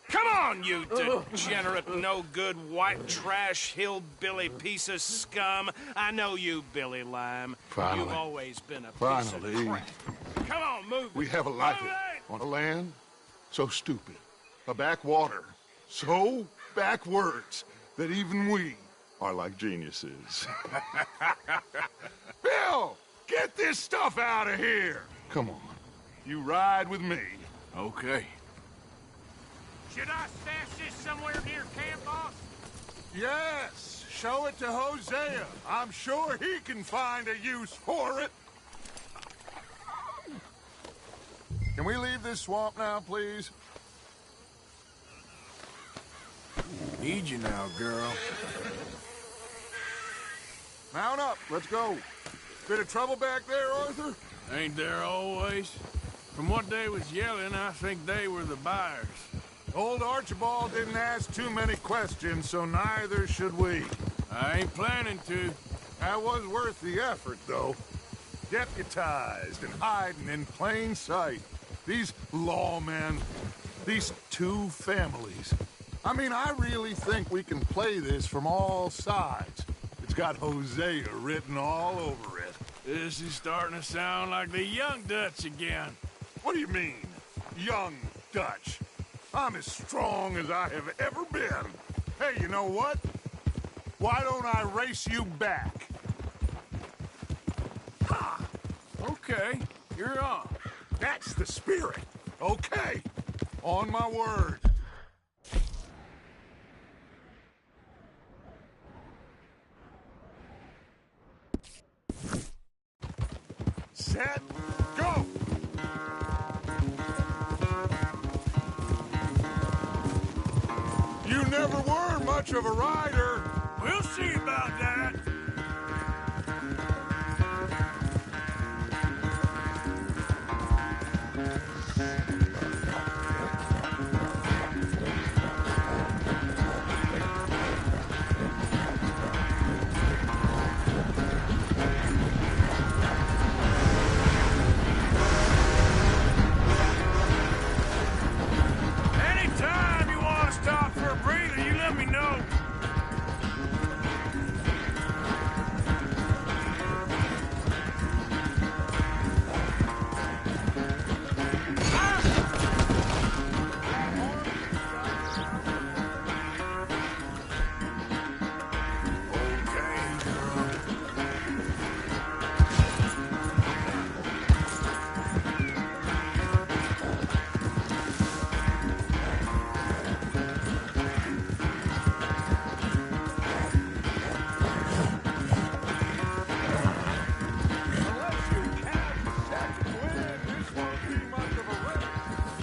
Come on, you degenerate, no-good, white trash, hillbilly piece of scum. I know you, Billy Lime. Finally. You've always been a piece of Finally. crap. Come on, move. We have a life on a land so stupid, a backwater so backwards that even we are like geniuses. Bill, get this stuff out of here. Come on, you ride with me. Okay. Should I stash this somewhere near camp, boss? Yes, show it to Hosea. I'm sure he can find a use for it. Can we leave this swamp now, please? Need you now, girl. Mount up. Let's go. Bit of trouble back there, Arthur? Ain't there always? From what they was yelling, I think they were the buyers. Old Archibald didn't ask too many questions, so neither should we. I ain't planning to. That was worth the effort, though. Deputized and hiding in plain sight. These lawmen, these two families. I mean, I really think we can play this from all sides. It's got Hosea written all over it. This is starting to sound like the Young Dutch again. What do you mean, Young Dutch? I'm as strong as I have ever been. Hey, you know what? Why don't I race you back? Ha! Okay, you're on. That's the spirit. Okay, on my word. Set, go! You never were much of a rider. We'll see about that. Anytime you want to stop for a breather, you let me know.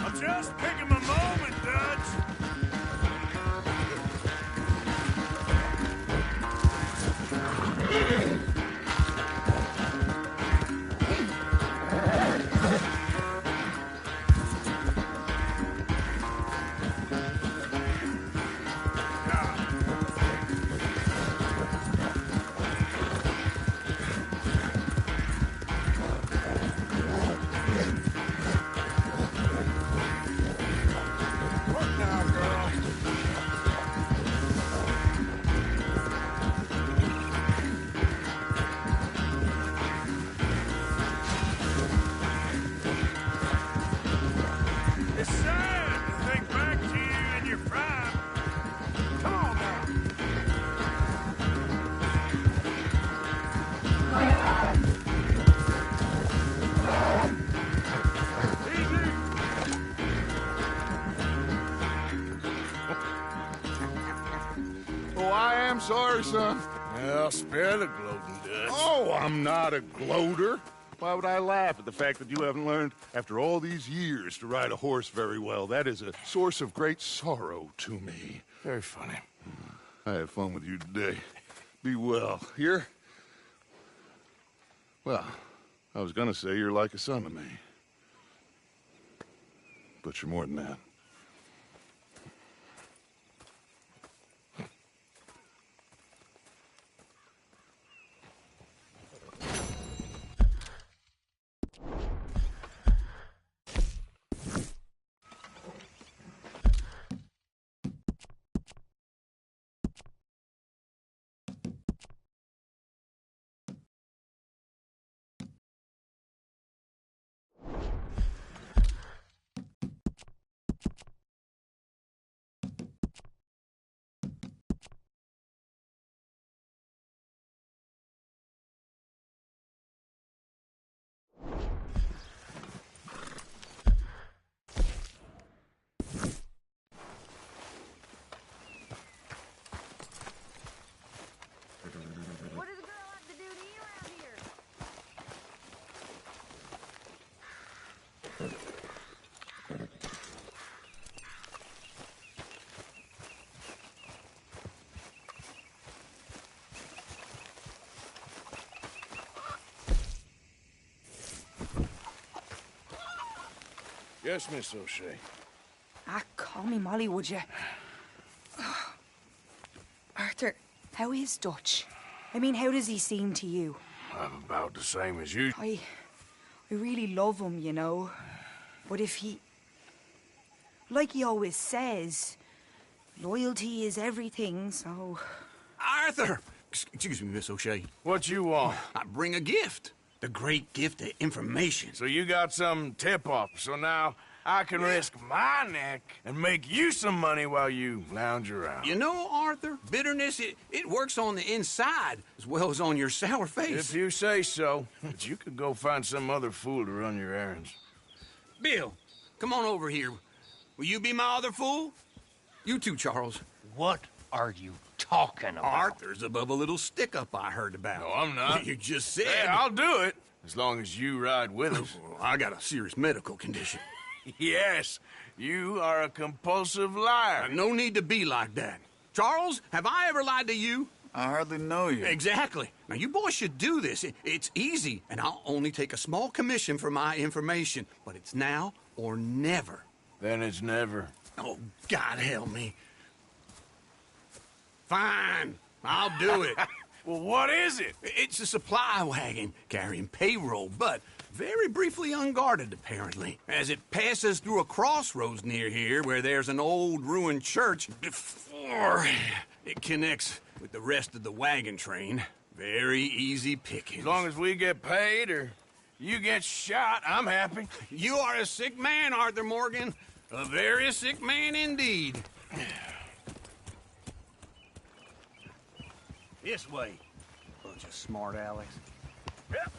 I'm just picking my moment, Dutch. Work now, girl. It's sad to think back to you in your prime. Come on now. Easy. Oh, I am sorry, son. Well, spare the gloating, Dutch. Oh, I'm not a gloater. Why would I laugh at the fact that you haven't learned, after all these years, to ride a horse very well? That is a source of great sorrow to me. Very funny. I had fun with you today. Be well. Here? Well, I was gonna say you're like a son to me. But you're more than that. Yes, Miss O'Shea. Ah, call me Molly, would you? Arthur, how is Dutch? I mean, how does he seem to you? I'm about the same as you. I really love him, you know. But if he... Like he always says, loyalty is everything, so... Arthur! Excuse me, Miss O'Shea. What you want? I bring a gift. The great gift of information. So you got some tip-off, so now I can risk my neck and make you some money while you lounge around. You know, Arthur, bitterness, it works on the inside as well as on your sour face. If you say so. But you could go find some other fool to run your errands. Bill, come on over here. Will you be my other fool? You too, Charles. What are you talking about? Arthur's above a little stick-up I heard about. No, I'm not. You just said... Hey, I'll do it, as long as you ride with us. I got a serious medical condition. Yes, you are a compulsive liar. No need to be like that. Charles, have I ever lied to you? I hardly know you. Exactly. Now, you boys should do this. It's easy, and I'll only take a small commission for my information. But it's now or never. Then it's never. Oh, God help me. Fine, I'll do it. Well, what is it? It's a supply wagon carrying payroll, but very briefly unguarded, apparently. As it passes through a crossroads near here where there's an old ruined church before it connects with the rest of the wagon train. Very easy pickings. As long as we get paid or you get shot, I'm happy. You are a sick man, Arthur Morgan. A very sick man indeed. This way. Bunch of smart Alex. Yep.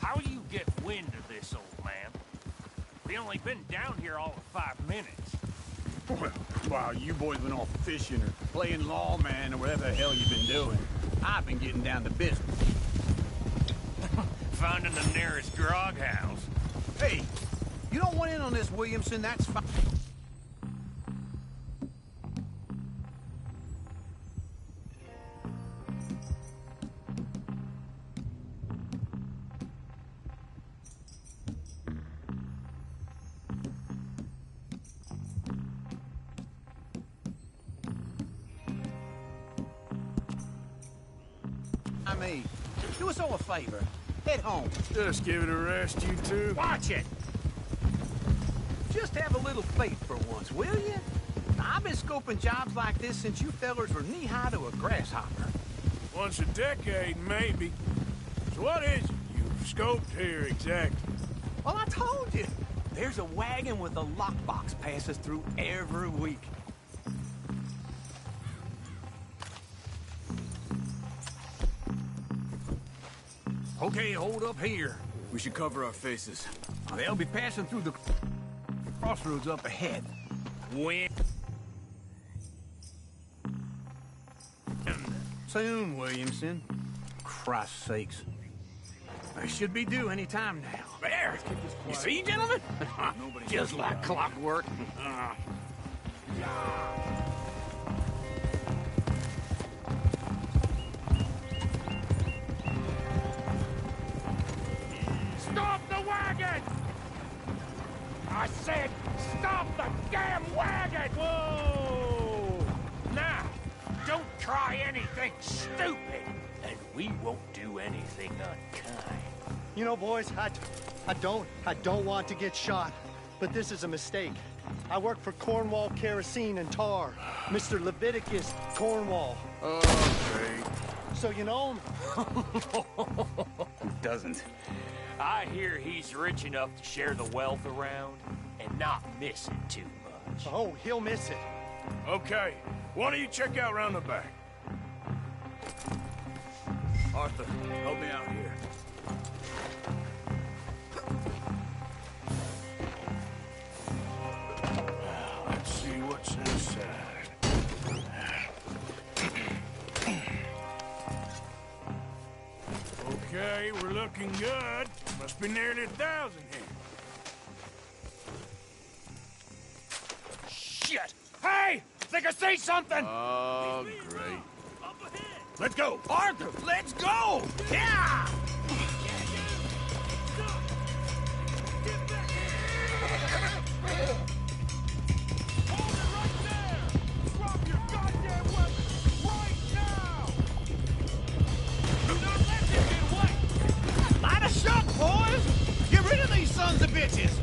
How do you get wind of this, old man? We only been down here all of 5 minutes. Well, while you boys been off fishing or playing lawman or whatever the hell you've been doing, I've been getting down to business. Finding the nearest grog house. Hey, you don't want in on this, Williamson, that's fine. Do us all a favor. Head home. Just give it a rest, you two. Watch it! Just have a little faith for once, will you? I've been scoping jobs like this since you fellers were knee-high to a grasshopper. Once a decade, maybe. So what is it you've scoped here exactly? Well, I told you. There's a wagon with a lockbox passes through every week. Okay, hold up here. We should cover our faces. They'll be passing through the crossroads up ahead. When? Soon, Williamson. Christ's sakes. They should be due any time now. There! You see, gentlemen? Just like clockwork. Stop the wagon! I said, stop the damn wagon! Whoa! Now, don't try anything stupid, and we won't do anything unkind. You know, boys, I don't want to get shot, but this is a mistake. I work for Cornwall Kerosene and Tar, Mr. Leviticus Cornwall. Oh, great. So you know him? Who doesn't? I hear he's rich enough to share the wealth around and not miss it too much. Oh, he'll miss it. Okay, why don't you check out round the back? Arthur, help me out here. Let's see what's inside. Okay, we're looking good. Must be nearly 1,000 here. Shit! Hey! Think I see something! Oh, great. Let's go! Arthur, let's go! Yeah! Light a shot, boys! Get rid of these sons of bitches!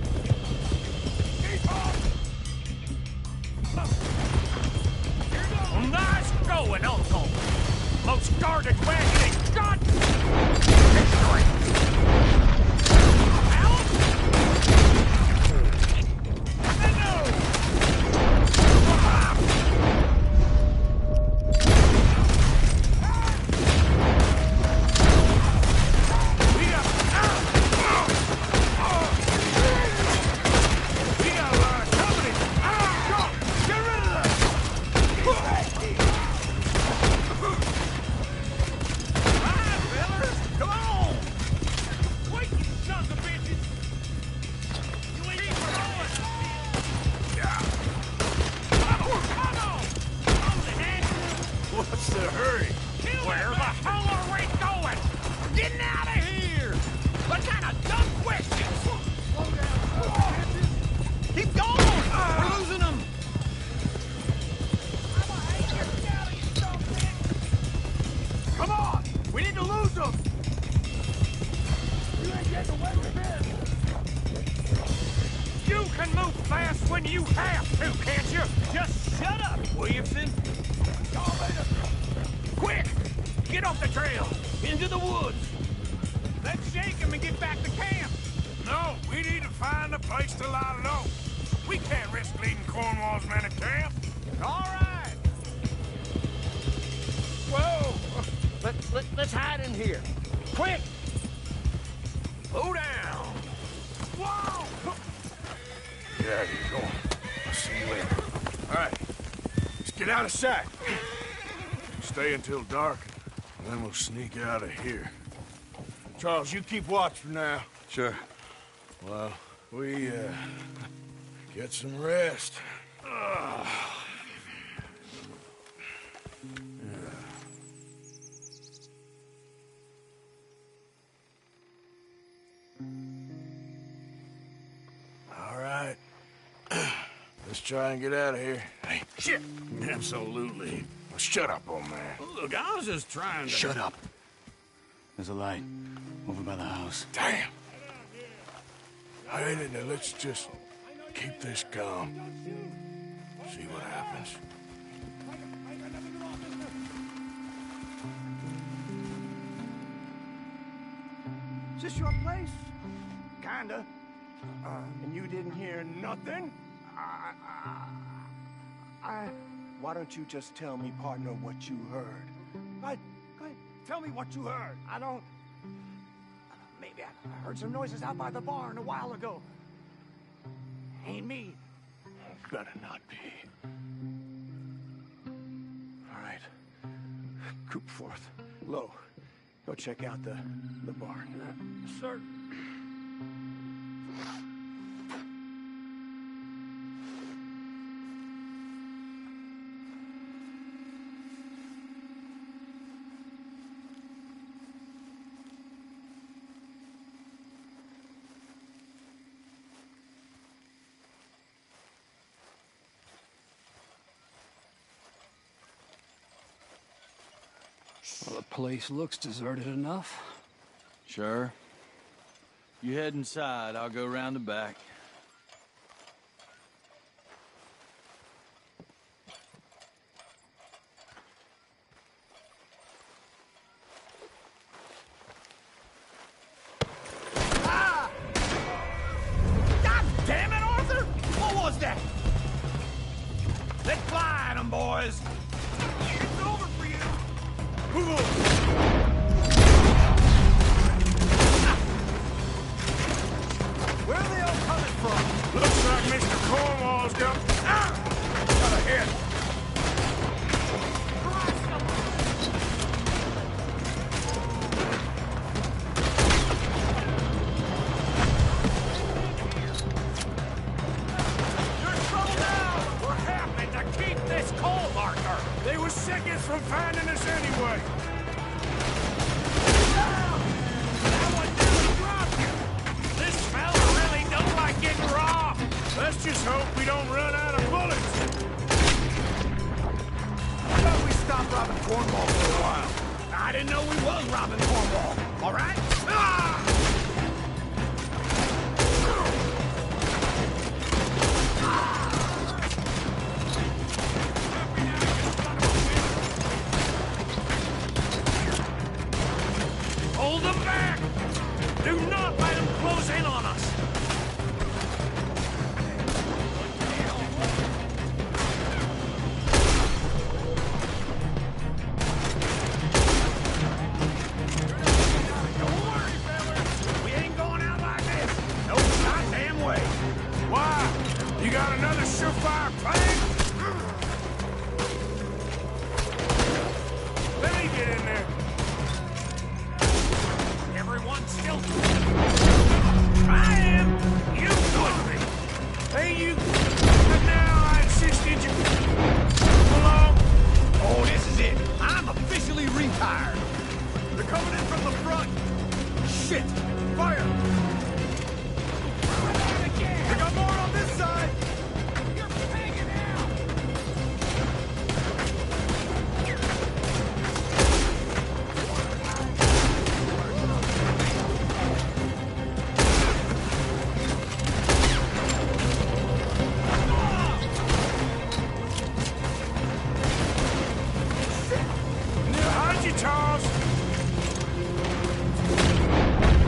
Nice going, Uncle. Most guarded wagon in God. What's the hurry? Where the hell are we going? Getting out of here! What kind of dumb questions? Keep going! We're losing them! Come on! We need to lose them! You ain't getting away with this! You can move fast when you have to, can't you? Just shut up, Williamson! Quick! Get off the trail! Into the woods! Let's shake him and get back to camp! No, we need to find a place to lie low. We can't risk leading Cornwall's men to camp. All right! Whoa! Let's hide in here. Quick! Slow down! Whoa! Get out of here, go on. I'll see you later. All right, let's get out of sight. Stay until dark, and then we'll sneak out of here. Charles, you keep watch for now. Sure. Well, we, get some rest. All right. Let's try and get out of here. Hey, shit! Absolutely. Well, shut up, old man. Look, I was just trying to... Shut up. There's a light over by the house. Damn. All right, now let's just keep this calm. See what happens. Is this your place? Kinda. And you didn't hear nothing? Why don't you just tell me, partner, what you heard? Go ahead. Tell me what you heard. I don't... Maybe I heard some noises out by the barn a while ago. Ain't me. Better not be. All right. Coopforth. Low. Go check out the barn. Sir. Well, the place looks deserted enough. Sure. You head inside, I'll go round the back. God damn it, Arthur! What was that? Let's fly at them, boys! It's over for you! Where are they all coming from? Looks like Mr. Cornwall's got a hit. You're in trouble now! We're having to keep this coal marker! They were seconds from finding us anyway. That one nearly dropped you! This fella really don't like getting raw! Let's just hope we don't run out of bullets. I thought we stopped robbing Cornwall for a while. I didn't know we was robbing Cornwall. All right? Ah! Hold them back! Do not let them close in on us! Don't worry, fellas. We ain't going out like this. No goddamn way. Why? You got another surefire plan? Let me get in there. Everyone still... I am! You would be! Hey, you... But now I insisted you... Along. Oh, this is it. I'm officially retired. They're coming in from the front. Shit! Fire! We got more on this side. You're hanging out. How'd you, Charles?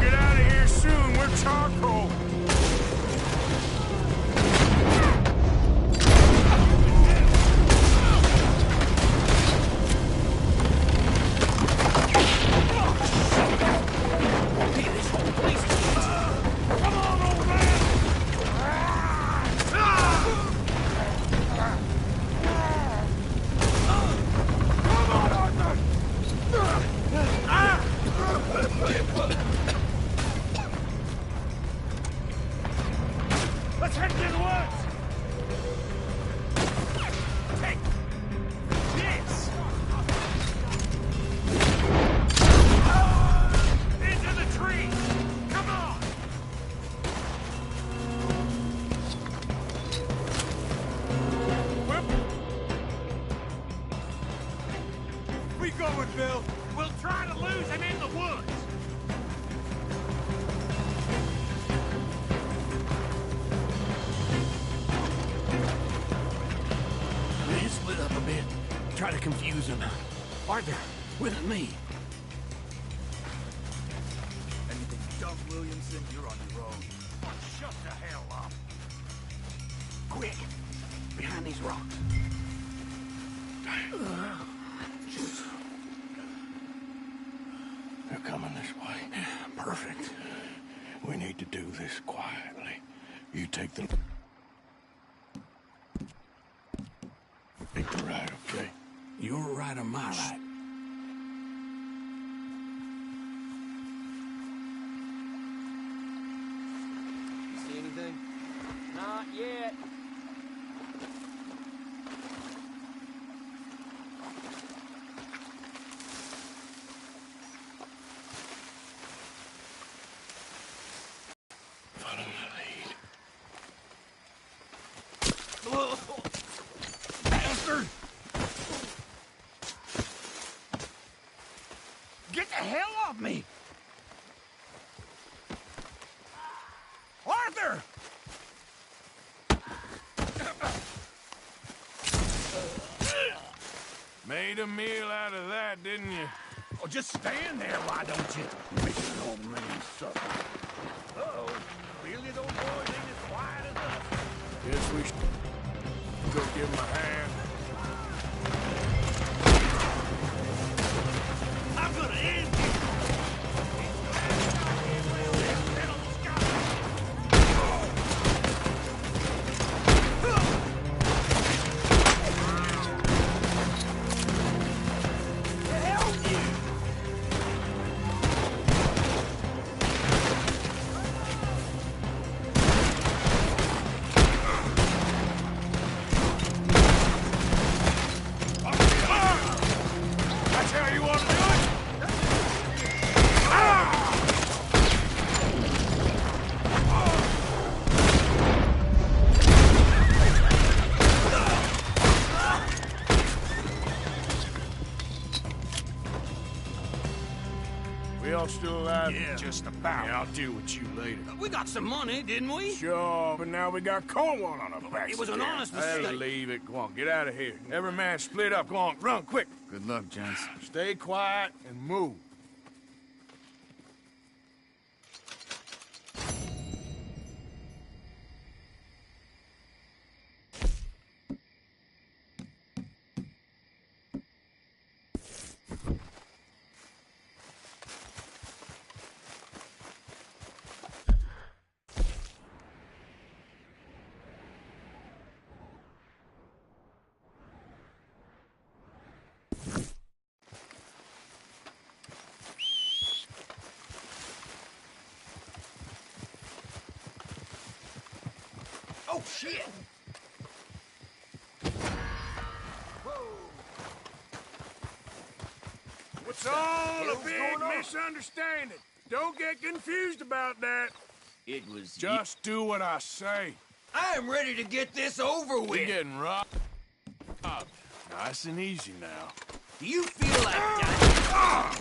Get out of here soon. We're charcoal. Come on, old man! Come on, Arthur! Let's head to the woods! Take this! Into the trees! Come on! We going, Bill? We'll try to lose him in the woods! They split up a bit. Try to confuse them. Arthur, with me. Anything dumb, Williamson, you're on your own. Shut the hell up! Quick! Behind these rocks. They're coming this way. Perfect. We need to do this quietly. You take the right, okay? You're right on my right. You see anything? Not yet. Follow my lead. Bastard! Get the hell off me! Arthur! Made a meal out of that, didn't you? Oh, just stand there, why don't you? Making an old man suffer. Uh-oh. Clearly those boys ain't as quiet as us. Guess we should go give him a hand. I'm gonna end you! all still alive? Yeah. Just about. Yeah, I'll deal with you later. We got some money, didn't we? Sure, but now we got Cornwall on our backs. It was an honest Hey, mistake. leave it. Go on, get out of here. Every man split up. Go on, run, quick. Good luck, gents. Stay quiet and move. Oh, shit! It's all a big misunderstanding. Don't get confused about that. It was... Just do what I say. I am ready to get this over with. You're getting robbed. Nice and easy now. Do you feel like dying?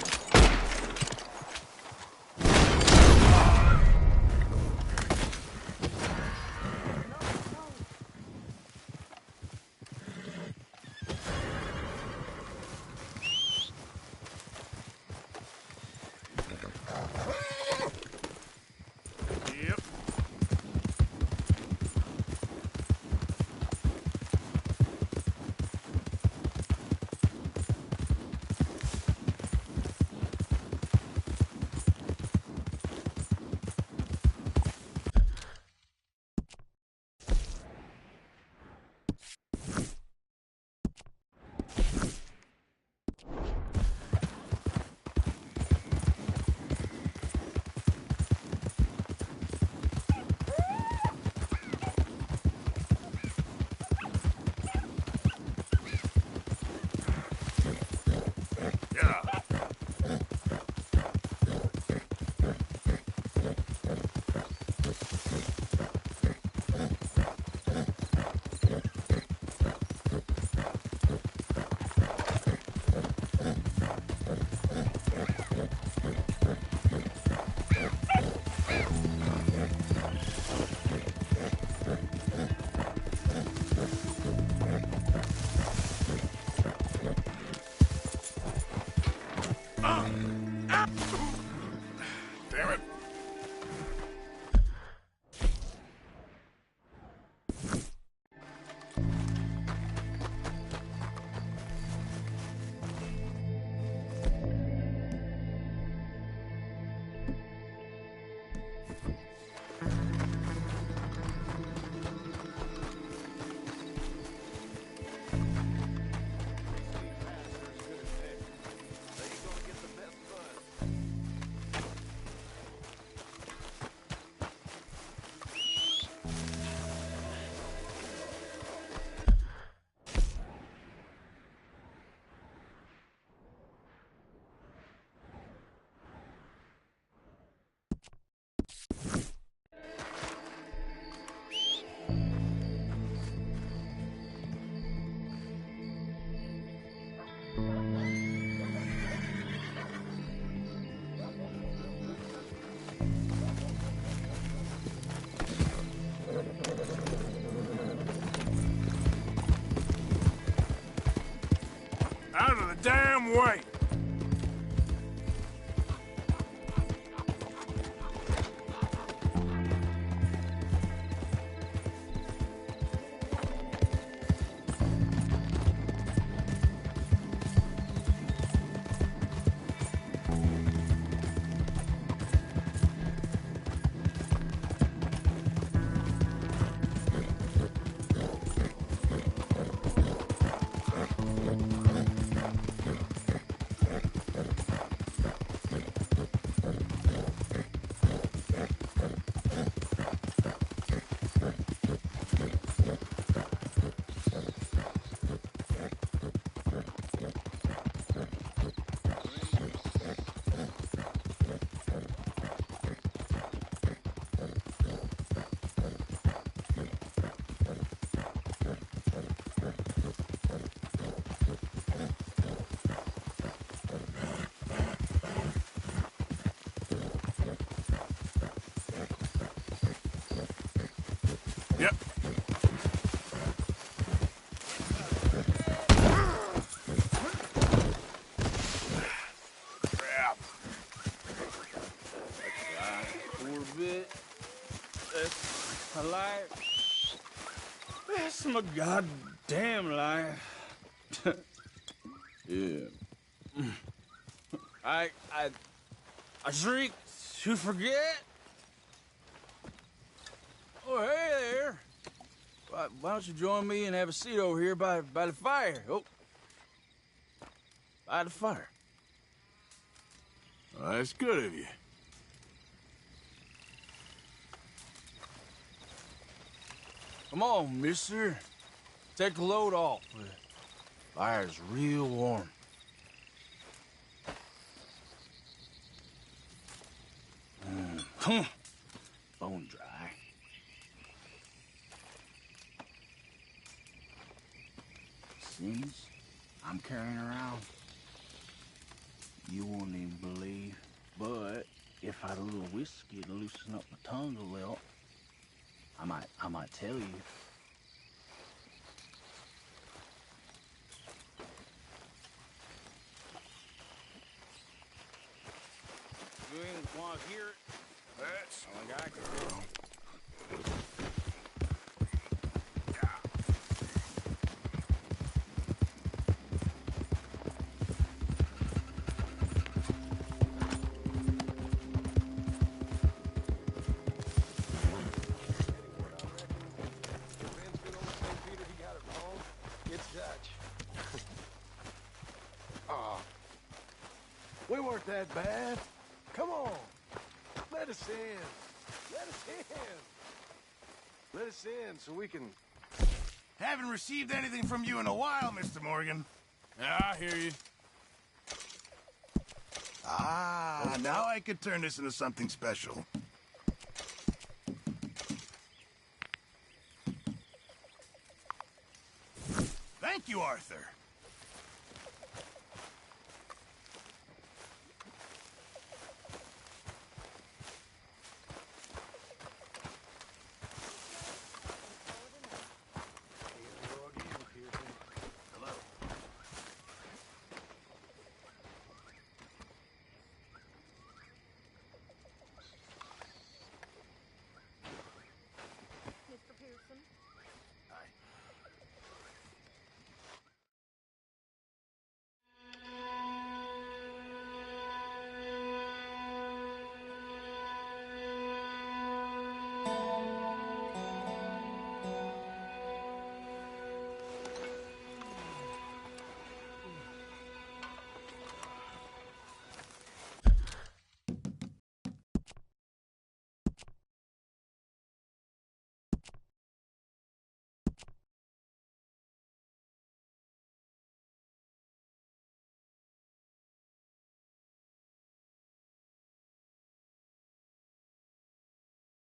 Yep. Damn it. Out of the damn way! Yep. Crap. For a bit. That's my life. That's my goddamn life. Yeah. I drink to forget. Oh, hey there. Why don't you join me and have a seat over here by the fire? Oh. By the fire. Well, that's good of you. Come on, mister. Take the load off. The fire's real warm. Bone dry. Sins I'm carrying around, you won't even believe. But if I had a little whiskey to loosen up my tongue a little, I might tell you. You ain't want to hear it? That's all I got. We weren't that bad. Come on. Let us in. Let us in. Let us in so we can... Haven't received anything from you in a while, Mr. Morgan. Yeah, I hear you. Ah, now I could turn this into something special. Thank you, Arthur.